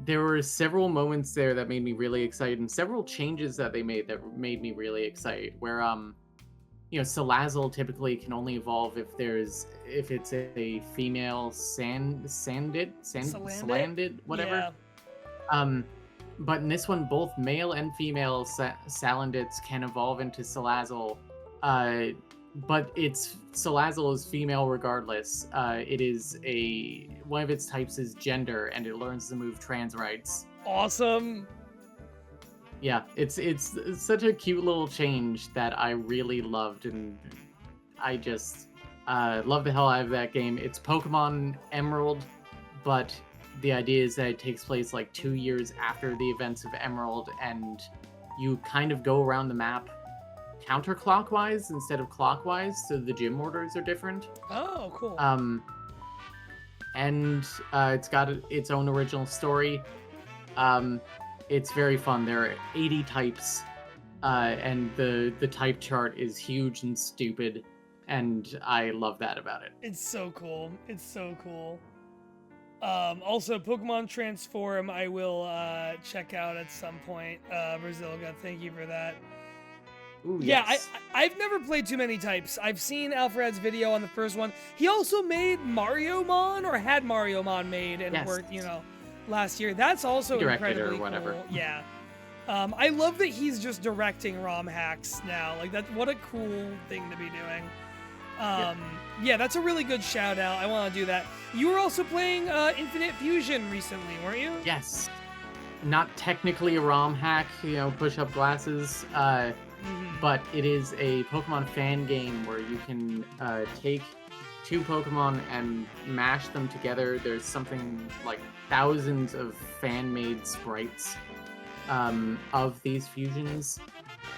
There were several moments there that made me really excited, and several changes that they made that made me really excited. Where Salazzle typically can only evolve if it's a female Salandit, whatever. Yeah. But in this one, both male and female Salandits can evolve into Salazzle. But Salazzle is female regardless. It is one of its types is gender, and it learns the move Trans Rights. Awesome. Yeah, it's such a cute little change that I really loved, and I just love the hell out of that game. It's Pokemon Emerald, but the idea is that it takes place like 2 years after the events of Emerald, and you kind of go around the map counterclockwise instead of clockwise, so the gym orders are different. Oh, cool. And it's got its own original story. It's very fun. There are 80 types, and the type chart is huge and stupid, and I love that about it. It's so cool. It's so cool. Also, Pokemon Transform, I will check out at some point. Brazilga, thank you for that. Ooh, yeah, yes. I've never played Too Many Types. I've seen Alfred's video on the first one. He also made Mariomon, or had Mariomon made and worked, last year. That's also incredibly cool. Yeah. I love that he's just directing ROM hacks now. Like, what a cool thing to be doing. Yeah, that's a really good shout out. I want to do that. You were also playing Infinite Fusion recently, weren't you? Yes. Not technically a ROM hack, push up glasses. But it is a Pokemon fan game where you can take two Pokemon and mash them together. There's something like thousands of fan-made sprites of these fusions.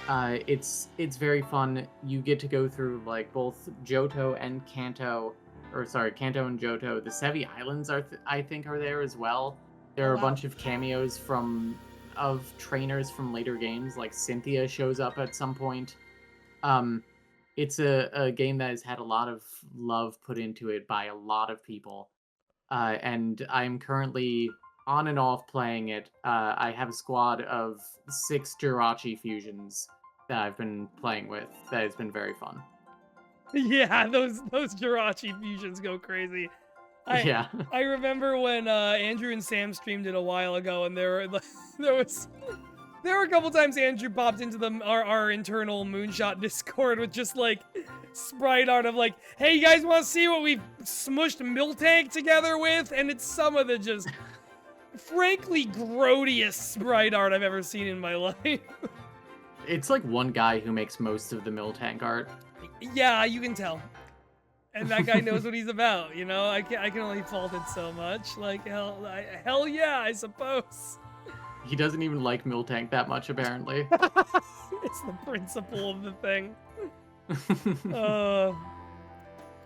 It's very fun. You get to go through like both Johto and Kanto, Kanto and Johto. The Sevi Islands I think are there as well. There Oh, are a wow. bunch of cameos of trainers from later games, like Cynthia shows up at some point. It's a game that has had a lot of love put into it by a lot of people, and I'm currently on and off playing it. I have a squad of 6 Jirachi fusions that I've been playing with. That has been very fun. Yeah, those Jirachi fusions go crazy. Yeah. I remember when Andrew and Sam streamed it a while ago, and there were a couple times Andrew popped into our internal Moonshot Discord with just like sprite art of like, hey, you guys want to see what we smushed Miltank together with? And it's some of the just frankly grodiest sprite art I've ever seen in my life. It's like one guy who makes most of the Miltank art. Yeah, you can tell. And that guy knows what he's about, you know? I can only fault it so much. Like, hell yeah, I suppose. He doesn't even like Miltank that much, apparently. It's the principle of the thing.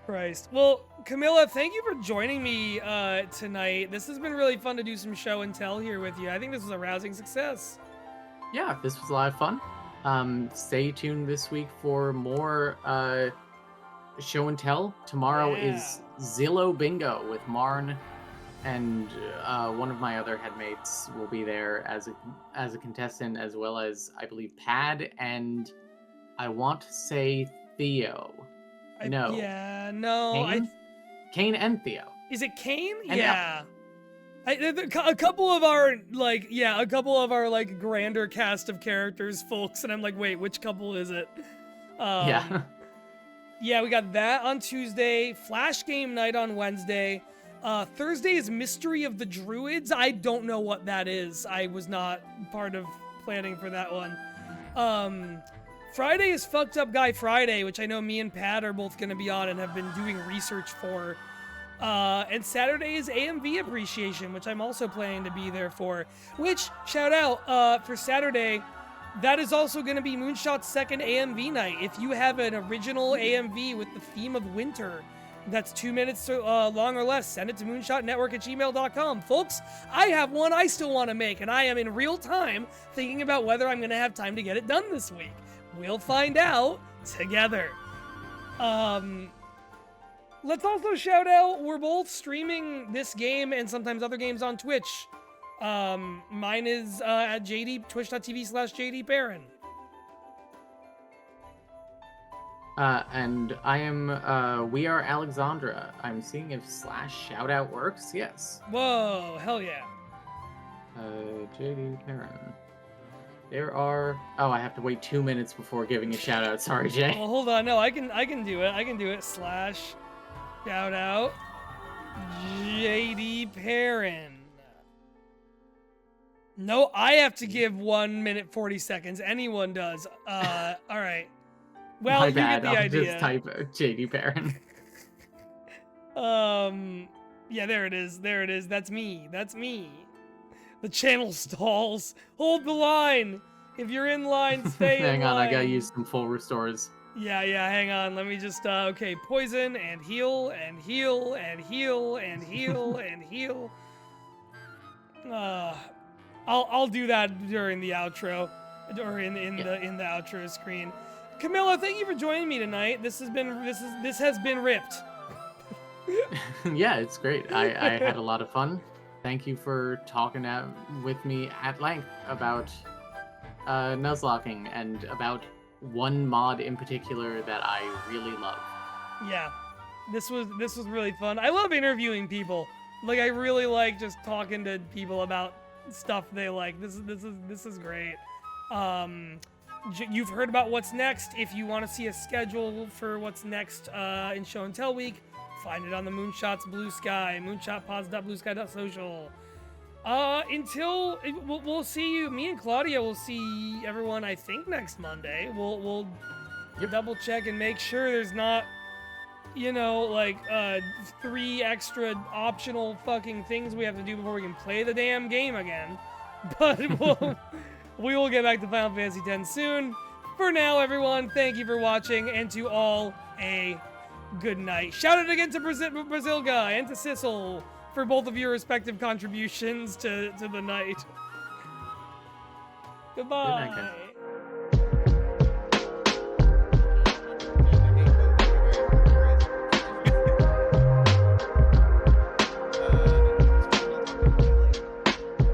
Christ. Well, Camilla, thank you for joining me tonight. This has been really fun to do some show and tell here with you. I think this was a rousing success. Yeah, this was a lot of fun. Stay tuned this week for more show and tell. Tomorrow is Zillow Bingo with Marn, and one of my other headmates will be there as a contestant, as well as I believe Pad and I want to say Theo. Kane and Theo. Is it Kane? And yeah. A couple of our grander cast of characters, folks, and I'm like, wait, which couple is it? Yeah. Yeah, we got that on Tuesday, Flash Game Night on Wednesday. Thursday is Mystery of the Druids. I don't know what that is. I was not part of planning for that one. Friday is Fucked Up Guy Friday, which I know me and Pat are both going to be on and have been doing research for. And Saturday is AMV Appreciation, which I'm also planning to be there for. Which, shout out, for Saturday, that is also going to be Moonshot's second AMV night. If you have an original AMV with the theme of winter that's 2 minutes long or less, send it to moonshotnetwork@gmail.com. Folks, I have one I still want to make, and I am in real time thinking about whether I'm going to have time to get it done this week. We'll find out together. Let's also shout out, we're both streaming this game and sometimes other games on Twitch. Mine is at twitch.tv/JD Perrin. And I am, we are Alexandra. I'm seeing if /shoutout works. Yes. Whoa, hell yeah. JD Perrin. There are, I have to wait 2 minutes before giving a shout out. Sorry, Jay. Well, hold on. No, I can do it. I can do it. Shout out JD Perrin. No, I have to give 1 minute 40 seconds. Anyone does. All right. Well, My bad. You get the idea. Just type JD Perrin. Yeah, there it is. There it is. That's me. That's me. The channel stalls. Hold the line. If you're in line, stay in line. Hang on, I gotta use some full restores. Yeah, hang on. Let me just, okay, poison and heal and heal and heal and heal and heal. I'll do that during the outro, or in the outro screen. Camilla, thank you for joining me tonight. This has been ripped. Yeah, it's great. I had a lot of fun. Thank you for talking with me at length about Nuzlocking and about one mod in particular that I really love. Yeah, this was really fun. I love interviewing people. Like, I really like just talking to people about stuff they like. This is great. You've heard about what's next. If you want to see a schedule for what's next in Show and Tell Week, find it on the Moonshot's Blue Sky, moonshotpods.bluesky.social. Until we'll see you. Me and Claudia will see everyone. I think next Monday. We'll double check and make sure there's not, like 3 extra optional fucking things we have to do before we can play the damn game again. But we will get back to Final Fantasy X soon. For now, everyone, thank you for watching, and to all, a good night. Shout out again to Brazilga and to Sissel for both of your respective contributions to the night. Goodbye. Good night, guys.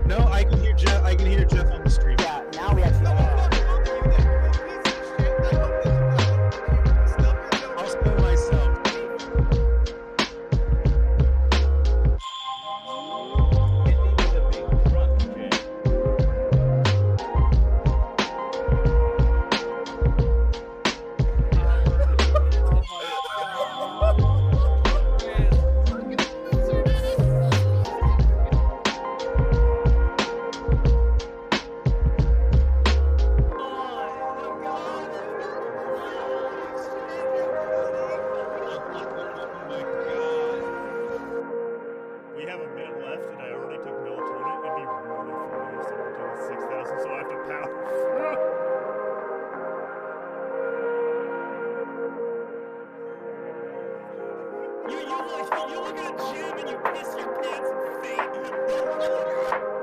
No, I can hear Jeff. I can hear Jeff on the stream. Yeah, now we actually. I'll spill myself. We have a minute left, and I already took melatonin. It'd be really funny if someone took 6,000, so I have to power through. You look at a gym and you piss your pants and faint.